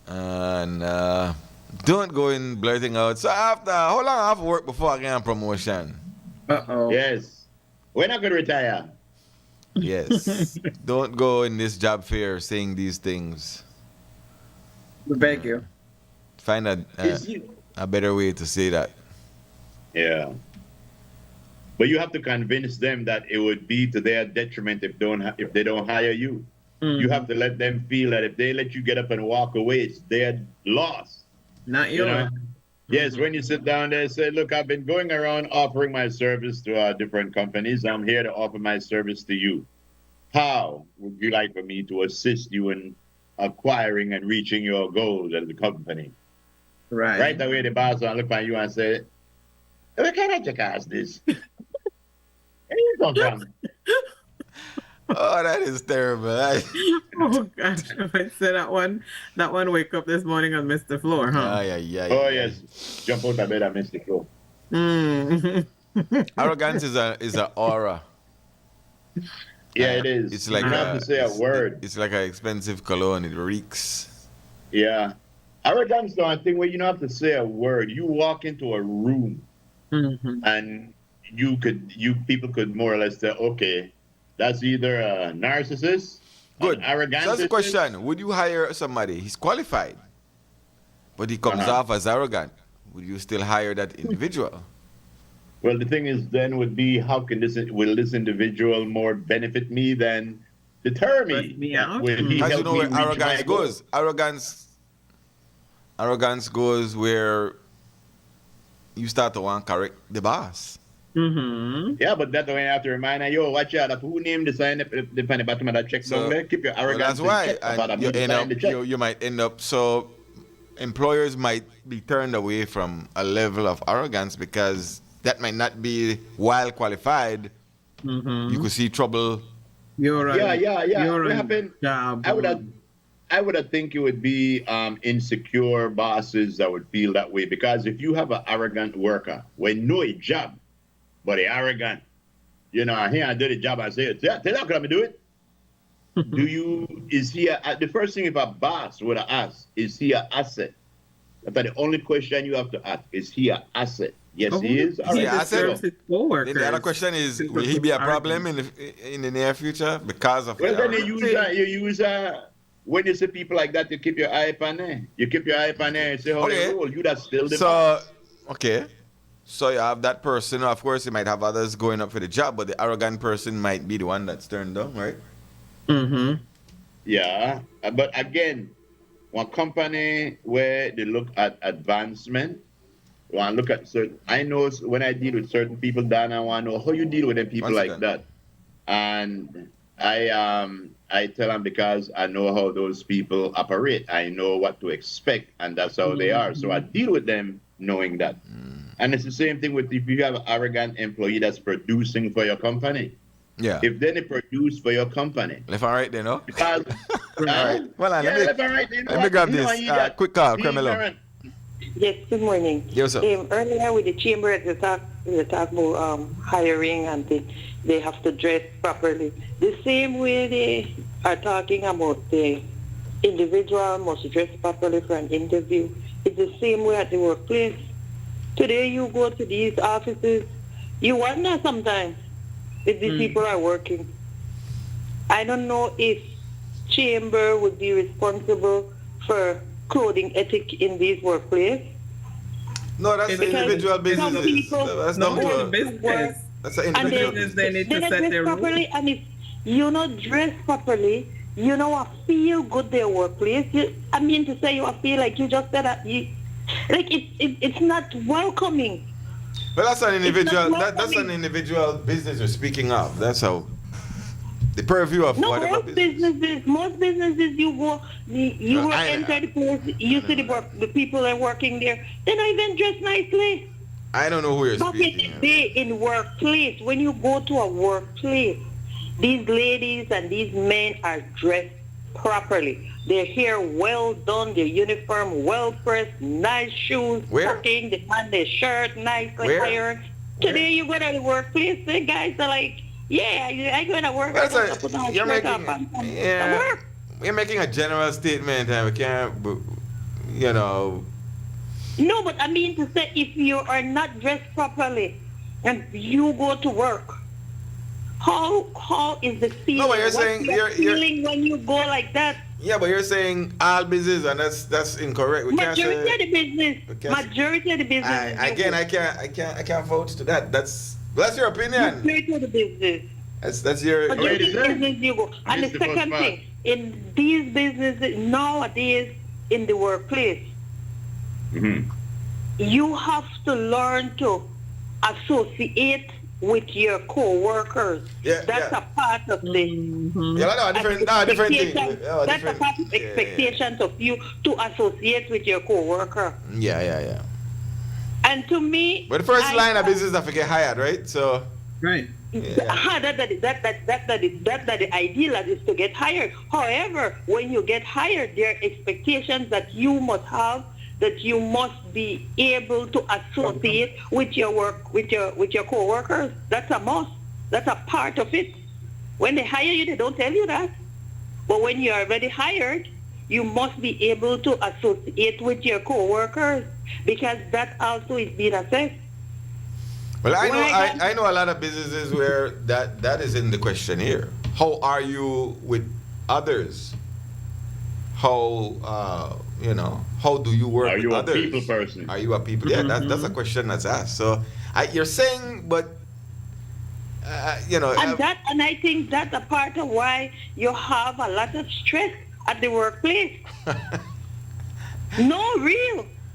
And don't go in blurting out. So after how long I have to work before I get a promotion? Yes. We're not gonna retire. Yes. Don't go in this job fair saying these things. We beg you. Find a better way to say that. Yeah. But you have to convince them that it would be to their detriment if they don't hire you. You have to let them feel that if they let you get up and walk away, it's their loss. Not yours. You know? Yes, when you sit down there and say, look, I've been going around offering my service to different companies. I'm here to offer my service to you. How would you like for me to assist you in acquiring and reaching your goals as a company? Right. Right away, the boss will look at you and say, where can I check out this? Where you come from? Oh, that is terrible. Oh gosh, if I say that one wake up this morning on Mr. Floor, huh? Yeah. Oh yes, jump out of bed and miss the floor. Arrogance is a aura. Yeah, it is. It's like you have to say a word. It's like an expensive cologne. It reeks. Yeah, arrogance though, I think where you don't have to say a word. You walk into a room, and people could more or less say, okay, that's either a narcissist, good, arrogant. So that's the question. Would you hire somebody? He's qualified, but he comes off as arrogant. Would you still hire that individual? Well, the thing is, then would be how can will this individual more benefit me than deter me? Because you know where arrogance goes. Arrogance goes where you start to want to correct the boss. Yeah, but that way I have to remind her, yo, watch out. Who named the sign up the bottom of that check down there? Keep your arrogance. Well, that's why you might end up so employers might be turned away from a level of arrogance because that might not be while qualified. You could see trouble. You're right. Yeah. What happened? I would have think it would be insecure bosses that would feel that way, because if you have an arrogant worker, when know a job, but they arrogant, here I did a job, I say, tell how can I do it? Is he the first thing if a boss would have asked, is he an asset? That's the only question you have to ask. Is he an asset? Yes, he is. Is he an asset? The other question is, will he be a problem in the near future because of then you use when you see people like that, you keep your eye upon them. You keep your eye upon them and say, how they roll. You that's still the boss. Okay. So you have that person. Of course, you might have others going up for the job, but the arrogant person might be the one that's turned down, right? Yeah. But again, one company where they look at advancement, look at certain. I know when I deal with certain people, Dan, I want to know how you deal with them people like that. And I tell them because I know how those people operate. I know what to expect, and that's how they are. So I deal with them knowing that. And it's the same thing with if you have an arrogant employee that's producing for your company. Yeah. If then they produce for your company. Left and right, no? Because, right. Well, left and right. Let me grab this. Quick call, Cremelo. Yes, good morning. Yes, sir. Earlier with the chamber, they talk about hiring and they have to dress properly. The same way they are talking about the individual must dress properly for an interview. It's the same way at the workplace. Today you go to these offices, you wonder sometimes if these people are working. I don't know if chamber would be responsible for clothing ethics in these workplaces. No, that's the individual business. That's not the business. That's the individual business. They need to set their properly, and if you not dress properly, you know, I feel good their workplace. I mean to say, you feel like you just said that it's not welcoming. Well, that's an individual. That's an individual business you're speaking of. That's how the purview of whatever business. Most businesses, you go, enter the place, you see the people are working there. They're not even dressed nicely. I don't know who you're Back speaking in the day in workplace, when you go to a workplace, these ladies and these men are dressed properly. Their hair well done, their uniform well pressed, nice shoes, tucking, they find their shirt nicely ironed. Today you go to the workplace, the guys are like, yeah, I go to work. You're making a general statement, and we can't, you know. No, but I mean to say, if you are not dressed properly and you go to work, how is the feeling? No, but you're saying you're feeling when you go like that. Yeah, but you're saying all business, and that's incorrect. Majority of the business. Majority of the business. I can't vouch to that. That's your opinion. Majority of the business. That's your. Majority of the business you go. And the second thing, in these businesses nowadays, in the workplace, you have to learn to associate with your co-workers. That's a part of the different thing. That's a part of expectations of you to associate with your co-worker. Yeah. And to me, but the first line of business have to get hired, right? So right. That the ideal is to get hired. However, when you get hired, there are expectations that you must have, that you must be able to associate with your work, with your co-workers. That's a must. That's a part of it. When they hire you, they don't tell you that. But when you're already hired, you must be able to associate with your co-workers, because that also is being assessed. Well, I know a lot of businesses where that is in the questionnaire. How are you with others? How how do you work with others? Are you a people person? Are you a people? Yeah, that's a question that's asked. So you're saying, but and I think that's a part of why you have a lot of stress at the workplace. No,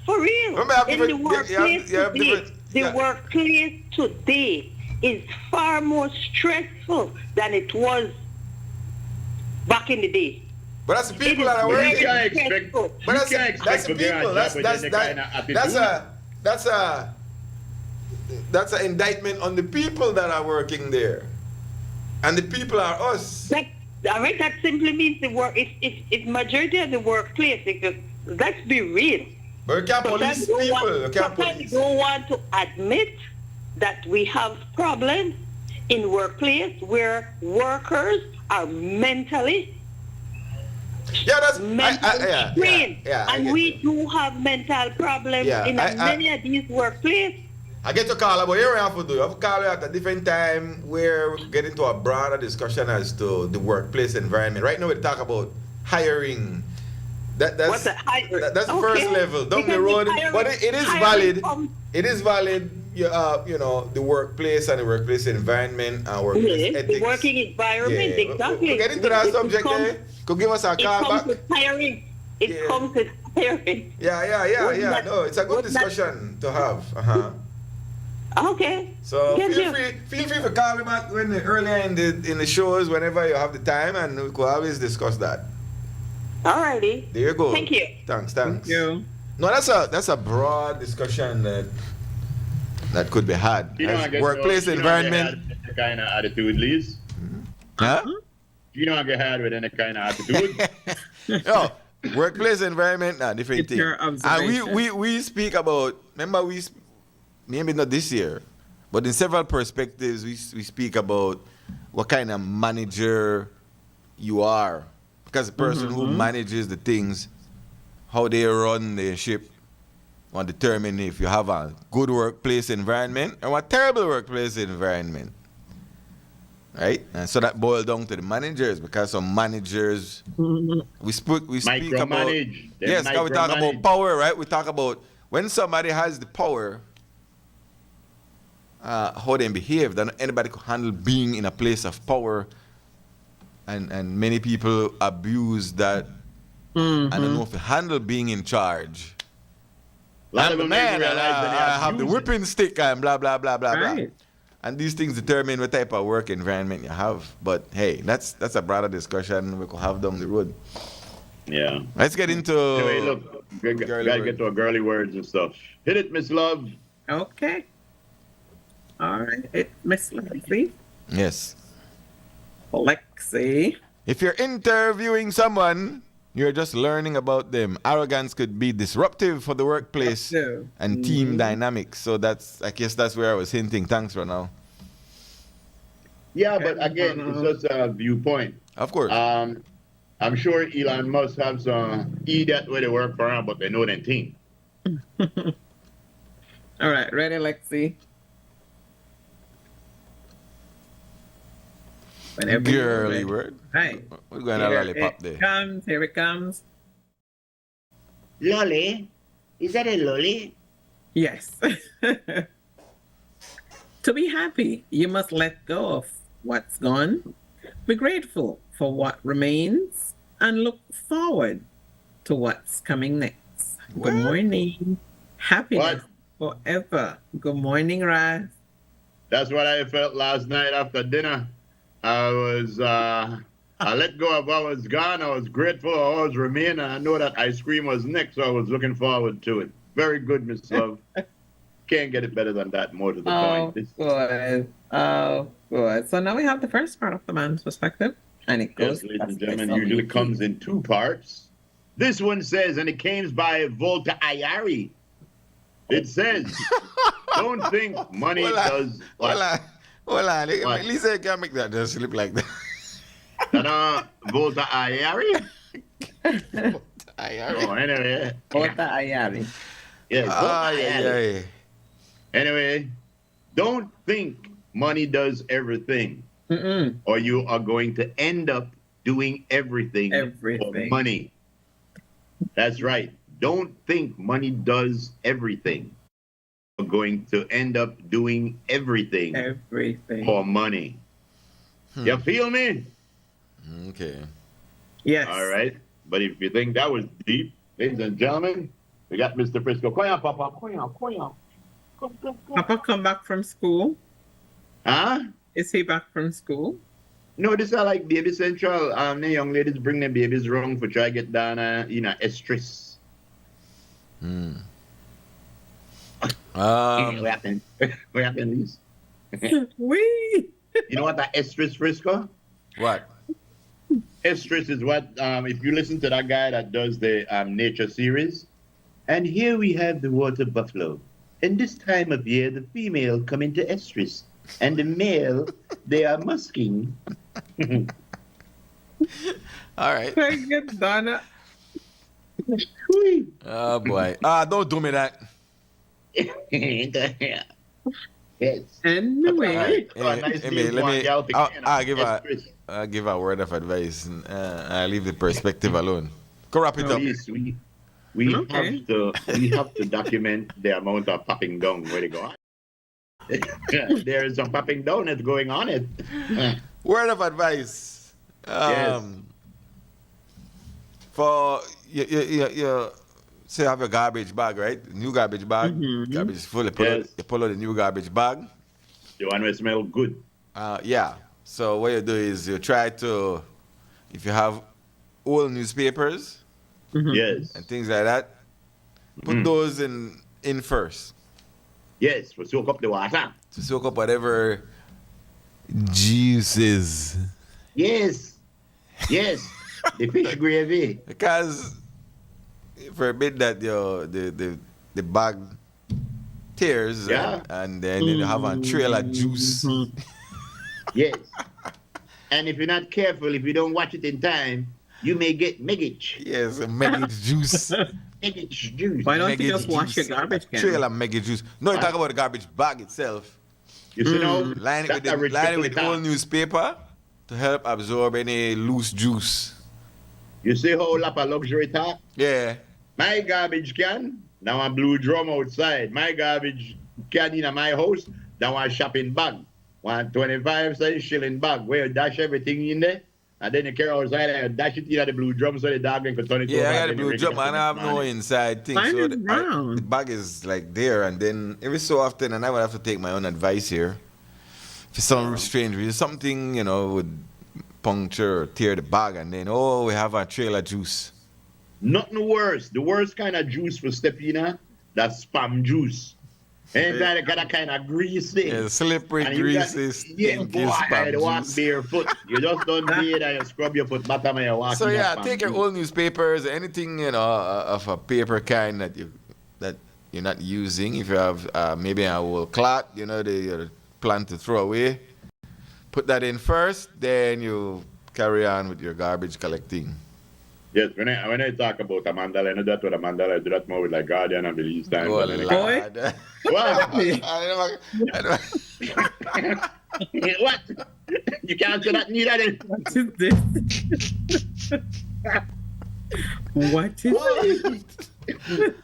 for real. In the workplace today, the workplace today is far more stressful than it was back in the day. But that's the people that are working. You can't expect. That's the people. That's an indictment on the people that are working there, and the people are us. That simply means the work. It's majority of the workplace. Because let's be real. But we can't police people. We don't want to admit that we have problems in workplace where workers are mentally strained. And we do have mental problems in many of these workplaces. I get to call, but here we have to do. I have to call you at a different time where we get into a broader discussion as to the workplace environment. Right now we talk about hiring. That's the first level down the road, but it is valid. It is valid. The workplace and the workplace environment and workplace ethics. The working environment, exactly. We'll get into that subject there. Could give us a call back. It comes with hiring. Yeah. No, it's a good discussion to have. Okay. So feel free to call me back earlier in the shows whenever you have the time, and we could always discuss that. Alrighty. There you go. Thank you. Thanks. Thank you. No, that's a broad discussion that could be had. Workplace environment. Any kind of attitude, Liz. Huh? You don't get had with any kind of attitude. No, workplace environment, different thing. And we speak about. Remember, maybe not this year, but in several perspectives, we speak about what kind of manager you are. Because the person who manages the things, how they run their ship, will determine if you have a good workplace environment or a terrible workplace environment. Right? And so that boils down to the managers, because some managers, we speak about... Yes, because we talk about power, right? We talk about when somebody has the power, how they behave, that anybody could handle being in a place of power and many people abuse that. I don't know if you handle being in charge. A lot I'm of the them man, didn't realize that they I have the abuse it. whipping stick and blah, blah, blah, blah, blah. Right. And these things determine what type of work environment you have. But hey, that's a broader discussion we could have down the road. Yeah. Let's get into Anyway, look, gotta get to our girly words and stuff. Hit it, Miss Love. Okay. All right. Miss Lexi. Yes. Lexi. If you're interviewing someone, you're just learning about them. Arrogance could be disruptive for the workplace and team dynamics. So I guess that's where I was hinting. Thanks for now. Yeah, but again, it's just a viewpoint. Of course. I'm sure Elon Musk have some idiot where they work for him, but they know their team. All right, ready, Lexi? Whenever Girly word. Right. We're going to lollipop there. Here it comes. Lolly? Is that a lolly? Yes. To be happy, you must let go of what's gone, be grateful for what remains, and look forward to what's coming next. Good morning. Happiness forever. Good morning, Raz. That's what I felt last night after dinner. I let go of what was gone. I was grateful. I always remain. And I know that ice cream was next, so I was looking forward to it. Very good, Miss Love. Can't get it better than that. More to the point. Good. Oh, good. So now we have the first part of the man's perspective. And it goes, yes, ladies and gentlemen, usually comes in two parts. This one says, and it came by Volta Ayari. It says, don't think money does... Hold on. At least I can make that just slip like that. Volta Ayari? Volta Ayari. Oh, anyway. Volta Ayari. Yes, Ayari. Anyway, don't think money does everything. Or you are going to end up doing everything for money. That's right. Don't think money does everything. You're going to end up doing everything for money. You feel me? Okay. Yes. All right. But if you think that was deep, ladies and gentlemen, we got Mr. Frisco. Papa. Papa come back from school? Huh? Is he back from school? No, this is like Baby Central. The young ladies bring their babies wrong for try to get down, estrus. What happened? What happened, Lise? Wee. You know what that estrus, Frisco? What? Estrus is what, if you listen to that guy that does the nature series, and here we have the water buffalo. And this time of year, the female come into estrus, and the male, they are musking. All right. Very good, Donna. Oh, boy. Don't do me that. Yes. Anyway. I'll give a word of advice. I'll leave the perspective alone. Go wrap it up. We have to document the amount of popping down where they go. There is some popping down that's going on it. Word of advice. Yes. For you say you have a garbage bag, right? New garbage bag. Garbage is full. You pull out the new garbage bag. The one that smells good. Yeah. So what you do is you try to, if you have old newspapers, yes, and things like that, put those in first. Yes, to soak up the water. To soak up whatever juices. Yes. The fish gravy. Because forbid that the bag tears and then you have a trail of juice. Yes. And if you're not careful, if you don't watch it in time, you may get meggage. Yes, meggage juice. Meggage juice. Why don't you just wash your garbage can? Trail of meggage juice. No, you talk about the garbage bag itself. You see now? Line it with old newspaper to help absorb any loose juice. You see how lap a luxury talk? Yeah. My garbage can, now a blue drum outside. My garbage can in my house, now a shopping bag. 1 25 cent shilling bag where you dash everything in there. And then you carry outside and dash it in the blue drum so the dog can turn it over. Yeah, I got and the then you blue rig it drum up and the I have next no morning. inside thing. Mine So is brown. the bag is like there, and then every so often, and I would have to take my own advice here. For some strange reason, something, would puncture or tear the bag, and then, we have a trail of juice. Nothing worse. The worst kind of juice for Stepina, that's spam juice. Anytime they got that kind of greasy. Yeah, slippery, and greasy, yeah, stinky boy, spam they walk juice. barefoot. You just don't bathe and you scrub your foot bottom and you walk So in yeah, that spam take your juice. old newspapers, anything of a paper kind that you're not using. If you have maybe a old cloth, they plan to throw away. Put that in first, then you carry on with your garbage collecting. Yes, when I talk about a mandala, I know that what a mandala, I do that more with like Guardian and Belize Times. Oh, and Lord. What? I What? You can't say that neither then. What is this? What is it?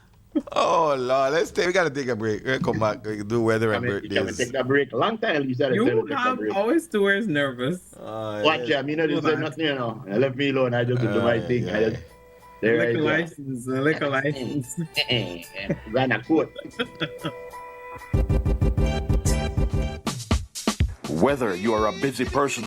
Oh Lord, we gotta take a break. We'll come back. We can do weather and Can we birthdays. take that break? Long time, Lisa. You have always to wear nervous. Watch ya, me not say nothing, I left me alone. I just do my thing. I just Liquor license, liquor license. Ran a court. Whether you are a busy person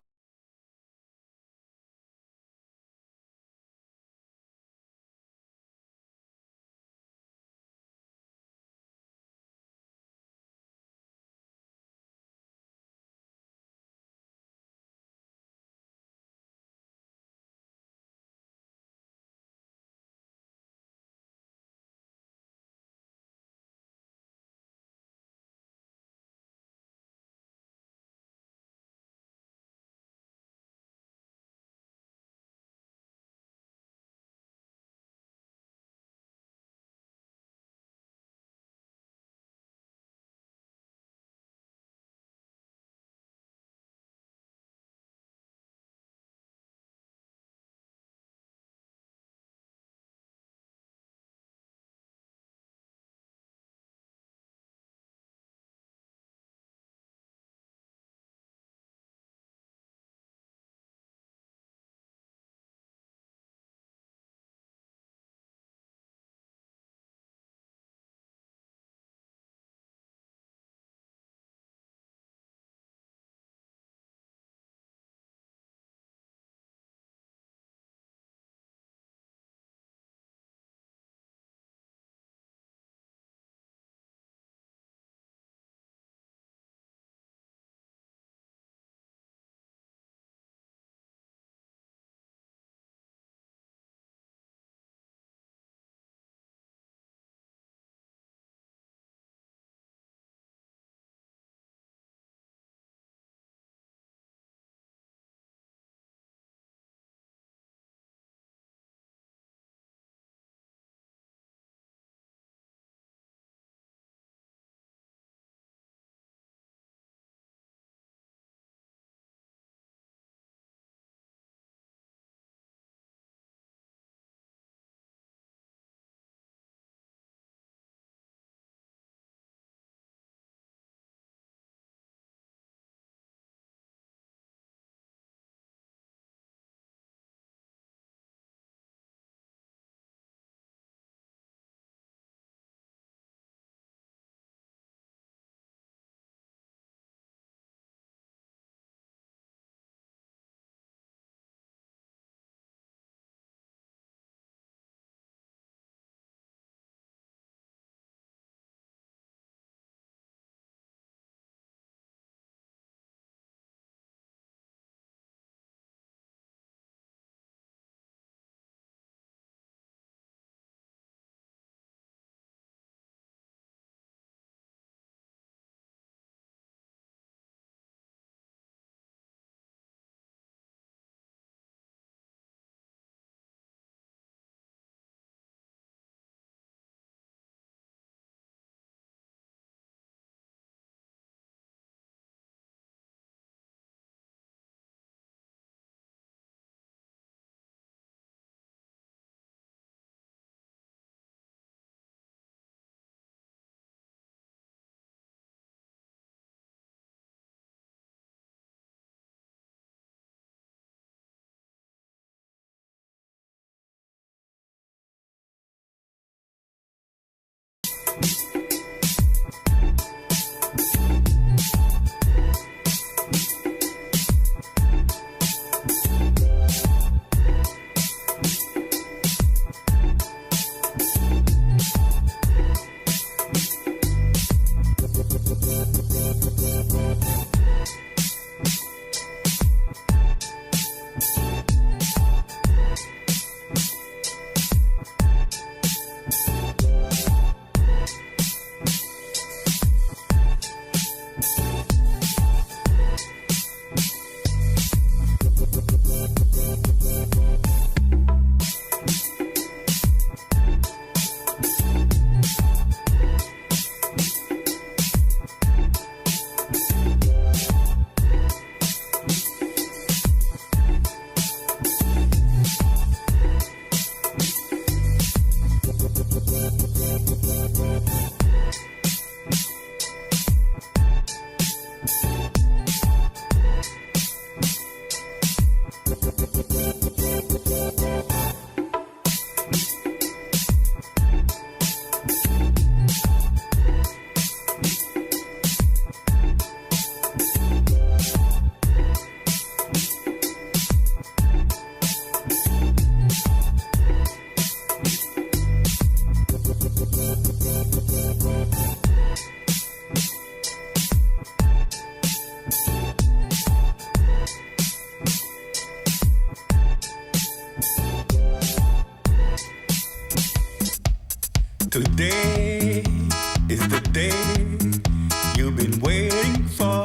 you've been waiting for.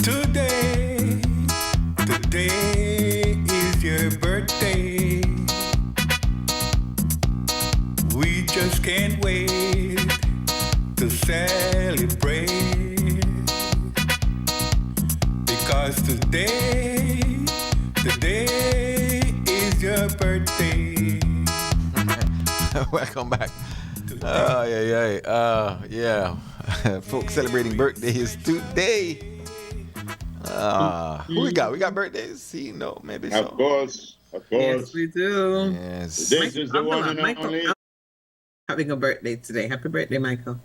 Today, today is your birthday. We just can't wait to celebrate. Because today is your birthday. Welcome back. Oh, yeah. Folks celebrating birthdays today. Who we got? We got birthdays? See, no, maybe so. Of course. Yes, we do. Yes. This is the one and only. Having a birthday today. Happy birthday, Michael.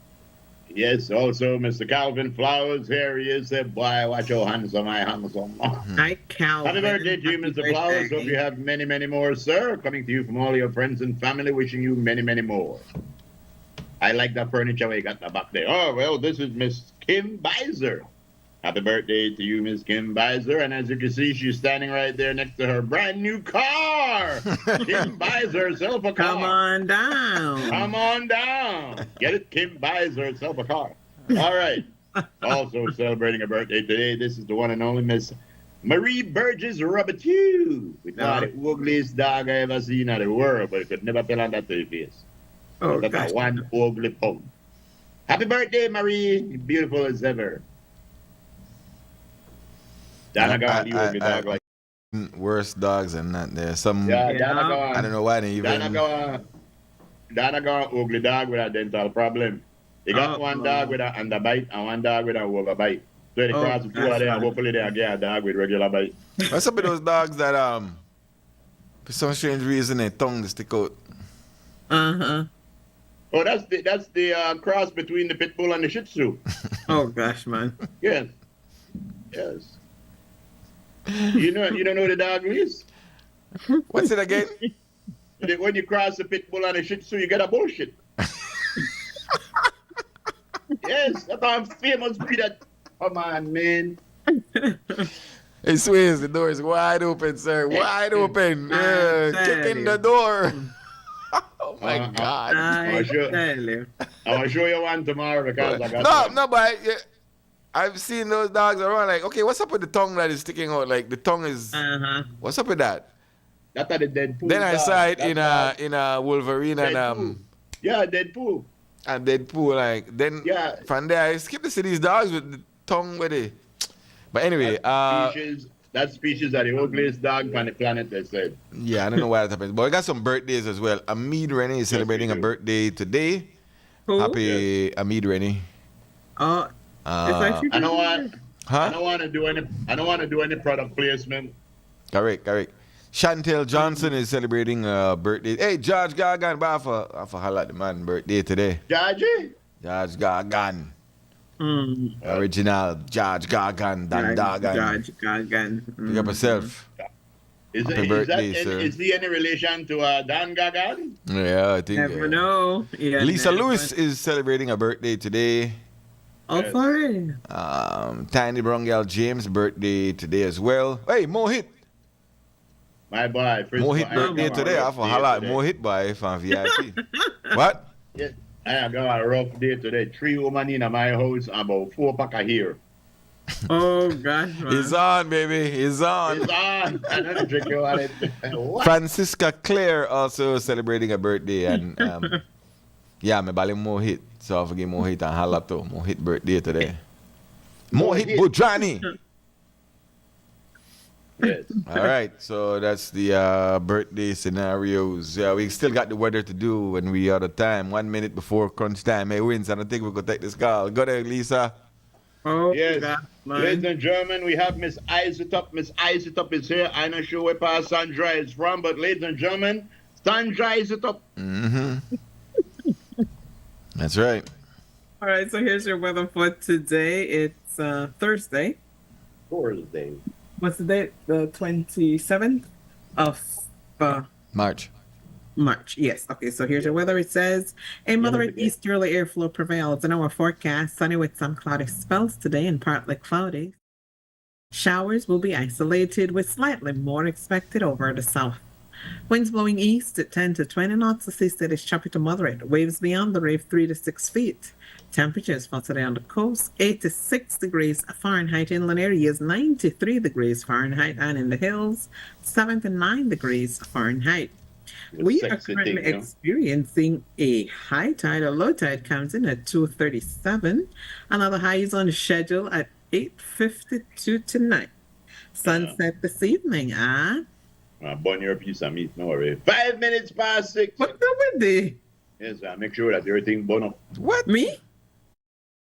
Yes, also Mr. Calvin Flowers. Here he is. Boy, watch your hands on my hands on. Hi, Calvin. Happy birthday to you, Mr. Flowers. Hope you have many, many more, sir. Coming to you from all your friends and family. Wishing you many, many more. I like that furniture we got back there. Oh, well, this is Miss Kim Beiser. Happy birthday to you, Miss Kim Beiser. And as you can see, she's standing right there next to her brand new car. Kim buys herself a car. Come on down. Come on down. Get it? Kim buys herself a car. All right. Also celebrating a birthday today, this is the one and only Miss Marie Burgess Robertu. We thought the ugliest dog I ever seen in the world, but it could never tell on that to your face. Oh, that's one ugly pug. Happy birthday, Marie. Beautiful as ever. Dog like worse dogs than that. There's some. I don't know why they even. Danaga ugly dog with a dental problem. You got one dog with an underbite and one dog with an overbite. So they cross the two of them, hopefully they get a dog with regular bite. What's up with those dogs that for some strange reason their tongue stick out? Uh-huh. Oh, that's the cross between the pit bull and the Shih Tzu. Oh gosh, man. Yes. You don't know the dog is? What's it again? When you cross the pit bull and the Shih Tzu, you get a bullshit. Yes, that's how I'm famous breed. Come on, man. Hey, Swizz, the door is wide open, sir. Wide open. Kick in the door. Oh my God. I'll show you one tomorrow because I got No, but I've seen those dogs around like, okay, what's up with the tongue that is sticking out? Like the tongue is what's up with that? That's the Deadpool. Then I saw it in a Wolverine Deadpool. and Deadpool. And Deadpool, like then from there I skip to see these dogs with the tongue with it. But anyway, that species are the ugliest dog on the planet, they said. Yeah, I don't know why that happens. But I got some birthdays as well. Amid Rennie is celebrating a birthday today. Who? Happy Amid Rennie. I don't want to do any product placement. Correct. Chantel Johnson is celebrating a birthday. Hey, George Gargan, but I for highlight the man birthday today. George Gargan. Original George Gargan, Dan Dagan. George Gargan. Pick up yourself. Happy birthday, sir. Is he any relation to Dan Gagan? Yeah, I think. Never know. Yeah, Lisa Lewis is celebrating a birthday today. Oh, fine. Tiny Brown Girl James' birthday today as well. Hey, Mohit. My boy. Mohit birthday today. I for highlight Mohit boy from VIP. What? Yes. I got a rough day today. 3 women in my house and about 4 pack of hair. Oh, gosh, man. He's on, baby. He's on. I don't drink about it. Francisca Claire also celebrating a birthday. And yeah, my bali Mohit. So I forget Mohit and Halato. Mohit birthday today. Mohit Budrani. Yes. All right, so that's the birthday scenarios. We still got the weather to do when we are the time. 1 minute before crunch time. Hey, wins. I don't think we could take this call. Go there, Lisa. Oh, yes. God, Ladies and gentlemen, we have Miss Isetop. Miss Isetop is here. I'm not sure where Sandra is from, but ladies and gentlemen, Sandra Isetop. Mm-hmm. That's right. All right, so here's your weather for today. It's Thursday. What's the date? The 27th of March. Yes. Okay, so here's your weather. It says a moderate easterly airflow prevails in our forecast. Sunny with some cloudy spells today and partly cloudy. Showers will be isolated with slightly more expected over the south. Winds blowing east at 10 to 20 knots. The seastead is choppy to moderate. Waves beyond the reef 3 to 6 feet. Temperatures for today on the coast 86 degrees Fahrenheit. Inland areas 93 degrees Fahrenheit. And in the hills 79 degrees Fahrenheit. We are currently experiencing a high tide. A low tide comes in at 2:37. Another high is on schedule at 8:52 tonight. Sunset this evening at... burn your piece of meat, no worry. 5 minutes past 6. What's up with the... Yes, make sure that everything burn up. What? Me?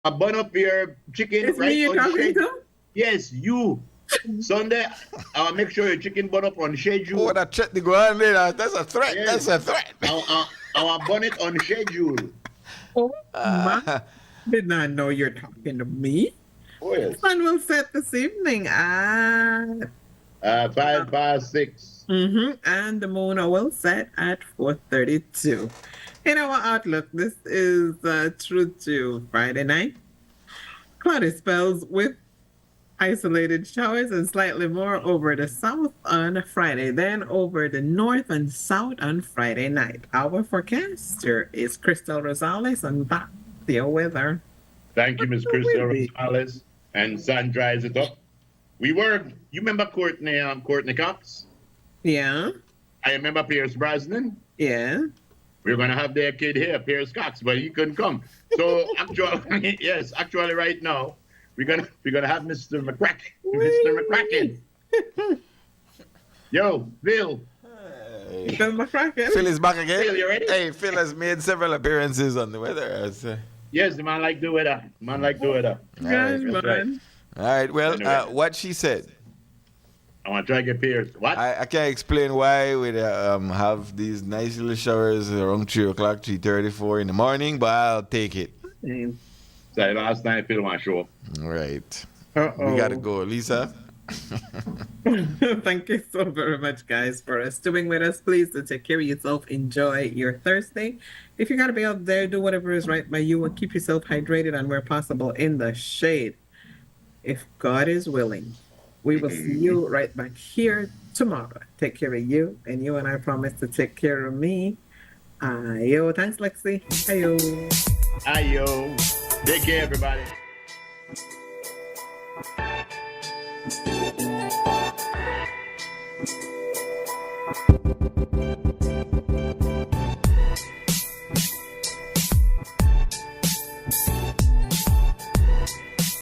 I burn up your chicken. It's me you're talking to? Yes, you. Sunday, I'll make sure your chicken burn up on schedule. Oh, that check the ground there. That's a threat. Yes. That's a threat. I'll burn it on schedule. Oh, my. Did not know you're talking to me. Oh, yes. Sun will set this evening at... 5 past 6. And the moon will set at 4:32. In our outlook, this is true to Friday night. Cloudy spells with isolated showers and slightly more over the south on Friday, then over the north and south on Friday night. Our forecaster is Crystal Rosales, and back to your weather. Thank you, Miss Crystal Rosales. And sun dries it up. You remember Courtney Cox? Yeah. I remember Pierce Brosnan. Yeah. We were going to have their kid here, Pierce Cox, but he couldn't come. So actually right now, we're gonna have Mr. McCracken. Mr. McCracken. Yo, Phil. Hey. Phil McCracken. Phil is back again. Phil, you ready? Hey, Phil has made several appearances on the weather. Yes, the man like the weather. All right. Well, Anyway. what she said. I want to try to get Pierce. What? I can't explain why we have these nice little showers around 3 o'clock, 3:34 in the morning, but I'll take it. So last night, Phil my show. All right. Uh-oh. We got to go. Lisa? Thank you so very much, guys, for stewing with us. Please do take care of yourself. Enjoy your Thursday. If you got to be out there, do whatever is right by you and keep yourself hydrated and where possible in the shade. If God is willing, we will see you right back here tomorrow. Take care of you, and you and I promise to take care of me. Ayo. Thanks, Lexi. Ayo. Ayo. Take care, everybody.